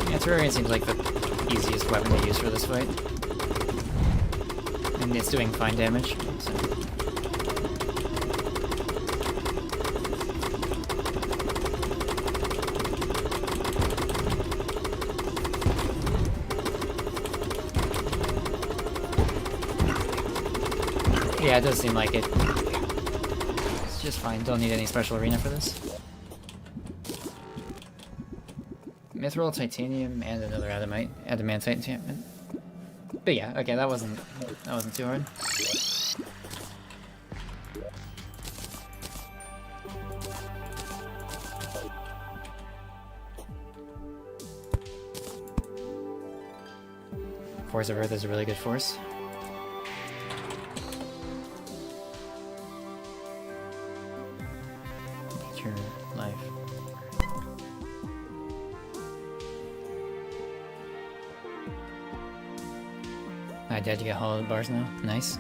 Antiquarian seems like the easiest weapon to use for this fight. And it's doing fine damage, so. Yeah, it does seem like it. It's just fine, don't need any special arena for this. Mithril, titanium, and another adamantite enchantment. But yeah, okay, that wasn't too hard. Force of Earth is a really good force. Nature, life. I did get hollowed bars now. Nice.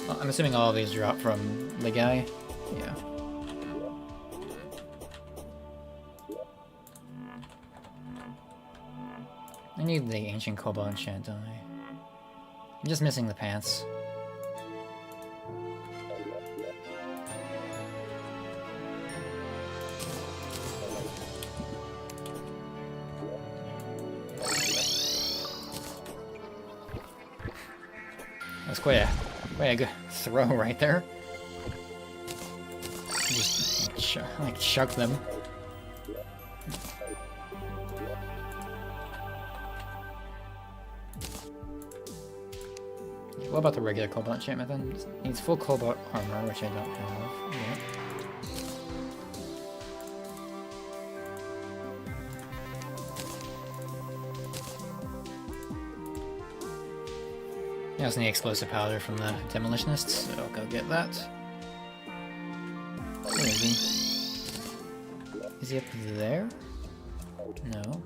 Well, I'm assuming all of these drop from the guy. Yeah. I need the ancient cobalt enchant, don't I? I'm just missing the pants. That's quite a good throw right there. Just chuck them. What about the regular cobalt enchantment then? Needs full cobalt armor, which I don't have yet. I also need explosive powder from the demolitionists, so I'll go get that. Where is he? Is he up there? No.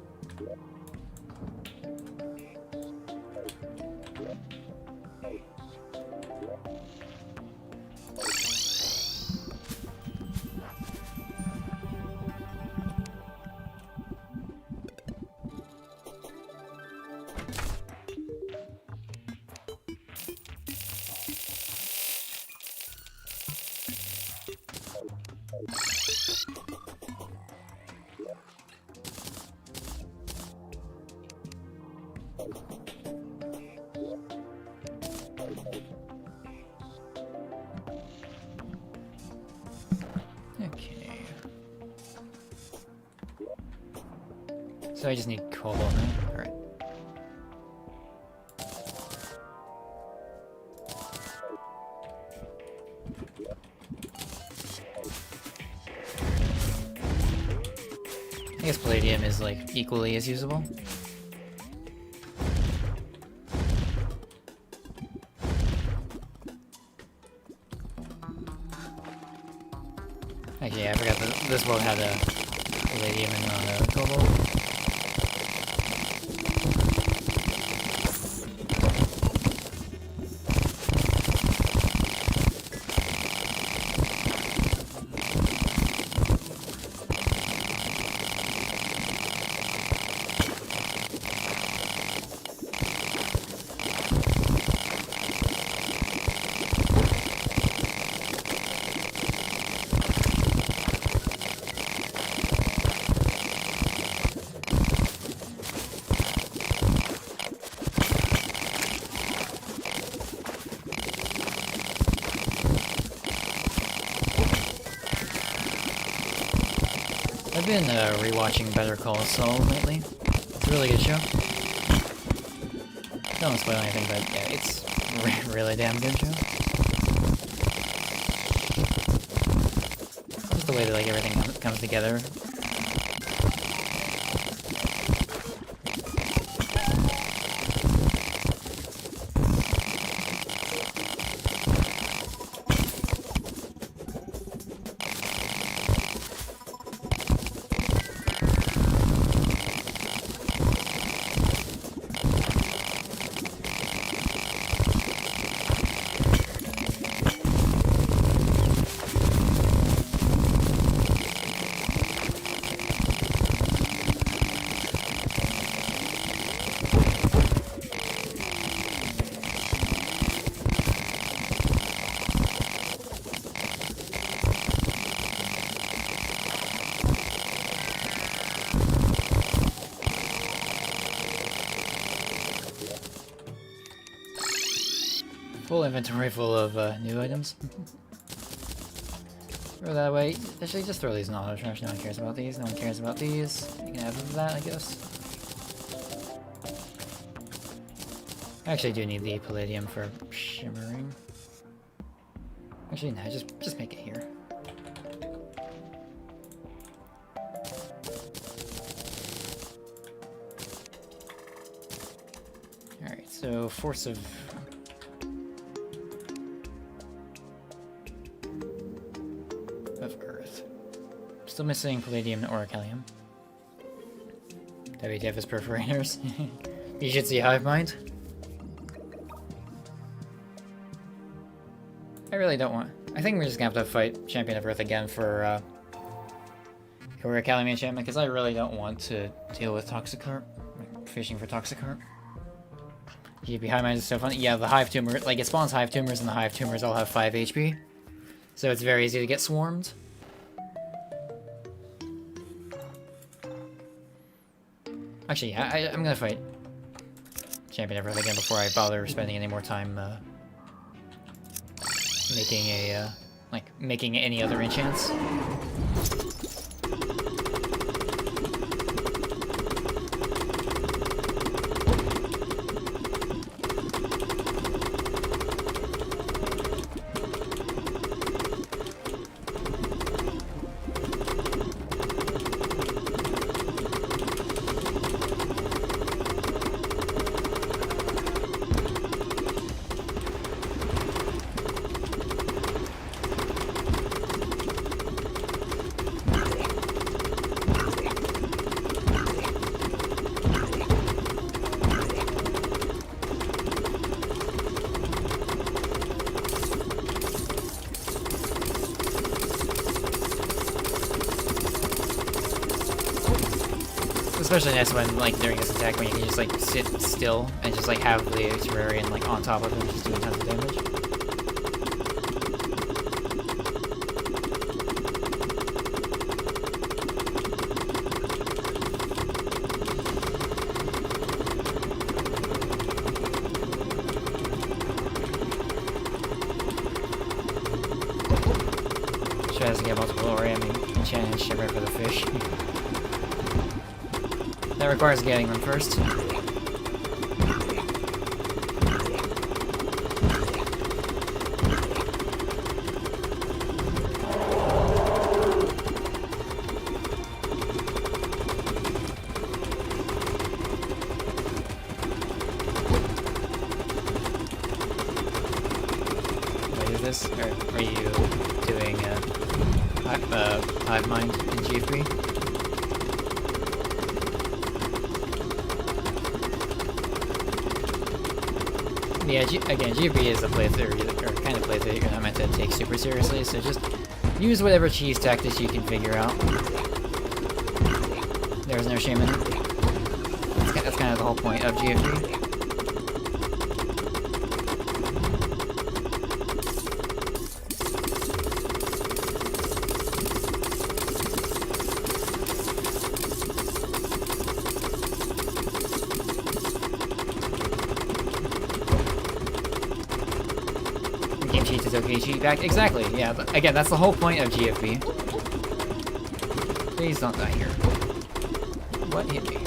Okay. So I just need cobalt now. Alright. I guess palladium is like equally as usable. Actually, yeah, I forgot that this world had a palladium and not a cobalt. I've been rewatching Better Call Saul lately. It's a really good show. Don't spoil anything, but yeah, it's really damn good show. Just the way that like everything comes together. Full inventory full of new items. Throw that away. Actually, just throw these in Autotrash. No one cares about these. No one cares about these. You can have that, I guess. I actually do need the palladium for shimmering. Actually, no, just make it here. Alright, so force of Earth. Still missing palladium and orichallium. WTF is perforators. You should see Hive Mind. I really don't want. I think we're just gonna have to fight Champion of Earth again for orichallium enchantment, because I really don't want to deal with Toxicarp. Like, fishing for Toxicarp. GP Hive Mind is so fun. Yeah, the Hive Tumor, like it spawns Hive Tumors, and the Hive Tumors all have 5 HP. So it's very easy to get swarmed. Actually, yeah, I'm gonna fight Champion of Earth again before I bother spending any more time making any other enchants. Especially nice when, like, during this attack, when you can just, like, sit still and just, like, have the Terrarian, like, on top of him, just doing tons of damage. Tries to get multiple Oriam and enchant and shimmer for the fish. That requires getting them first. What is this? Or are you doing Hive Mind in GFB? Yeah, again, GFB is a playthrough, or kind of playthrough you're not meant to take super seriously, so just use whatever cheese tactics you can figure out. There's no shame in it. That's kind of the whole point of GFB. Okay, cheat back. Exactly, yeah. Again, that's the whole point of GFB. Please don't die here. What hit me?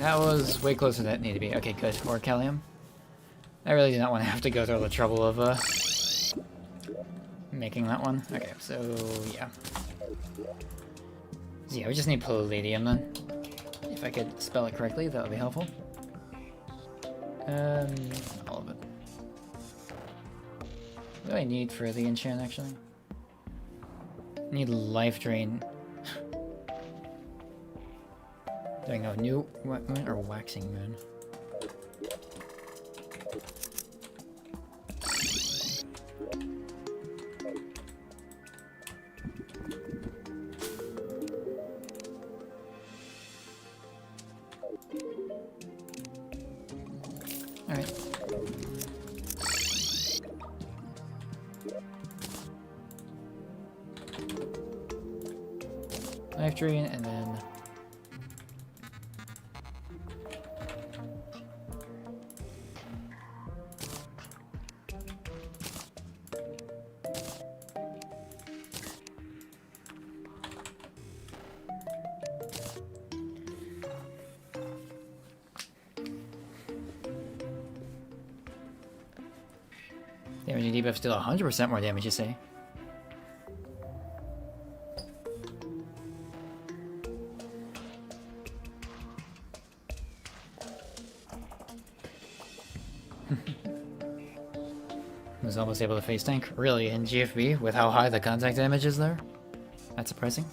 That was way closer than it needed to be. Okay, good. Or Callium. I really did not want to have to go through all the trouble of making that one. Okay, so yeah. So yeah, we just need Palladium then. If I could spell it correctly, that would be helpful. All of it. What do I need for the enchant actually? I need Life Drain. Do I know New Moon or Waxing Moon? Alright. Life Drain and then damage and debuff still 100% more damage, you say? Was almost able to face tank. Really, in GFB, with how high the contact damage is there? That's surprising.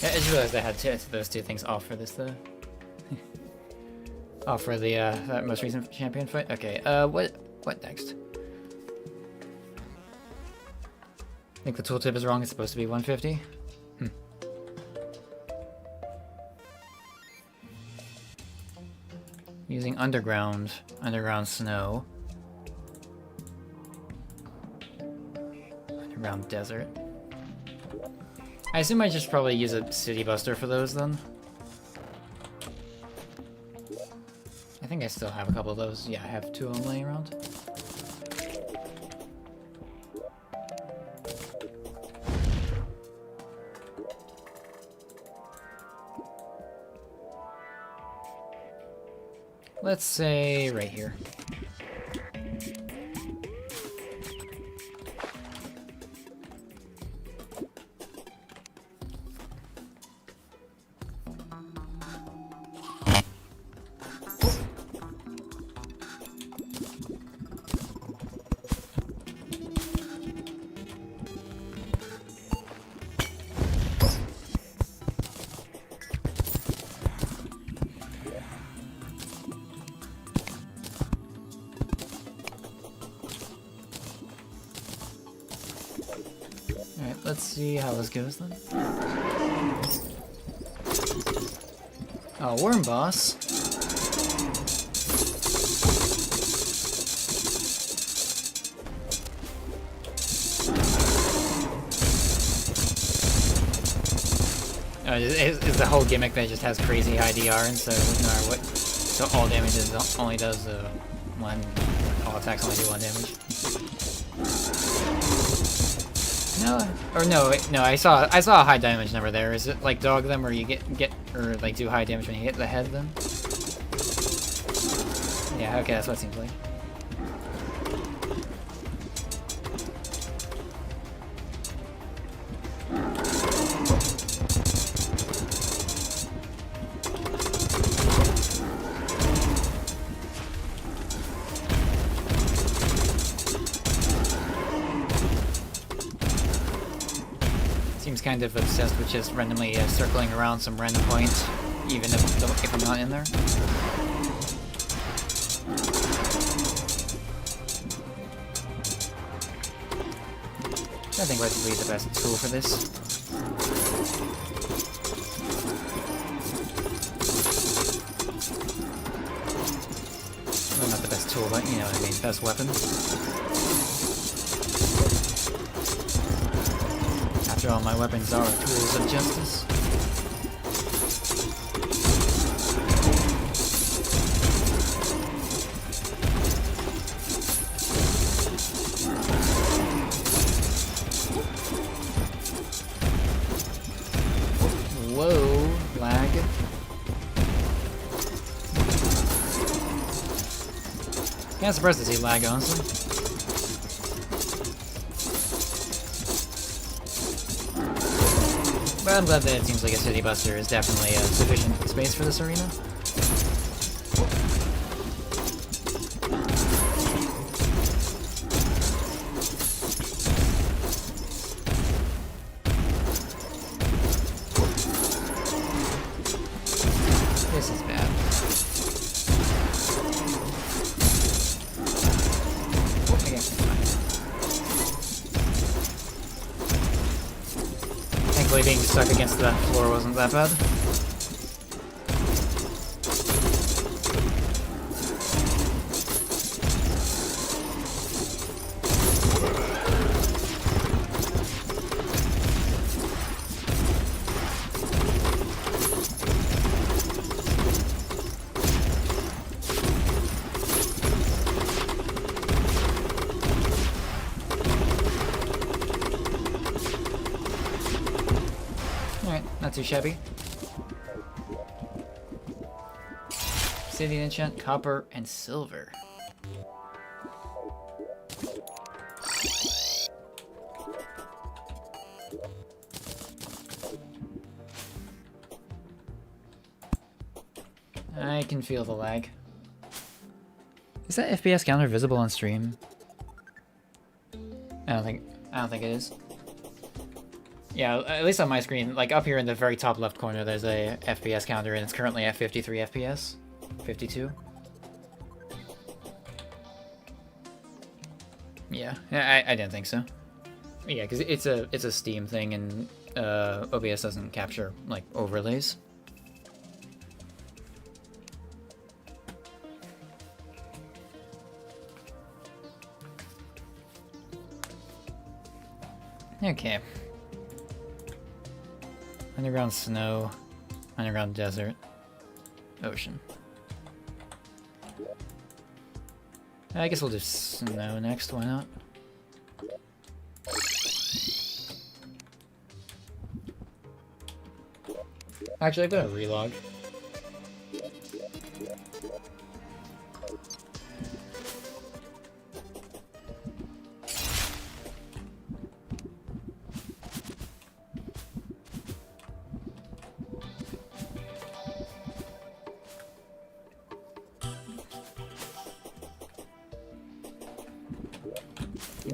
I just realized I had those two things off for this though. Off for the that most recent champion fight. Okay, what next? I think the tooltip is wrong. It's supposed to be 150. Using underground snow, underground desert. I assume I just probably use a city buster for those then. I think I still have a couple of those. Yeah, I have 2 of them laying around. Let's say right here. Let's see how this goes then. Oh, Worm Boss. Is the whole gimmick that it just has crazy high DR, and so no matter what, so all damage only does one, all attacks only do 1 damage. No, or no, wait, no. I saw a high damage number there. Is it like dog them, where you get or like do high damage when you hit the head then? Yeah, okay, that's what it seems like. Kind of obsessed with just randomly circling around some random point, even if I'm not in there. I think that's really the best tool for this. Well, not the best tool, but you know what I mean, best weapon. After all, my weapons are tools of justice. Kinda surprised to see lag, honestly. But I'm glad that it seems like a City Buster is definitely sufficient space for this arena. This is bad. Okay, fine. Thankfully being stuck against that floor wasn't that bad. Not too shabby. City enchant, copper, and silver. I can feel the lag. Is that FPS counter visible on stream? I don't think it is. Yeah, at least on my screen, like up here in the very top left corner, there's a FPS counter, and it's currently at 53 FPS, 52. Yeah, I didn't think so. Yeah, because it's a Steam thing, and OBS doesn't capture like overlays. Okay. Underground snow, underground desert, ocean. I guess we'll do snow next, why not? Actually, I've got a relog.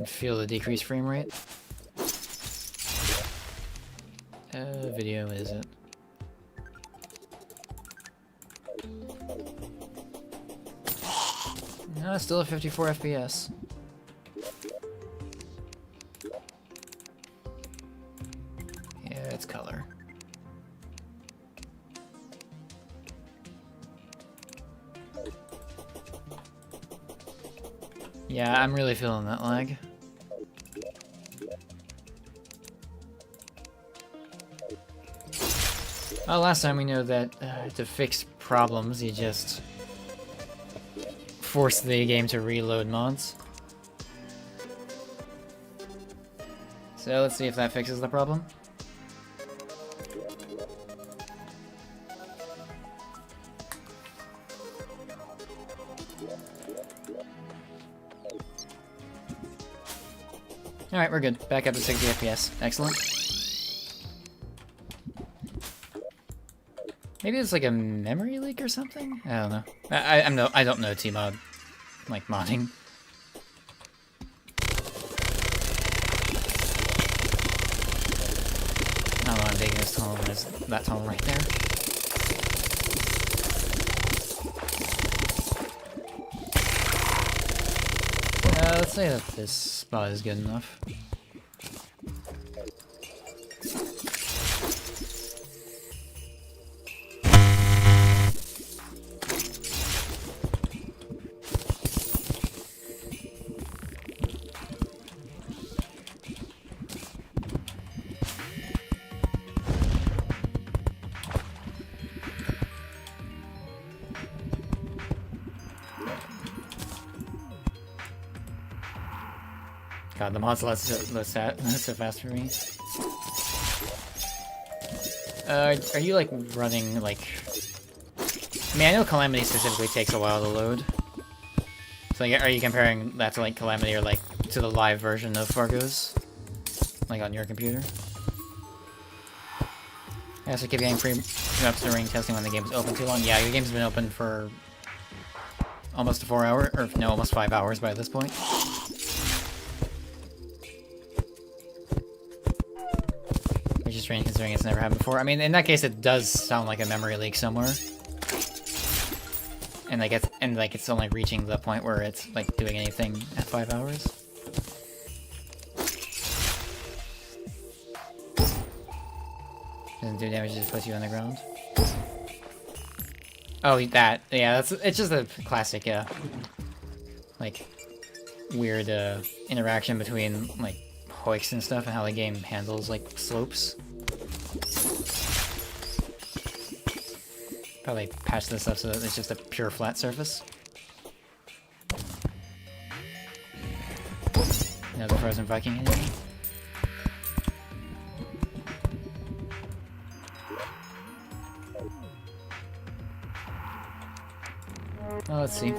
Feel the decreased frame rate. Video, is it? No, it's still at 54 FPS. Yeah, it's color. Yeah, I'm really feeling that lag. Well, last time we know that to fix problems, you just force the game to reload mods. So let's see if that fixes the problem. Alright, we're good. Back up to 60 FPS. Excellent. Maybe it's like a memory leak or something? I don't know. I don't know T-mod, like modding. I don't know I'm digging this tunnel when there's that tunnel right there. Let's say that this spot is good enough. God, the mods load so fast for me. Are you like running like? I mean, I know Calamity specifically takes a while to load. So like, are you comparing that to like Calamity or like to the live version of Fargo's? Like on your computer? I also keep getting free maps during testing when the game is open too long. Yeah, your game's been open for almost 4 hours, or no, almost 5 hours by this point. Which is strange considering it's never happened before. I mean, in that case, it does sound like a memory leak somewhere. And like it's only reaching the point where it's like doing anything at 5 hours. Doesn't do damage, just puts you on the ground. Oh, that. Yeah, it's just a classic, like, weird, interaction between, like, hoiks and stuff and how the game handles, like, slopes. Probably patch this up so that it's just a pure flat surface. Another frozen Viking enemy. Well, let's see.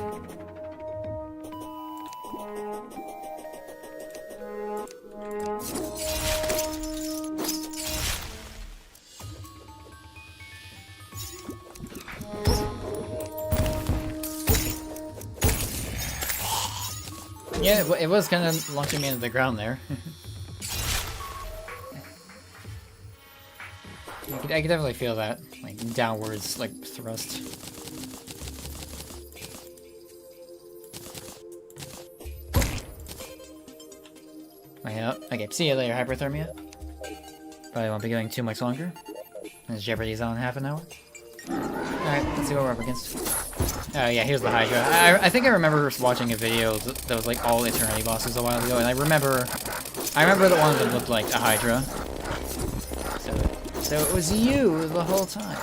Yeah, it was kind of launching me into the ground there. I could definitely feel that, like, downwards, like, thrust. Yeah, okay, see you later, Hyperthermia. Probably won't be going too much longer. As Jeopardy's on half an hour. Alright, let's see what we're up against. Oh yeah, here's the Hydra. I think I remember watching a video that was like all Eternity bosses a while ago, and I remember that one of them looked like a Hydra. So it was you the whole time.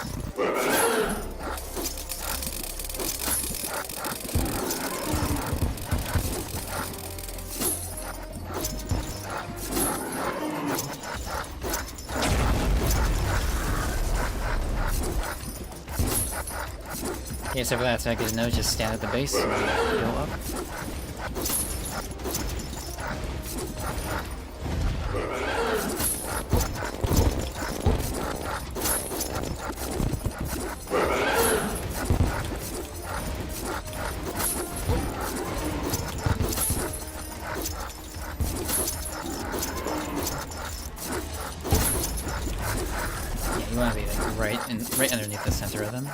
Yeah, so for that attack is no, just stand at the base and go up. Yeah, you want to be like right underneath the center of them.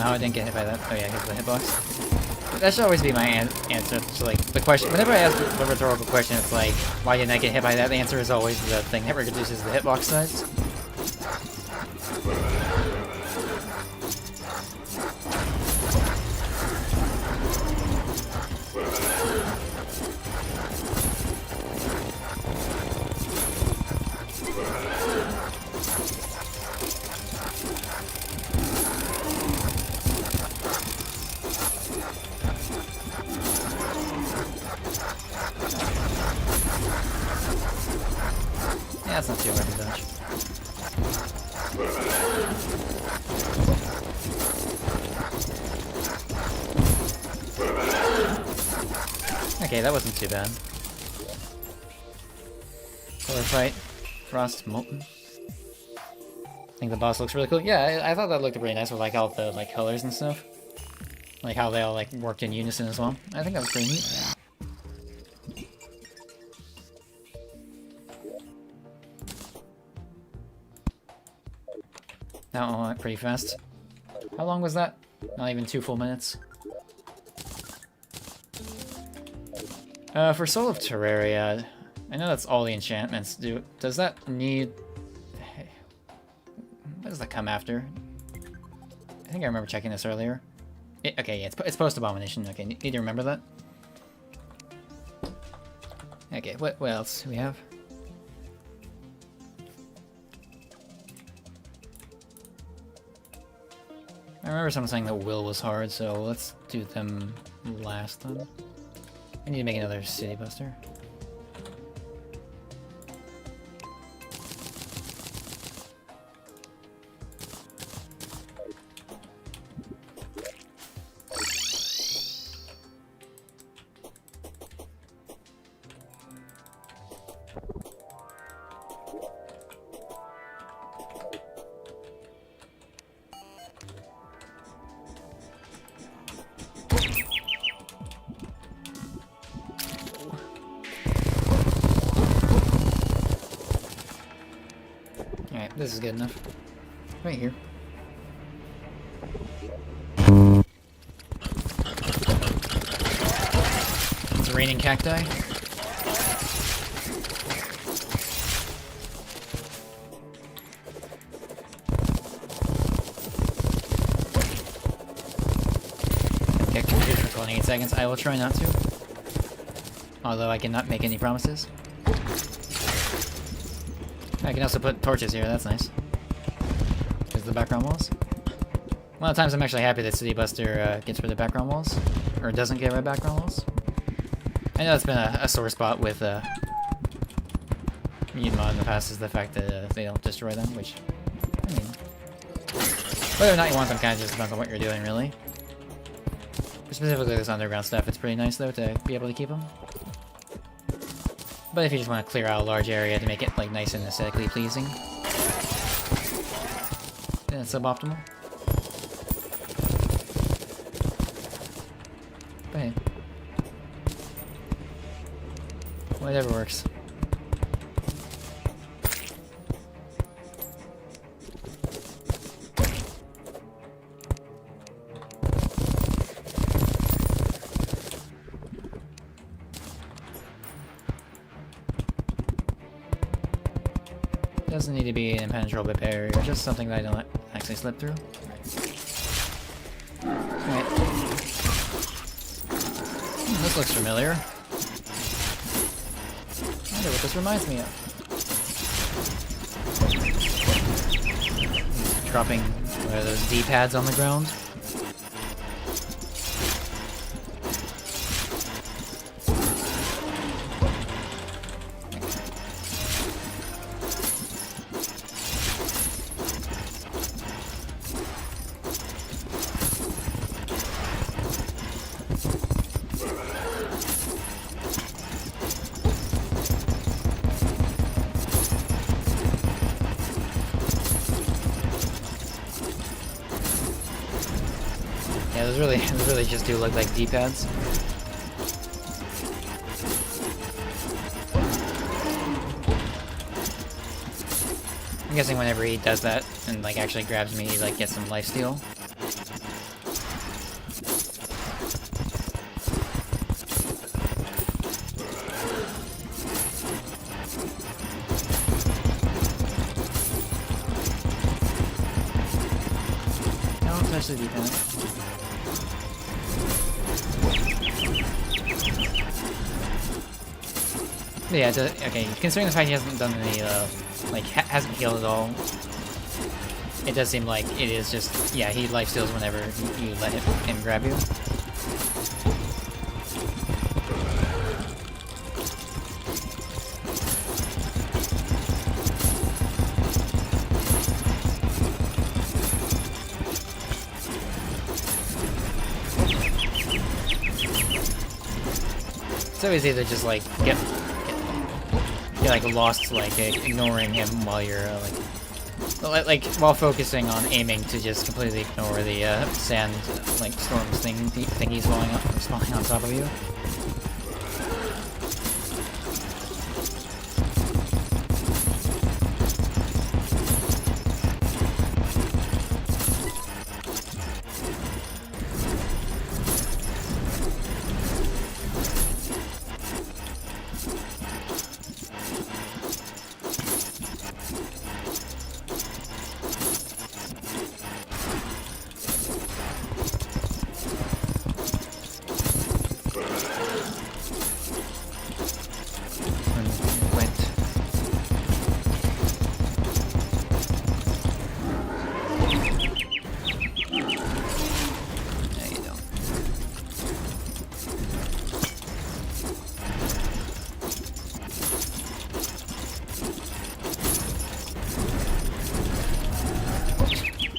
I didn't get hit by that. Oh yeah, here's the hitbox. That should always be my answer. So like the question, whenever I ask a rhetorical question, it's like, why didn't I get hit by that? The answer is always the thing that reduces the hitbox size. Yeah, that's not too hard to dodge. Okay, that wasn't too bad. Color fight. Frost Molten. I think the boss looks really cool. Yeah, I thought that looked really nice with like all the like colors and stuff. Like how they all like worked in unison as well. I think that was pretty neat. That one went pretty fast. How long was that? Not even 2 full minutes. For Soul of Terraria, I know that's all the enchantments do. Does that need... What does that come after? I think I remember checking this earlier. Okay, yeah, it's post-Abomination. Okay, need to remember that. Okay, what else do we have? I remember someone saying that Will was hard, so let's do them last then. I need to make another City Buster. This is good enough. Right here. It's raining cacti. Get confused for 28 seconds. I will try not to. Although I cannot make any promises. I can also put torches here, that's nice. Because of the background walls. A lot of times I'm actually happy that City Buster gets rid of background walls. Or doesn't get rid of background walls. I know it's been a sore spot with Mutant Mod in the past, is the fact that they don't destroy them, which, I mean, whether or not you want them kind of just depends on what you're doing, really. For specifically this underground stuff, it's pretty nice, though, to be able to keep them. But if you just want to clear out a large area to make it like nice and aesthetically pleasing, then it's suboptimal. But hey, whatever works. Doesn't need to be an impenetrable barrier, just something that I don't actually slip through. Alright. This looks familiar. I wonder what this reminds me of. Dropping one of those D-pads on the ground. Yeah, those really just do look like D-pads. I'm guessing whenever he does that and like actually grabs me, he like gets some lifesteal. Don't touch the D-pad. Yeah, okay, considering the fact he hasn't done any, like, hasn't healed at all, it does seem like it is just, yeah, he lifesteals whenever you let him grab you. It's always either just, like, get like lost, like ignoring him while you're like while focusing on aiming to just completely ignore the sand like storms thing he's spawning on top of you.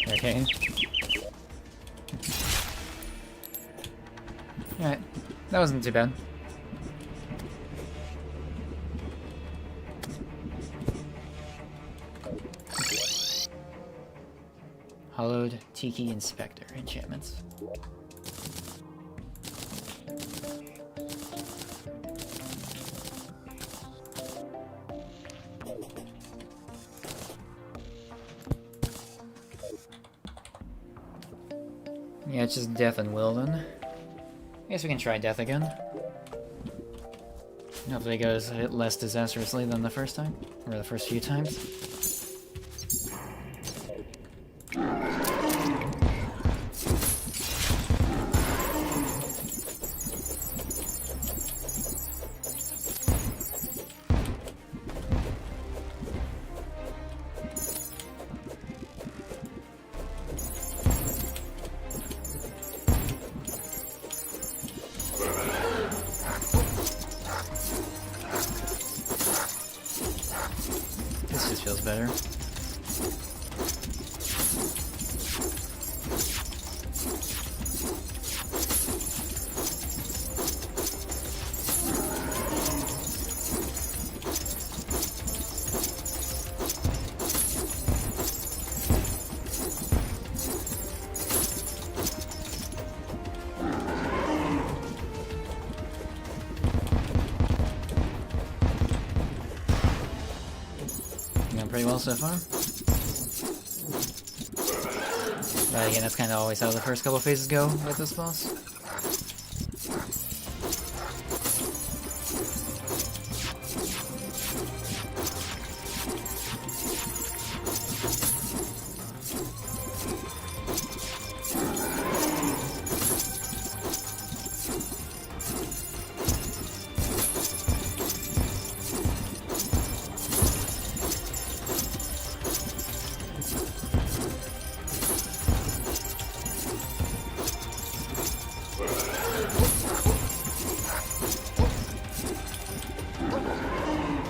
Okay. Alright. That wasn't too bad. Hollowed Tiki Inspector enchantments. Yeah, it's just death and will then. I guess we can try death again. Hopefully it goes a bit less disastrously than the first time, or the first few times. This just feels better. Going pretty well so far. But again, that's kind of always how the first couple phases go with this boss.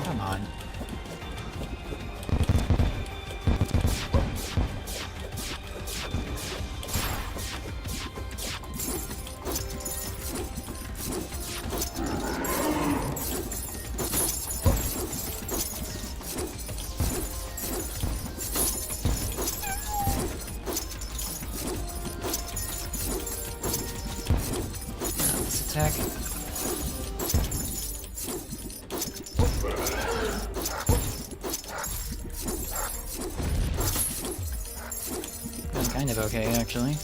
Come on. Now let's attack. Kind of okay, actually.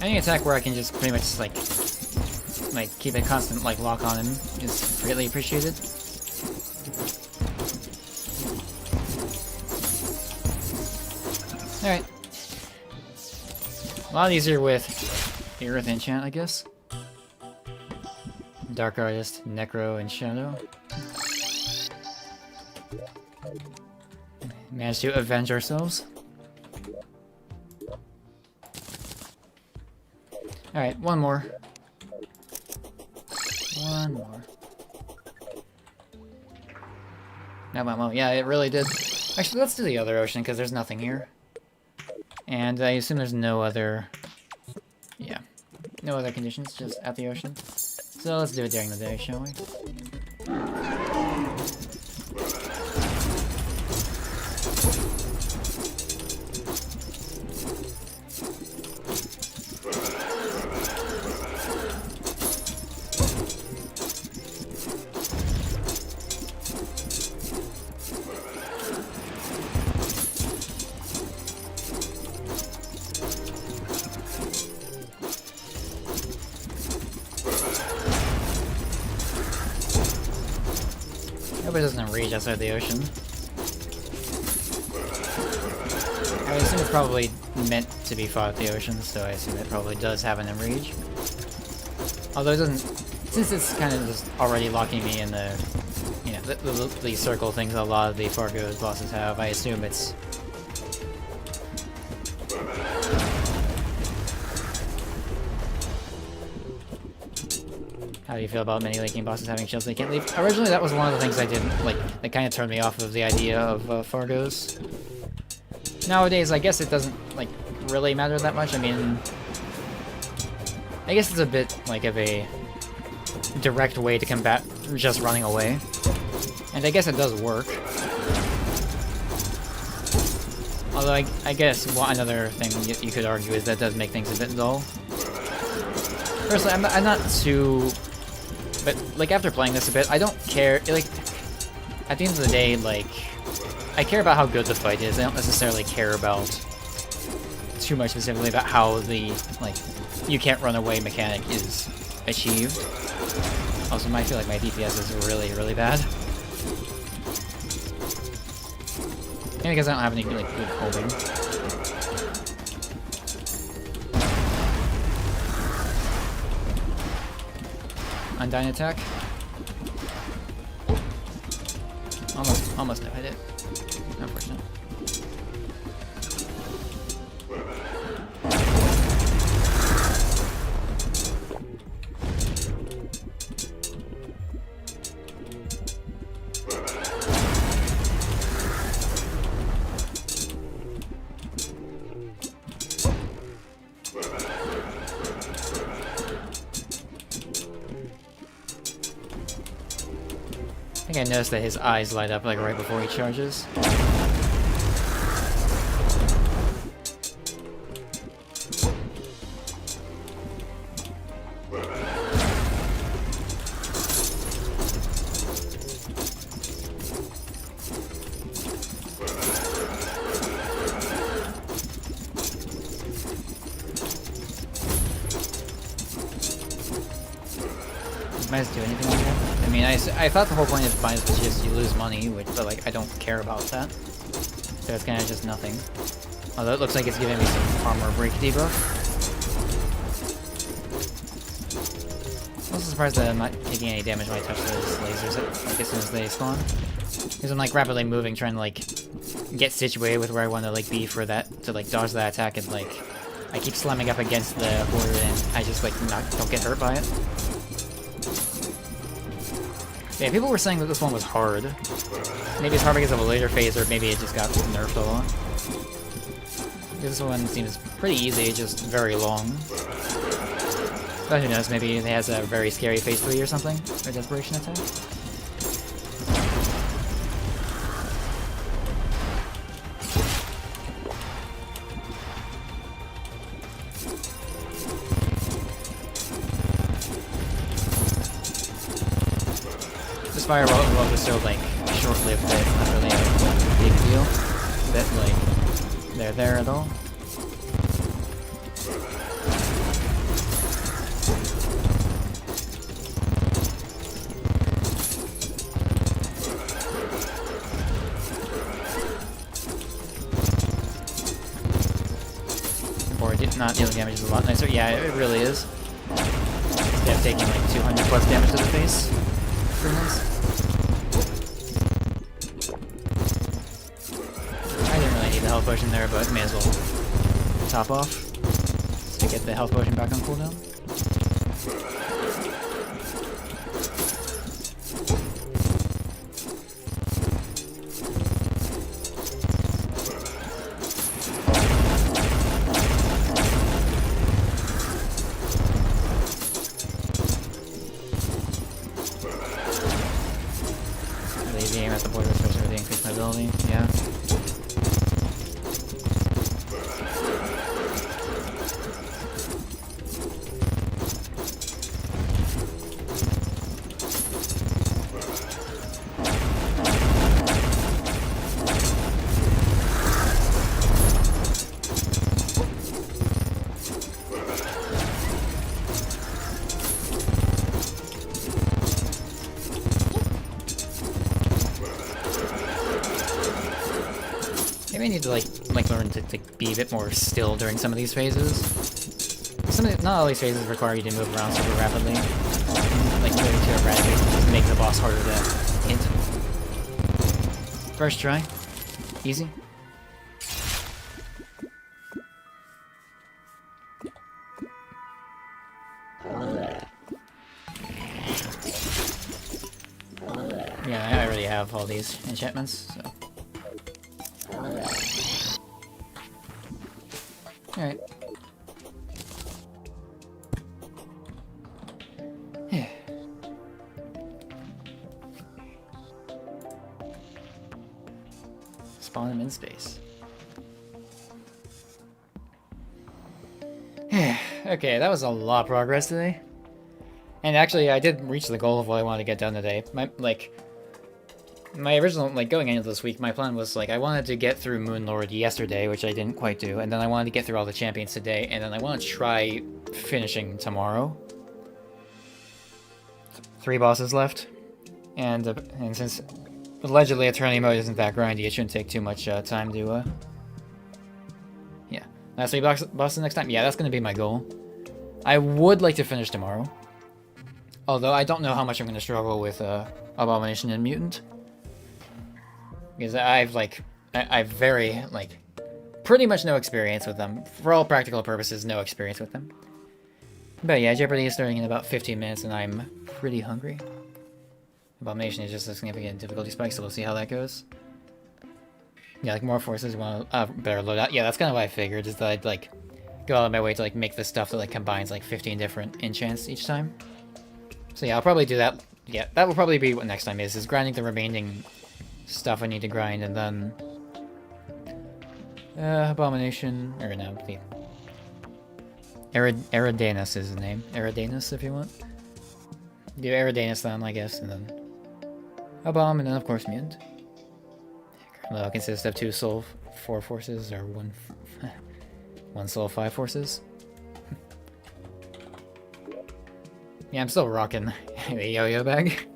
Any attack where I can just pretty much like keep a constant like lock on him is greatly appreciated. All right. A lot easier with the Earth Enchant, I guess. Dark Artist, Nycro, and Shadow. Managed to avenge ourselves. Alright, one more. One more. No, yeah, it really did. Actually, let's do the other ocean, because there's nothing here. And I assume there's no other... yeah. No other conditions, just at the ocean. So let's do it during the day, shall we? I hope it doesn't reach outside the ocean. I assume it's probably meant to be fought at the ocean, so I assume it probably does have an enrage. Although it doesn't, since it's kind of just already locking me in the, you know, the circle things a lot of the Fargo bosses have, I assume it's... How do you feel about many leaking bosses having shields they can't leave? Originally, that was one of the things I didn't like. That kind of turned me off of the idea of Fargos. Nowadays, I guess it doesn't like really matter that much. I mean, I guess it's a bit like of a direct way to combat just running away, and I guess it does work. Although I guess another thing you could argue is that does make things a bit dull. Personally, I'm not too... But, like, after playing this a bit, I don't care... Like, at the end of the day, like... I care about how good the fight is. I don't necessarily care about too much specifically about how the, like, you can't run away mechanic is achieved. Also, I feel like my DPS is really, really bad. Maybe because I don't have any, like, good holding. Undyne attack. Almost hit it. Unfortunate. I think I noticed that his eyes light up like right before he charges. Might do anything like that. I mean, I thought the whole point of Bias was just you lose money, but like I don't care about that. So it's kind of just nothing. Although it looks like it's giving me some armor break debuff. I'm also surprised that I'm not taking any damage when I touch those lasers like as soon as they spawn. Because I'm like rapidly moving, trying to like get situated with where I want to like be for that to like dodge that attack, and like I keep slamming up against the border and I just like don't get hurt by it. Yeah, people were saying that this one was hard. Maybe it's hard because of a later phase, or maybe it just got nerfed a lot. This one seems pretty easy, just very long. But who knows, maybe it has a very scary phase 3 or something? Or desperation attack? Fireball was so like short-lived that it's not really a big deal that like they're there at all. Or not dealing damage is a lot nicer. Yeah, it really is. Instead of taking like 200 plus damage to the face. Pretty nice. Health potion there, but may as well top off to get the health potion back on cooldown. Lazy aim at the border, especially with the increased mobility. Yeah. Maybe I need to like learn to be a bit more still during some of these phases. Not all these phases require you to move around super rapidly. Like moving to eradicate just make the boss harder to hit. First try, easy. Yeah, I already have all these enchantments, so. Alright. Yeah. Spawn him in space. Yeah. Okay, that was a lot of progress today. And actually, I did reach the goal of what I wanted to get done today. My original, going into this week, my plan was, I wanted to get through Moonlord yesterday, which I didn't quite do, and then I wanted to get through all the champions today, and then I want to try finishing tomorrow. 3 bosses left, and since allegedly Eternity mode isn't that grindy, it shouldn't take too much time to, yeah. Last 3 bosses next time? Yeah, that's going to be my goal. I would like to finish tomorrow. Although I don't know how much I'm going to struggle with Abomination and Mutant. Because I've very, pretty much no experience with them. For all practical purposes, no experience with them. But yeah, Jeopardy is starting in about 15 minutes and I'm pretty hungry. Abomination is just a significant difficulty spike, so we'll see how that goes. Yeah, more forces, better loadout. Yeah, that's kind of what I figured, is that I'd, go out of my way to, make the stuff that, combines, 15 different enchants each time. So yeah, I'll probably do that. Yeah, that will probably be what next time is grinding the remaining stuff I need to grind, and then... Abomination... or no, the... Eridanus is his name. Eridanus, if you want. Do Eridanus then, I guess, and then... Abom, and then of course Mutant. Well, it consists of 2 soul 4 forces, or 1 soul 5 forces. Yeah, I'm still rocking the yo-yo bag.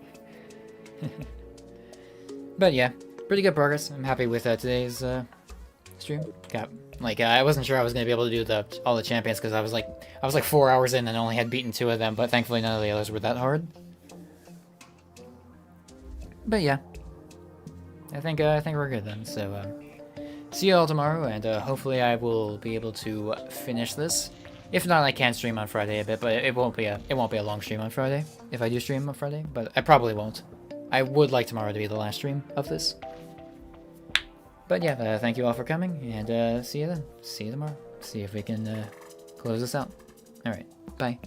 But yeah, pretty good progress. I'm happy with today's stream. I wasn't sure I was gonna be able to do all the champions because I was 4 hours in and only had beaten 2 of them, but thankfully none of the others were that hard. But yeah, I think we're good then. So see you all tomorrow, and hopefully I will be able to finish this. If not, I can stream on Friday a bit, but it won't be a long stream on Friday if I do stream on Friday. But I probably won't. I would like tomorrow to be the last stream of this. But yeah, thank you all for coming, and see you then. See you tomorrow. See if we can close this out. All right, bye.